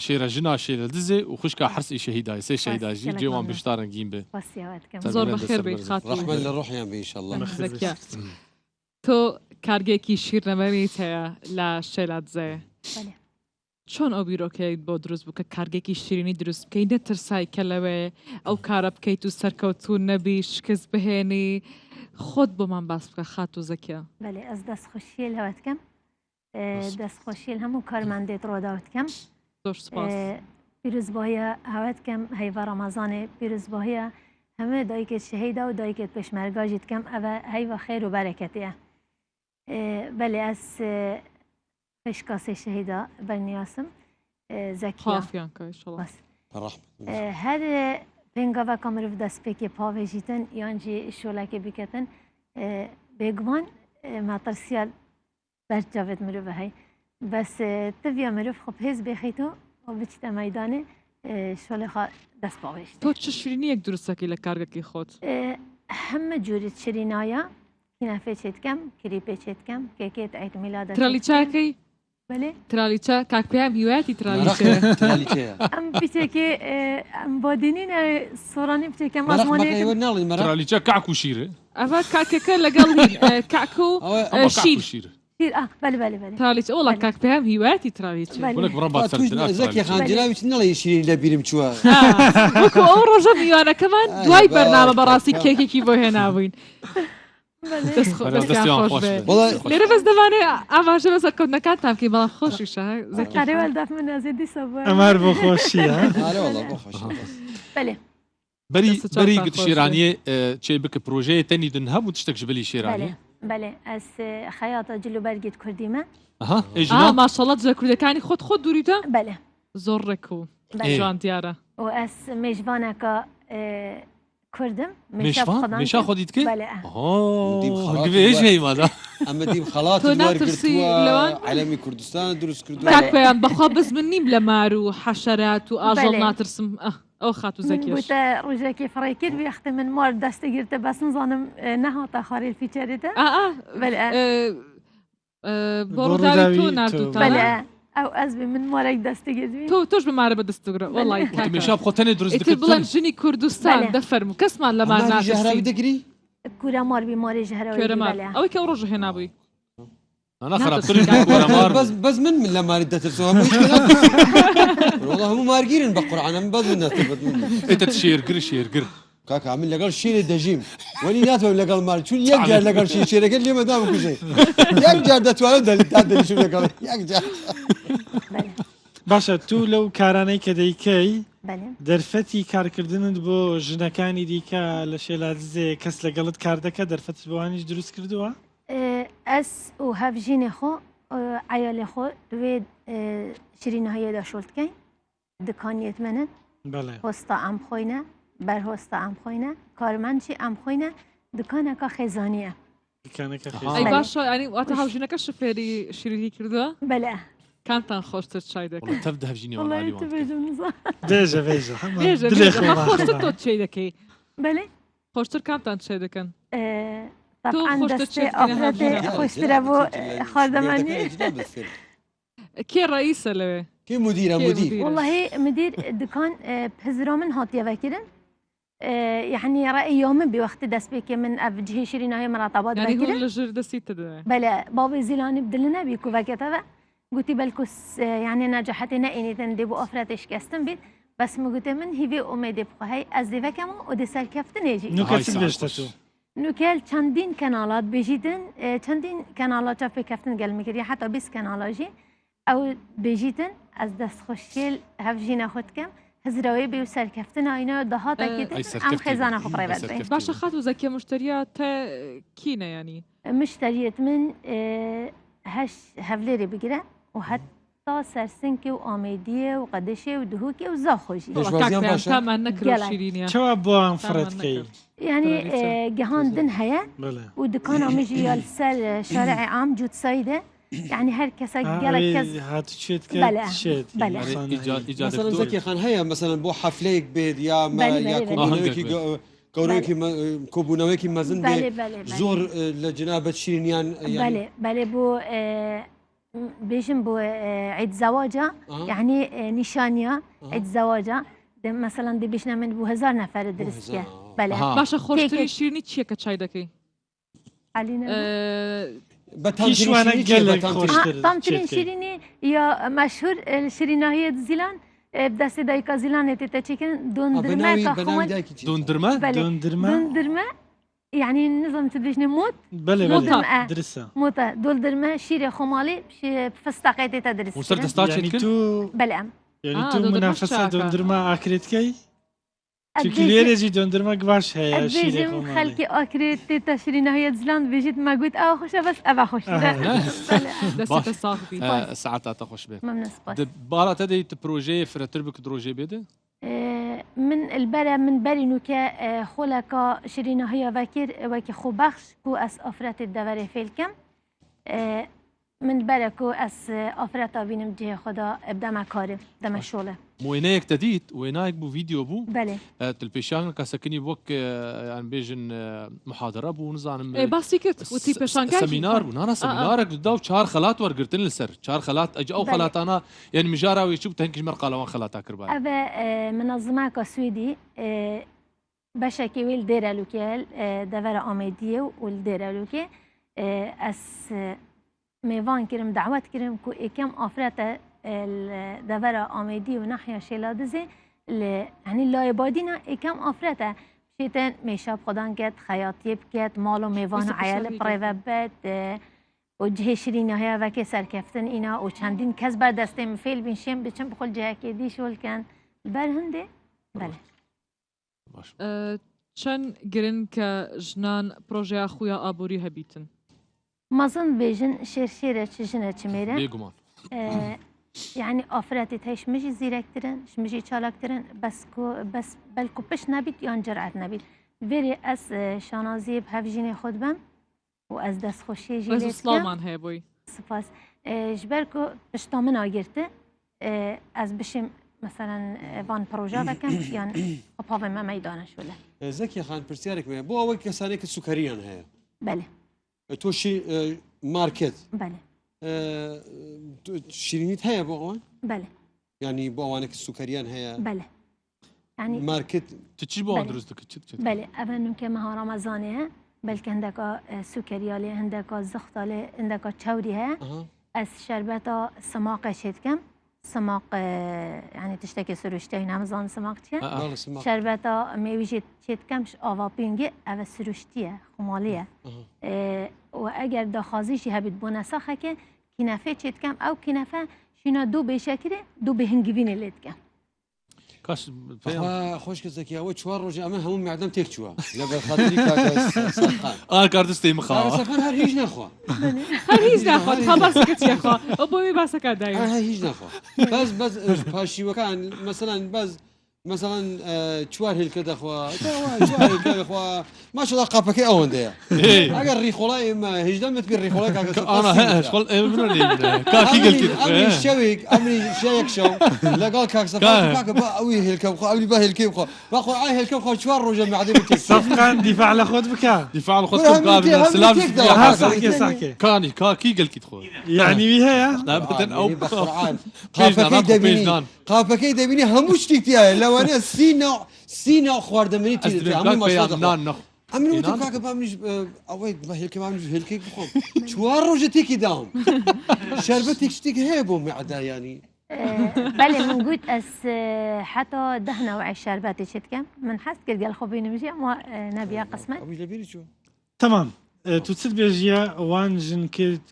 Speaker 2: شێرە ژنا شێرە دزێ و خوشکا حرسی شەهیدای سێ شەهیداژی جێوان بشتارن گیم بێ
Speaker 3: زۆر بەخێر بیت خاتی
Speaker 4: ڕحمەت لە ڕۆحیان بێ ئینشەڵڵا
Speaker 3: زەکیا تۆ کارگێکی شیرنەوەریت هەیە لە شێلادزێ چۆن ئەو بیرۆکەیت بۆ دروست بوو کە کارگێکی شیرینی دروست بکەی نەترسای کە لەوێ ئەو کارە بکەیت و سەرکەوتون نەبی شکست بهێنی خۆت بۆمان باس بکە خات و زەکیا
Speaker 10: بەێ ئەس دەستخۆشیە لەوەت کەم دەستخۆشیل هەموو کارماندێت ڕۆداوت کەم
Speaker 3: زۆر سپاس
Speaker 10: پیرۆزباهیە هاوت کەم هەیڤە ڕەمەزانێ پیرۆزباهیە هەموو دایکێت شەهیدا و دایکێت پێشمەرگاژیت کەم ئەوە هەیڤە خێر و بەرەکەتەیە بەێ ئەس پێشکاسی شەهیدا بەرنیاسم زەکیا هەر پێنگاوەکە مرۆڤ دەستپێکی پاوێژیتن یانجی شۆلەکە بیکەتن بێگومان ماترسیال بەرچاوێت مرۆڤ هەی بەس تڤیا مرۆڤ خۆ هێز بێخیتەوە و بچیتە مەدانێ شۆلەخە دەست پاوێژت
Speaker 3: تۆ چ شیرینیەک دروستەکەی لە کارگەکی خۆت
Speaker 10: هەمە جوریت شیرینایە کینەفێچێت کەم کریپێچێت کەم کێکێت ئەیت میلادە
Speaker 3: ترالیچاکەی
Speaker 10: بەێ
Speaker 3: ترالیچە کاک پێیان هیواەتی ترالیچە
Speaker 10: ئەم پیتێکی ئەم بۆ دینینە سۆرانی پتێکە مازمانێ
Speaker 2: ترالیچە کاک و شیرە
Speaker 3: ئەوە کاکەکە لەگەڵ کاک و شیر ترالیچ ئەوڵا کاک پێیان هیواەتی ترالیچە
Speaker 4: زەکی خانجراویت نەڵێ شیرین لە بیرم چووە
Speaker 3: وەکو ئەو ڕۆژە میوانەکەمان دوای بەرنامە بەڕاستی کێکێکی بۆ هێناوین لێرە بەس دەوانێت ئاواژە بە سەرکەوتنەکانتان بکەی بەڵام خۆشیشە
Speaker 5: ئەمار بۆ خۆشیە
Speaker 2: بەری گوت شێرانیە چێ بکە پرۆژەیە تەنی دن هەبوو تشتێک ji bilî شێرانی
Speaker 10: بەێ ئەس خەیاتە جلوبەرگیت کوردیمە
Speaker 3: ماشەڵەت لە کوردەکانی خۆت خۆت دووریتە
Speaker 10: بەێ
Speaker 3: زۆر ڕێک و جوان دیارە
Speaker 10: و ئەس مێژبانەکە کوردم
Speaker 2: مێشا خۆ دیت کرد هێمادا
Speaker 4: ئەمە دیم خەڵاتی وەرگرتووە عەلەمی کوردستان دروست کردووە
Speaker 3: کاک پێیان بەخوا بز من نیم لە مار و حەشەرات و ئاژەڵ ناترسم ئەو خات و زەکیش
Speaker 10: ڕۆژێکی فڕێ کرد وەختە من مار دەستەگیرتە بەسم زانم نەهاتە خارێ فیچێتە
Speaker 3: بۆ ڕووداوی تۆ نردووە
Speaker 10: ئەو ئەس من مارێک دەستەگیردوی
Speaker 3: تۆش بمارە بە دەستگرە وڵی
Speaker 2: مێشا بخۆتەنێ دروست
Speaker 3: بڵێن ژنی کوردستان دەفەرمو کەسمان لەمان
Speaker 4: ناژەهراوی دەگری
Speaker 10: کورە ماربی مارێ ژهرەوە
Speaker 3: ئەوەی کە ئەو ڕۆژە هێنابووی
Speaker 4: بەس من لە ماری دەترسەوە هەموو مارگیرن بە قورعانم بەز من
Speaker 2: ئێتە شێرگر شێرگر
Speaker 4: کاکە من لەگەڵ شیرێ دەژیم وەنی ناتوانم لەگەڵ مار چون یەک جار لەگەڵ شێرەکەت لێمە دامکوژێ یەک جار دەتوانم دەلیشم لەگەڵ یەک جار
Speaker 5: باشە تو لەو کارانەی کە دەیکەی دەرفەتی کارکردنت بۆ ژنەکانی دیکە لە شێلادزێ کەس لەگەڵت کار دەکە دەرفەت بۆوانیش دروست کردووە؟
Speaker 10: ئەس و هەڤژینێ خۆ عیالێ خۆ دوێ شیرینەهەیەدا شۆڵتکەین دکانیت منن هۆستا ئەم خۆینە بەرهۆستا ئەم خۆینە کارمانچی ئەم خۆینە دکانەکە خێزانیە
Speaker 3: ئەی باشە ئەنی واتە هاوژینەکە شفێری شیرینی کردووە؟
Speaker 10: بەلێ
Speaker 3: کامتان خۆشتر چای دەکەی
Speaker 2: تەف دەهژینی
Speaker 3: خۆشتر تۆ چی دەکەی
Speaker 10: بەلێ
Speaker 3: خۆشتر کامتان چێ دەکەن
Speaker 10: خۆشترە بۆ خواردەمانی
Speaker 3: کێ ڕئیسە لەوێ
Speaker 4: کێ مدیرە مدیر
Speaker 10: والله مدیر دکان پزرا من هاتیەوەکردن يعني رأيي من بوقت دست بك من أفجه شيرين هاي مراتبات
Speaker 3: يعني هو لجر دستيت ده
Speaker 10: بلا بابي زيلاني بدلنا بيكو فكتها قلت بالكوس يعني نجحتنا إني تندبو أفراتش كاستن بيت بس ما قلت من هي أميدي بقى هاي أزدي كم ودسر كفتن يجي
Speaker 5: نوكل بيشتتو
Speaker 10: نوكل چندین كنالات بيجيتن چندین كنالات في كفتن قال مكري حتى بس كنالاجي أو بيجيتن از دست خوشيل هفجينا خود كم هزراوی بی و سرکفتن اینا دهات
Speaker 2: ای
Speaker 10: اکیده
Speaker 2: سرکفتی
Speaker 10: ام خزانه خو
Speaker 2: ای
Speaker 10: قریبت
Speaker 2: سرکفتی.
Speaker 10: بین
Speaker 3: باشە خات و زەکیە مشتریە تا کینە ینی
Speaker 10: مشتریت من هش هفليري بقرا وحتى سرسنكي وآميدية وقدشة ودهوكي وزاخوجي
Speaker 1: پێشوازیان باشە
Speaker 3: تامان نەکرد شیرینە
Speaker 5: چوا بۆ فرەتکەی
Speaker 10: يعني جهان دن هيا
Speaker 5: بڵێ
Speaker 10: ودكان عميجي السر شارع عام جود سايدة يعني هر كسا قالك كز
Speaker 5: هاتوچێت
Speaker 10: بله.
Speaker 5: شێت
Speaker 10: بله.
Speaker 1: مثلا زكي خان هەیە مثلا بۆ حەفلەیەک بێت یا
Speaker 10: بله،
Speaker 1: یا
Speaker 10: بله.
Speaker 1: کۆبوونەوەیکی گەورەیەکی کۆبوونەوەیکی مەزن
Speaker 10: بله
Speaker 1: بێ
Speaker 10: بله بله
Speaker 1: زۆر لە جنابەت شیرینیان
Speaker 10: بله بله بو بيجن بو عيد زواجه يعني نشانية عيد زواجه مثلا دي بيشنا من بو 1000 نفر درسكه بله
Speaker 3: باشە خۆشترین شیرینی چییە کە چای دەکەی
Speaker 10: علينا
Speaker 5: کیشوانە گەلێک خۆشتر
Speaker 10: طمترين شيريني يا مشهور الشيريناهية زيلان بدست دايكا زيلان تتشكن دون درما كخوان
Speaker 2: دوندرمە
Speaker 10: بله
Speaker 5: دۆندرمە
Speaker 10: دون درما يعني نظام تبيشني موت
Speaker 5: بەێ
Speaker 10: موتە.
Speaker 5: درسە
Speaker 10: موتا دول درما شيري خمالي فستقيتي تدرس
Speaker 2: وسەر دەستا
Speaker 5: یعنی
Speaker 2: چێت کرد
Speaker 5: تو
Speaker 10: بله ام
Speaker 5: یعنی
Speaker 3: آه،
Speaker 5: تو
Speaker 3: دۆندرمە
Speaker 5: منافەسە
Speaker 3: چاکە.
Speaker 5: دۆندرما ئاکرێتکەی چونکی لێرێکی دۆندرمە گواش هەیە شیرێ
Speaker 10: بيجم خلكي اكريت تشريناهية زيلان بيجيت ما قلت اه خوشة بس ابا خوش
Speaker 3: دەستەکە ساخبی
Speaker 2: ساعتا خۆش بێ
Speaker 10: ممنون سباس
Speaker 2: باڵا دەیت پرۆژەیە فرەتر بکە درۆژێ بێدە
Speaker 10: من البرا من بري نوكا خولكا شريناهية وكير وكي خو بخش كو اس افرات الدوري في الكم من البرا كو اس افرات بينم جهه خدا ابدا مكارم دم شغله
Speaker 2: وێنەیەک دەدیت وێنایەک بوو ڤیددیو بوو
Speaker 10: بله
Speaker 2: تلپێشان کەسەکەنی وەک یان بێژن محادرە بوو نزانم
Speaker 3: باسی کرد وتی پێشانگای
Speaker 2: سەمینار بوو نانا سەمینارێک دودا و چار خەلات وەرگرتن لەسەر چار خەلات ئەج ئەو
Speaker 10: بله.
Speaker 2: خەلاتانە یان مژاراوی چوو تەنکیش مەرقالەوان خەلاتا کردبا
Speaker 10: أبا منظمة كسويدي بشكي ويل ديرا لوكيال دفرة آمدية والديرا لوكي أس ميفان كرم دعوات كرم كو إكام أفرات الدفرة آمدية وناحية شيلادزي يعني اللايبادينا إكام أفرات شيتن ميشاب خدان كت خياطيب كت مالو ميفان عيال برايفات وجهه شیرینه های وکی سرکفتن اینا و چندین کس بر دسته مفیل بینشیم بچم بخول جه که دی شول کن برهنده بله
Speaker 3: چەند گرن کە ژنان پرۆژەیە خویا ئابووری هەبیتن
Speaker 10: مازن بیجن شیر چجنه چمیره
Speaker 2: بێگومان
Speaker 10: يعني آفراتي تهيش مجي زيركترن مجي چالاكترن بس بلكو بش نبيت يان جرعت نبيت فيري اس شانازي بهفجيني خود بم و از دست خوشی
Speaker 3: بەز
Speaker 10: جیلیت
Speaker 3: سلامان هەیە بۆی
Speaker 10: سپاس جبركو بشتامن آگرته از بشم مثلا وان پروژه بکن یان اپاوه ما میدانش ولا
Speaker 1: زكي خان پرسیارێک مێ بۆ ئەوەی کەسانێک سوکەریان هەیە
Speaker 10: بله
Speaker 1: تۆشی مارکت
Speaker 10: بله
Speaker 1: شیرینیت هەیە بۆ ئەوان
Speaker 10: بله
Speaker 1: ینی بۆ ئەوانێک سوکەریان هەیە
Speaker 10: بله يعني
Speaker 1: مارکت
Speaker 2: تو چی بۆ
Speaker 10: بله.
Speaker 2: دروست دکت
Speaker 10: بله اول که مها رمضانه بلکه هندکا سوکریالی هندکا زختاله هندکا چوریه از شربتا سماق شدکم سماق يعني تشتكي سروشتي نمزان سماق تيه شربتا ميوجي شدكمش آوا بينجي او سروشتيه خماليه و اگر داخازيشي هبيت بونساخه که كنافه شدكم او كنافه شينا دو بشكره دو بهنجبين الليتكم
Speaker 2: کاش
Speaker 1: خۆشکە زەکی ئەوە چوار ڕۆژی ئەمە هەموو میعدەم تێک چووە لەبەر خاطری کاکە
Speaker 2: کاردستی مخا
Speaker 1: سەرخان هەر هیچ نەخوا
Speaker 3: هەر هیچ ناخوات خا باسەکە چیەخوا ئەو بۆی باسەکە دایم
Speaker 1: هەر هیچ نەخوا بەس پاشیوەکان مەسەلەن بەس مثلا چوار هێلکە دەخوا چوار هێلکە دەخوا ماشەڵڵا قاپەکەی ئەوەندەیە ئەگەر ڕیخۆڵای ئێمە هێژدە متر پێ ڕیخۆڵای
Speaker 2: کاکی گەلکی
Speaker 1: ئەمری شەوێک ئەمری شەیەک شەو لەگەڵ کاکسەکە بە ئەوی هێلکە بخوا ئەوی بە هێلکەی بخوا باخۆ ئای هێلکە بخوا چوار ڕۆژە میعدەمی تێک
Speaker 5: سەفقان دیفاع لە خۆت بکە
Speaker 2: دیفاع لە خۆت بکە سلام
Speaker 5: ساکێ ساکێ
Speaker 2: کانی کاکی گەلکیت خۆ
Speaker 5: یعنی وی هەیە
Speaker 2: نابەتەن ئەو
Speaker 1: قاپەکەی دەبینی هەموو شتێک تایە لەوانەیە سینە خواردەمەنی ئەمن وتم کاکە بامنیش ئەوەی بە هێلکە بامنیش هێلکەی بخۆم چوار ڕۆژە تێکی داوم شەربەتێک شتێک هەیە بۆ میعدا ینی
Speaker 10: بله من قلت اس حتى دهنا وعي شربات شتكم من حس كرجال خوبين مجي ما نبيا قسمه
Speaker 5: تمام تو چت بێژیە وان ژن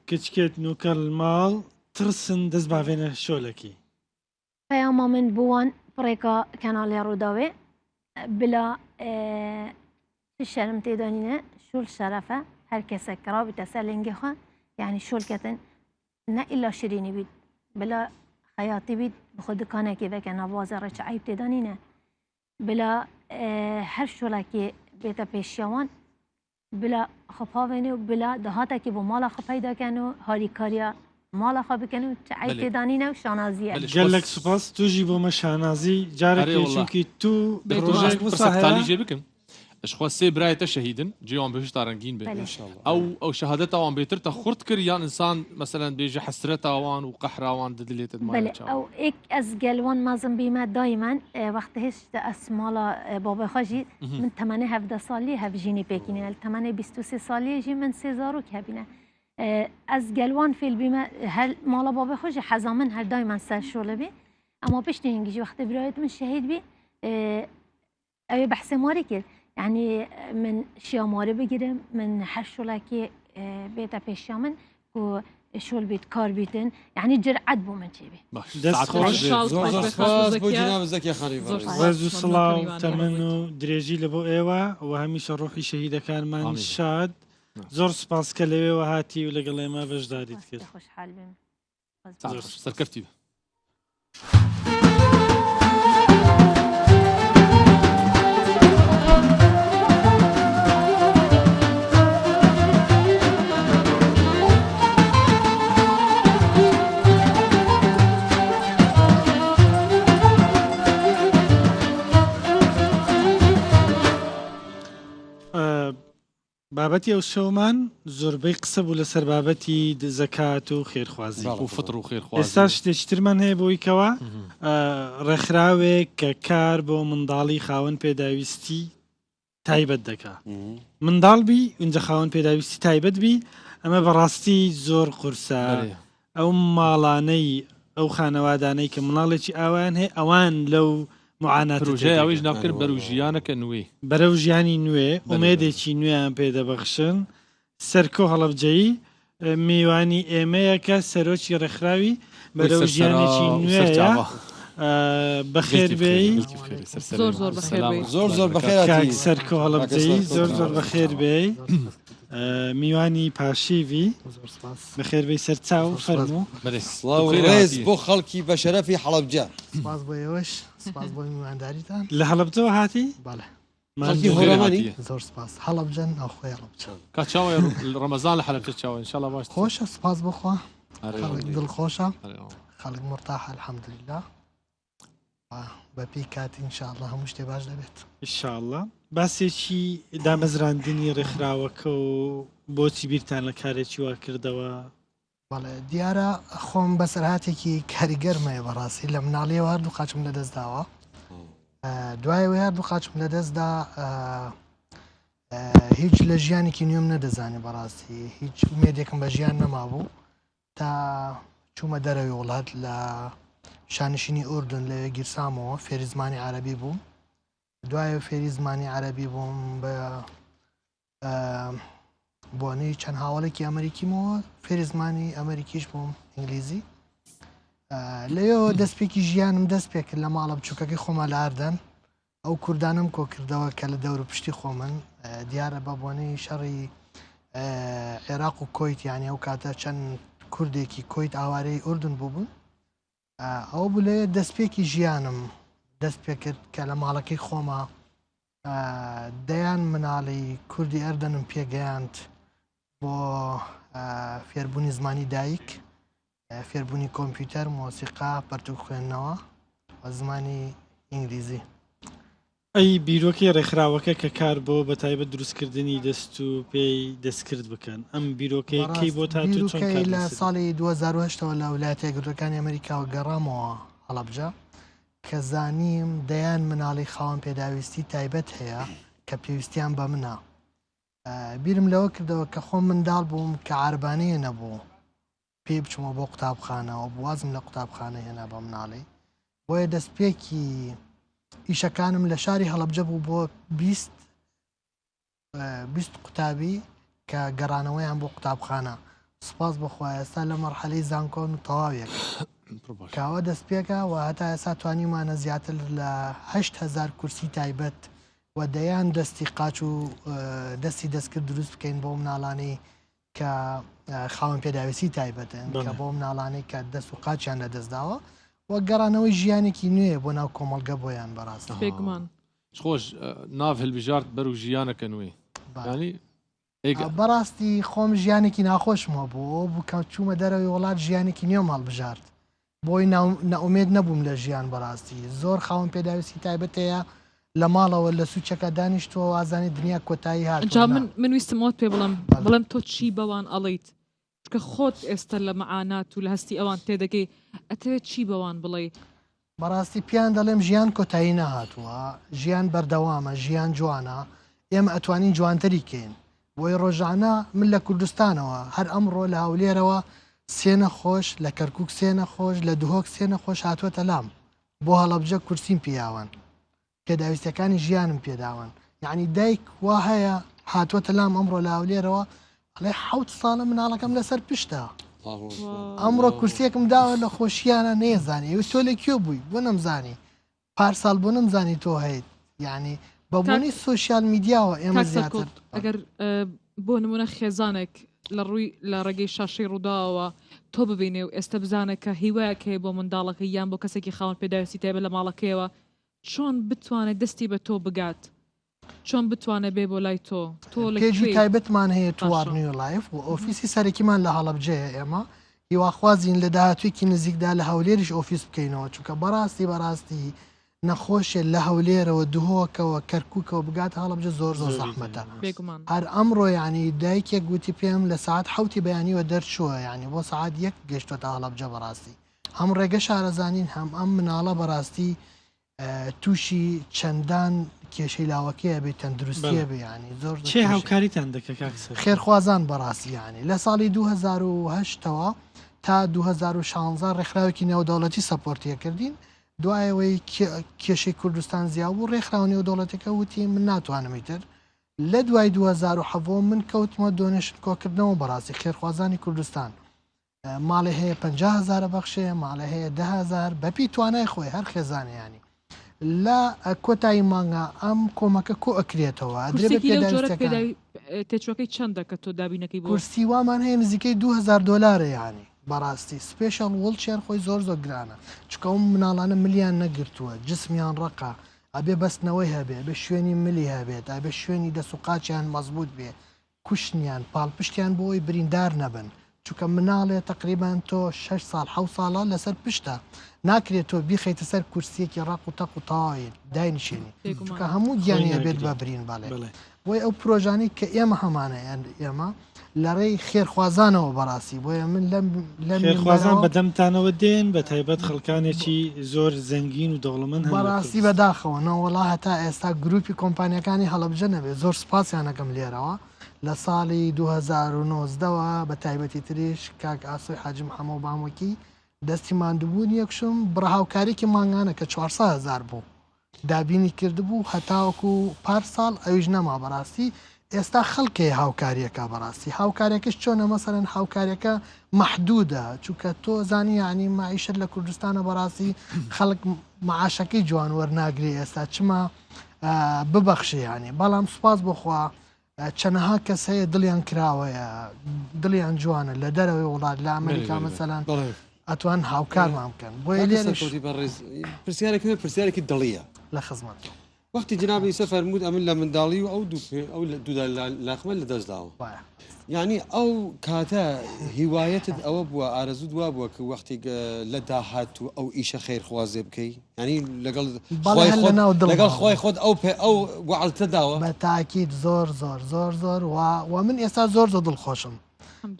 Speaker 5: کچکێت نوکەل ماڵ ترسن دەست باێنە شۆلەکی
Speaker 10: پیام من بوان بريكا كانالي روداوي بلا في الشرم تيدانينا شو الشرفة هركسة كرا بتسلنجي خان يعني شو الكتن نا إلا شيريني بيت بلا حياتي بيت بخد كان كذا كان بازار عيب تيدانينا بلا هر شو لكي بيتا بيشيوان بلا خفاويني وبلا دهاتا كي بمالا خفايدا كانوا هاري كاريا مالا خا بکنو عیب تدانینه و شانازیه.
Speaker 5: گلک سپاس تو جیبو ما شانازی جارك چونکی تو
Speaker 2: بروجك بصح تالي جيبكم اش خو سي برايته شهيدن جيهم بهش تارنجين به
Speaker 10: ان شاء الله
Speaker 2: او شهادته وان بيترته خرت كريان انسان مثلا بيجي حسرته وان وقحره وان دليت
Speaker 10: بله او ایک از گلوان مازم بیمه دائما وقت هست اسمالا بابا خاجی من 17 سالی هف جینی پکینه 23 سالی جی من 3000 کبینه از گلوان فیل بیمه هر مالا بابا خاجی حزامن هر دائما سر شوله بی اما پیش نینگی وقت برایت من شهید بی اوی بحث ماری کرد يعني من شياماري بگیرم من هر شولکی بیت پیشامن و شول بیت کار بیتن يعني جرعت بو من چی بی.
Speaker 5: دست خوش.
Speaker 1: زور خاص بو جناب زكي خريف.
Speaker 5: ورزو صلاة تمنو دريجي لبو ايوا وهميشه روحي شهيدة كان من شاد. زور سپاس كلوي وهاتي ولقلي ما باش داديت كده.
Speaker 10: خوش حال بیم.
Speaker 2: زور سركفتي.
Speaker 5: بابەتی ئەو شەومان زۆربەی قسە بوو لەسەر بابەتی زەکات و خێرخوازی
Speaker 2: و فطر و خێرخوازی.
Speaker 5: ئێستا شتێکی ترمان هەیە بۆی کەوە ڕێکخراوێک کە کار بۆ منداڵی خاوەن پێداویستی تایبەت دەکا منداڵ بی اینجا خاوەن پێداویستی تایبەت بی ئەمە بەڕاستی زۆر قورسە ئەو ماڵانەی ئەو خانەوادانەی کە مناڵێکی ئاوان هەیە ئەوان لەو
Speaker 2: پروژه ئەویش ناوکرد بەرەو ژیانەکە نوێ
Speaker 5: بەرەو ژیانی نوێ ئومێدێکی نوێیان پێدەبەخشن سەرکۆ هەڵەبجەیی میوانی ئێمەیە کە سەرۆکی ڕێکخراوی بەرەو ژیانێکی نوێیە بەخێربێی
Speaker 1: زۆر بەخێر
Speaker 5: سەرکۆ هەڵەبجەیی زۆر بەخێربێی میوانی پاشیوی بەخێربەی سەرچاو فەرموو
Speaker 1: ڕێز بۆ خەڵکی بە شەرەفی حەڵەبجە
Speaker 11: سپاس بۆ ئێوەش سپاس بۆ میوانداریتان
Speaker 5: لە هەڵەبجەوە هاتی
Speaker 11: بەڵێ
Speaker 1: خەڵکی هۆرەمانی
Speaker 11: زۆر سپاس هەڵەبجەن ئەو خۆی هەڵەبجە
Speaker 2: کا چاوە ڕەمەزان لە حەلەبجە چاوە انشاءالله باش
Speaker 11: خۆشە سپاس بخوا خەڵک دڵخۆشە خەڵک مرتاح الحەمدولله بەپی کاتی انشاءالله هەموو شتێ باش دەبێت
Speaker 5: انشاءالله باسێکی دامەزراندنی ڕێکخراوەکە و بۆچی بیرتان لە کارێکی وا کردەوە
Speaker 11: بەڵێ دیارە خۆم بەسەرهاتێکی کاریگەرمەیە بەڕاستی لە مناڵیەوە هەردوو قاچم لەدەستداوە دوایەوەی هەردوو قاچم لەدەستدا هیچ لە ژیانێکی نوێم نەدەزانێ بەڕاستی هیچ مێدێکم بە ژیان نەمابوو تا چوومە دەرەوی وڵات لە شانشینی ئوردن لەوێ گیرسامەوە فێری زمانی عەرەبی بووم دوایە فێری زمانی عەرەبی بووم بە بۆنەی چەند هاوڵێکی ئەمریکیمەوە فێری زمانی ئەمریکیش بووم ئینگلیزی لەوێەوە دەستپێکی ژیانم دەست پێکرد لە ماڵە بچووکەکەی خۆمە لە ئاردەن ئەو کوردانم کۆ کردەوە کە لە دەور پشتی خۆمن دیارە بە بۆنەی شەڕی عێراق و کۆیت یانی ئەو کاتە چەند کوردێکی کۆیت ئاوارەی ئوردن بووبوون ئەو بوو لێ دەستپێکی ژیانم دەست پێ کرد کە لە ماڵەکەی خۆمە دەیان مناڵی کوردی ئەردەنم پێگەیاند بۆ فێربوونی زمانی دایک فێربوونی کۆمپیوتەر مۆسیقا پەرتوک خوێندنەوە و زمانی ئینگلیزی
Speaker 5: ئەی بیرۆکی ڕێکخراوەکە کە کار بۆ بە تایبەت دروستکردنی دەست و پێی دەستکرد بکەن ئەم بیرۆکەی بۆ تاتو چۆن
Speaker 11: لە ساڵی 2010ەوە لە ویلایەتە یەکگرتوەکانی ئەمریکاوە گەڕامەوە هەڵەبجە کە زانیم دەیان مناڵی خاوەن پێداویستی تایبەت هەیە کە پێویستیان بە منە بیرم لەوە کردەوە کە خۆم منداڵ بووم کە عاربانەیە نەبوو پێی بچمە بۆ قوتابخانەوە بوازم لە قوتابخانە هێنا بە مناڵی بۆیە دەستپێکی ئیشەکانم لە شاری هەڵەبجە بوو بۆ 20 قوتابی کە گەڕانەوەیان بۆ قوتابخانە سپاس بەخوای ئێستا لە مەرحەلەی زانکۆن و تەواویەک کاوە دەست پێکە و هەتا ئێستا توانیمانە زیاتر لە 8,000 کورسی تایبەت و دەیان دەستی قاچ و دەستی دەستکرد دروست بکەین بۆ مناڵانی کە خاوەن پێداویستی تایبەتن کە بۆ مناڵانی کە دەست و قاچیان لە دەستداوە وە گەڕانەوەی ژیانێکی نوێ بۆ ناو کۆمەلگە بۆیان بەڕاست
Speaker 3: بێگومان
Speaker 2: خۆش ناو هەلبژارت بەر و ژیانەکە نوێ ینی
Speaker 11: بەڕاستی خۆم ژیانێکی ناخۆشمەوە بۆ بکە چوومە دەرەوەی وڵات ژیانێکی نوێ ماڵبژارد بۆی ناومێد نەبووم لە ژیان بەڕاستی زۆر خاوەن پێداویستی تایبەتەیە لە ماڵەوە لە سوچەکە دانیشتەوە وازانی دنیا کۆتایی هات
Speaker 3: من ویستمەوە پێ بڵم تۆ چی بەوان ئەڵیت کە خۆت ئێستا لە مەعانات و لە هەستی ئەوان تێدەگەی ئەتەوێت چی بەوان بڵێ
Speaker 11: بەڕاستی پیان دەڵێم ژیان کۆتایی نەهاتووە ژیان بەردەوامە ژیان جوانە ئێمە ئەتوانین جوانتری کەین بۆی ڕۆژانە من لە کوردستانەوە هەر ئەمڕۆ لە هەولێرەوە سێنە خۆش لە کەرکک سێنە خۆش لە دوهۆک سێنە خۆش هاتووەتە لام بۆ هەڵەبجە کورسیم پیاوان پێداویستەکانی ژیانم پێداون یعنی دایک وا هەیە هاتووەتە لام ئەمڕۆ لە هەولێرەوە ئەڵێ 7 ساڵە مناڵەکەم لەسەر پشتە ئەمڕۆ کورسێکم داوە لە خۆشییانە نێزانانی ئەوی تۆ لە کوێ بووی بۆ نەمزانی پارساڵ بۆ نەمزانی تۆ هەیت یعنی بەبوونی سوۆسیال میدیاوە ئێمە زیاتر
Speaker 3: ئەگەر بۆ نمونە خێزانێک لە ڕووی لە ڕێگەی شاشەی ڕووداوە تۆ ببینێ و ئێستا بزانە کە هیوایەکەی بۆ منداڵەکە یان بۆ کەسێکی خاوەن پێداویستی تایبە لە ماڵەکەیەوە چۆن بتوانێت دەستی بە تۆ بگات چۆن بتوانێت بێ بۆ لای تۆ
Speaker 11: پێجی تایبەتمان هەیە توارنی و لایف و ئۆفیسی سەرەکیمان لە هەڵەبجەیە ئێمە هیواخوازیین لە داهاتوێکی نزیکدا لە هەولێریش ئۆفیس بکەینەوە چونکە بەڕاستی نەخۆشێ لە هەولێرەوە دوهۆکەوە کەرکووکەوە بگات هەڵەبجە زۆر سەحمەتە هەر ئەمڕۆ ینی دایکێک گوتی پێم لە ساعت حوتی بەیانیوە دەرچووە ینی بۆ ساعت 1 گەشتوەتە هەڵەبجە بەڕاستی هەم ڕێگە شارەزانین هەم ئەم مناڵە بەڕاستی تووشی چەندان کێشەی لاوەکەیە بێت تەندروستیە بێیانی زۆر
Speaker 5: چێ هاوکاریتان دەکە کاکسەر
Speaker 11: خێرخوازان بەڕاستی ینی لە ساڵی 2008ەوە تا 2016 ڕێکخراوێکی نێودەوڵەتی سەپۆرتیە کردین دوایەوەی کێشەی کوردستان زیابوو ڕێکخراوە نێودەوڵەتەکە وتی من ناتوانمیتر لە دوای 2007 من کەوتمە دۆنێشن کۆکردنەوە بەڕاستی خێرخوازانی کوردستان ماڵی هەیە 50,000 بەخشێ ماڵی هەیە 10,000 بەپی توانای خۆی هەر خێزانیانی لە کۆتایی مانگە ئەم کۆمەکە کۆ ئەکرێتەوە
Speaker 3: تێچوەکەی چەندەکە تۆ دابینەکەی بۆ
Speaker 11: کورسی وامان هەیە نزیکەی 2,000 دلار یانی بەڕاستی سپێشال وڵچێر خۆی زۆر گرانە چکە ئەم مناڵانە ملیان نەگرتووە جسمیان ڕقا ئەبێ بەستنەوەی هەبێ بە شوێنی ملی هەبێت ئەبێ شوێنی دەسوقاچیان مەزبوط بێ کوشتنیان پاڵپشتیان بۆی بریندار نەبن چونکە مناڵێ تقریبان تۆ 6 ساڵ 7 ساڵە لەسەر پشتە ناکرێت تۆ بیخەیتە سەر کورسیەکی ڕق و تەق و تاوای داینشێنی چونکە هەموو گیانی هەبێت بە برین باڵێ بۆی ئەو پرۆژانی کە ئێمە هەمانەیان ئێمە لەڕێی خێرخوازانەوە بەڕاستی بۆیە من لە
Speaker 5: خێرخوازان بەدەمتانەوە دێن بە تایبەت خەڵکانێکی زۆر زەنگین و دەوڵەمەند
Speaker 11: بەڕاستی بەداخەوەنەوەڵا هەتا ئێستا گروپی کۆمپانیەکانی هەڵەبجە نەبێت زۆر سپاسیانەکەم لێرەوە لە ساڵی 2009ەوە بە تایبەتی تریش کاک ئاسۆی حاجم هەموو باموەکی دەستی ماندووبوون یەکشم بڕهاوکارێکی ماگانە کە 400,000 بوو دابینی کردبوو هەتاوەکو پارساڵ ئەویش نەما بەڕاستی ئێستا خەڵکی هاوکاریەکە بەڕاستی هاوکارێکش چۆنە مەسەرەن هاوکاریەکە محدودە چونکە تۆ زانی ینی مایشت لە کوردستانە بەڕاستی خەڵک معاشەکەی جوان وەرناگری ئێستا چما ببەخشی ینی بەڵام سوپاس بخوا چەنەها کەس هەیە دڵیان کراوەیە دڵیان جوانە لە دەرەوەی وڵات لە ئەمریکا مەسەلەن ئەتوان هاوکارمان بکەن بۆیە
Speaker 4: لێرەشی بەڕێز پرسیارێکی دڵیە
Speaker 11: لە خزمەت
Speaker 4: وەختی جنابی ئیسا فەرموود ئەمن لە منداڵی و ئەو دوودا لاخمە لە دەستداوە یعنی ئەو کاتە هیوایەتت ئەوە بووە ئارەزوو وا بووە کە وەختی لە داهات و ئەو ئیشە خێرخوازێ بکەی ینی لەگەڵ خۆی خۆت ئەو وعڵتە داوە
Speaker 11: بە تاکید زۆر و من ئێستا زۆر دڵخۆشم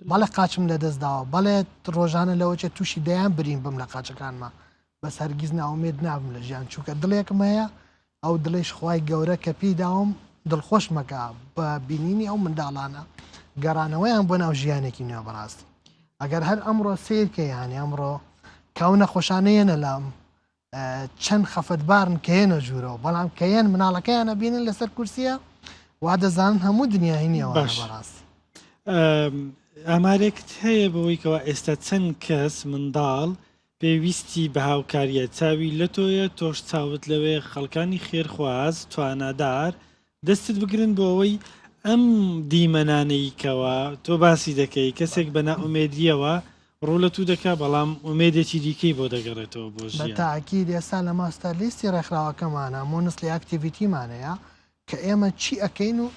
Speaker 11: بەڵێ قاچم لە دەستداوە بەڵێ ڕۆژانە لەوەچە تووشی دەیان برین بم لە قاچەکانمە بەس هەرگیز ناومێت نابم لە ژیان چووکە دڵێکم هەیە ئەو دڵیش خی گەورە کە پێی داوم دڵخۆش مەکە بە بینینی ئەو منداڵانە گەڕانەوەیان بۆ ناو ژیانێکی نوێ بەڕاستی ئەگەر هەر ئەمڕۆ سیرکە یانی ئەمڕۆ کاونە خۆشانەیەنە لام چەند خەفتبارن کەێنە ژوورەوە بەڵام کەیەن مناڵەکەیانە بینن لەسەر کورسیە وا دەزانن هەموو دنیاهینیەوە بەڕاستی
Speaker 5: ئامارێکت هەیە بەوەیکەوە ئێستا چەند کەس منداڵ پێویستی بە هاوکاریە چاوی لە تۆیە تۆش چاوت لەوەیە خەڵکانی خێرخواز توانادار دەستت بگرن بۆ ئەوەی ئەم دیمەنانەیکەوە تۆ باسی دەکەی کەسێک بە ناومێدیەوە ڕوو لە تو دەکا بەڵام ئومێدێکی دیکەی بۆ دەگەڕێتەوە بۆ
Speaker 11: بە
Speaker 5: ژیان
Speaker 11: تاکید ئێستا لە ماستەر لیستی ڕێکخراوەکەمانە مۆنسلی ئاکتیڤیتیمانەیە کە ئێمە چی ئەەکەین و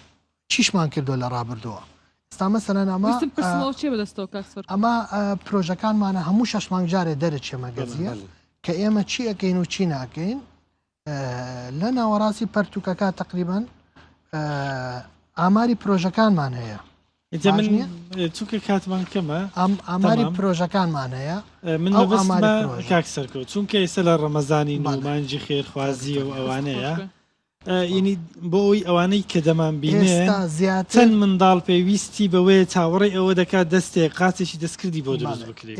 Speaker 11: چیشمان کردو لە ڕابردووە ئێستا مەسەرەن ئەمە پرۆژەکانمانە هەموو 6 مانگ جارێ دەرەچێ مەگەزیە کە ئێمە چی ئەەکەین و چی ناکەین لە ناوەڕاستی پەرتوکەکە تقریبان ئاماری پرۆژەکانمان هەیە
Speaker 5: چونکە کاتمان کەمە
Speaker 11: ئاماری پرۆژەکانمان هەیە
Speaker 5: من کاک سەرکەوت چونکە ئێستا لە ڕەمەزانی مانجی خێرخوازی و ئەوانەیە ینی بۆ ئەوی ئەوانەی کە دەمان بینێ چەند منداڵ پێویستی بەوەیە چاوەڕێ ئەوە دەکات دەستێک قاچێکی دەستکردی بۆ دروست بکرێت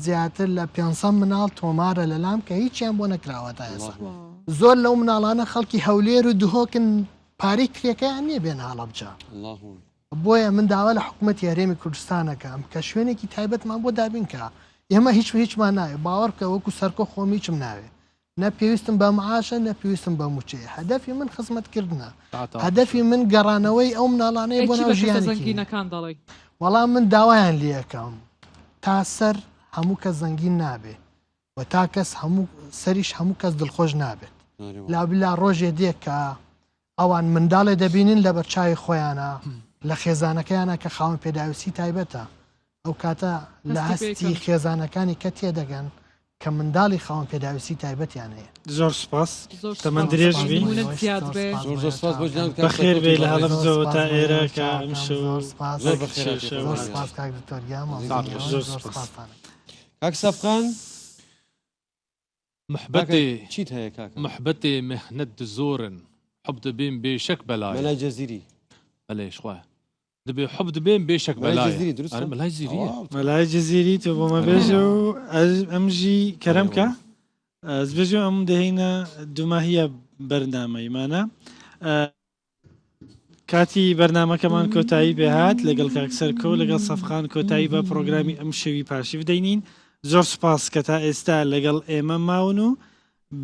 Speaker 11: زیاتر لە 500 مناڵ تۆمارە لەلام کە هیچیان بۆ نەکراوەتە ئێستا زۆر لەو مناڵانە خەڵکی هەولێر و دهۆکن پارەی کرێکەیان نییە بێن هەڵەبجا بۆیە من داوا لە حکوومەت یاریێمی کوردستانەکەم کە شوێنێکی تایبەتمان بۆ دابینکە ئێمە هیچمان ناوێت باوەڕ بکە وەکو سەرکۆ خۆمیچم ناوێت نە پێویستم بە معاشە نە پێویستم بە موچەیە هەدەفی من خزمەتکردنە هەدەفی من گەڕانەوەی ئەو مناڵانەیە بۆ ناو
Speaker 3: ژیانەکان دەڵێ
Speaker 11: وەڵام من داوایان لەکەم تا سەر هەموو کەس زەنگین نابێ و تا کەس هەموو سەریش هەموو کەس دڵخۆش نابێت لابلا ڕۆژێ دێک کە ئەوان منداڵێ دەبینین لە بەرچاوی خۆیانە لە خێزانەکەیانە کە خاوەن پێداویستی تایبەتە ئەو کاتە لە هەستی خێزانەکانی کە تێدەگەن کە منداڵی خاوەن پێداویستی تایبەتیان هەیە
Speaker 5: زۆر سپاس تەمەەن درێژبی بەخێر بێ لە هەڵەبزەوە تا ئێرە کە ئەم
Speaker 1: کاک سەفقان
Speaker 2: محبەتێ مهنەت زۆرن حب دەبێن بێشەک بەلای
Speaker 1: مەلای جەزیری
Speaker 2: بەلێ خوایە دەبێ حب دەبێن بێشەک بەلای مەلای زیریە
Speaker 5: مەلای جەزیری تۆ بۆمە بێژە و ئەمژی کەرەمکە بێژە ئەم دەهینە دوماهیە بەرنامەیمانە کاتی بەرنامەکەمان کۆتایی بێهات لەگەڵ کاکسەرکە و لەگەڵ سەفقان کۆتایی بە پرۆگرامی ئەم شەوی پاشی بدەینین زۆر سپاس کە تا ئێستا لەگەڵ ئێمە ماون و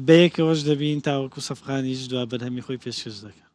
Speaker 5: بەیەکەوەش دەبین تاوەکو سەفقانیش دوا بەرهەمی خۆی پێشکەش دەکەن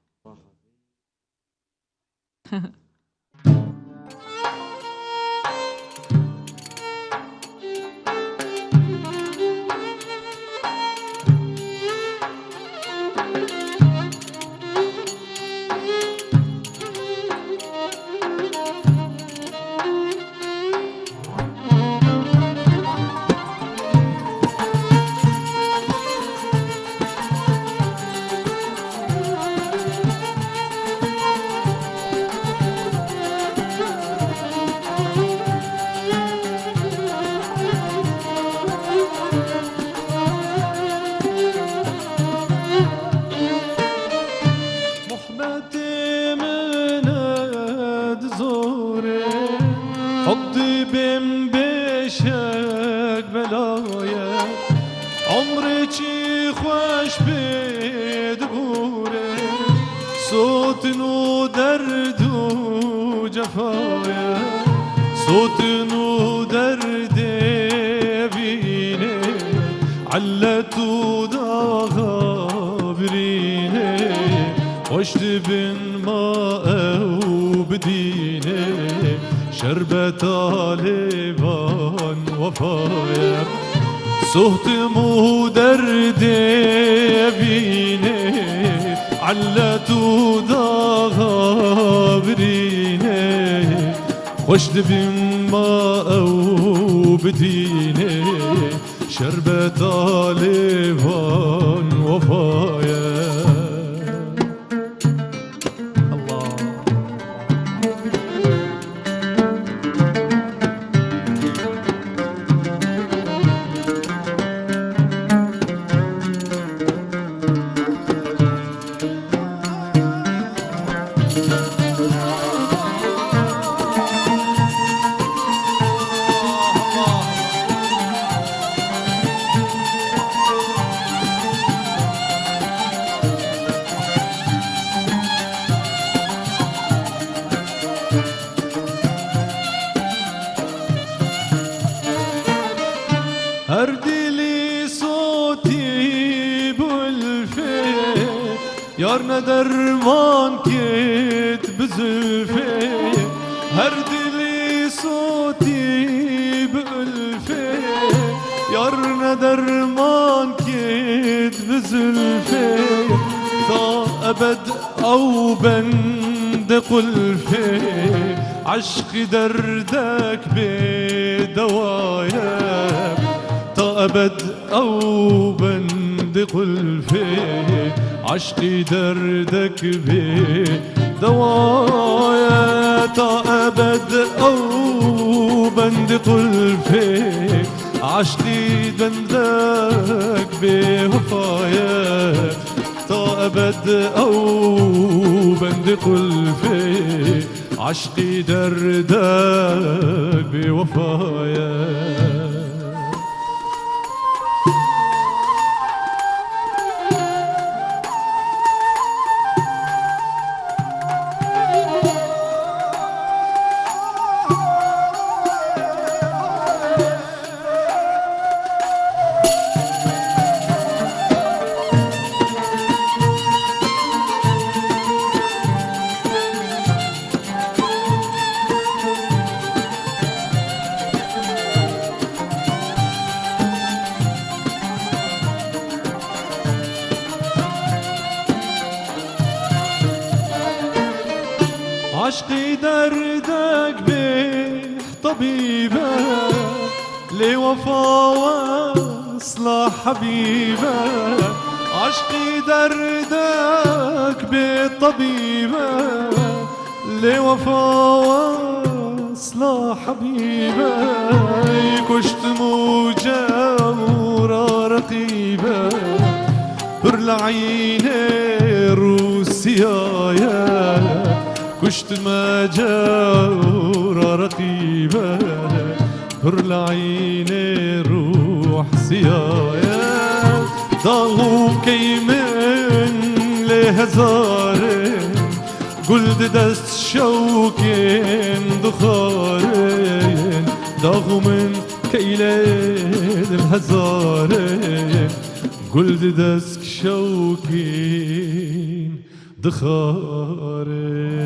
Speaker 7: صوتمو درد بینه علتو داغا برینه خوش دبیم ما او بدینه شربت آلیوان وفایه یار ندرمان کت بزلفه هر دلی صوتی بألفه یار ندرمان کت بزلفه تا أبد أو بند قلفه عشق دردك بدوايا تا أبد أو بند قلفه عشق دردك بدوايا تا أبد أو بند قلفه عشق دردك بوفايا تا أبد أو بند قلفي عشقي دردك بوفايا عشقي دردك به طبيبة لوفا واصلح حبيبة عشقي دردك بطبيبة لوفا واصلح حبيبة كشت مجاورة رقيبة برلعيني روسيايا كشت مجاورة رقيبة برلعيني روح سيايا ضاغو كيمن لهزارين قلد دست شوكين دخارين ضاغو من كيلين الهزارين قلد دست شوكين دخارين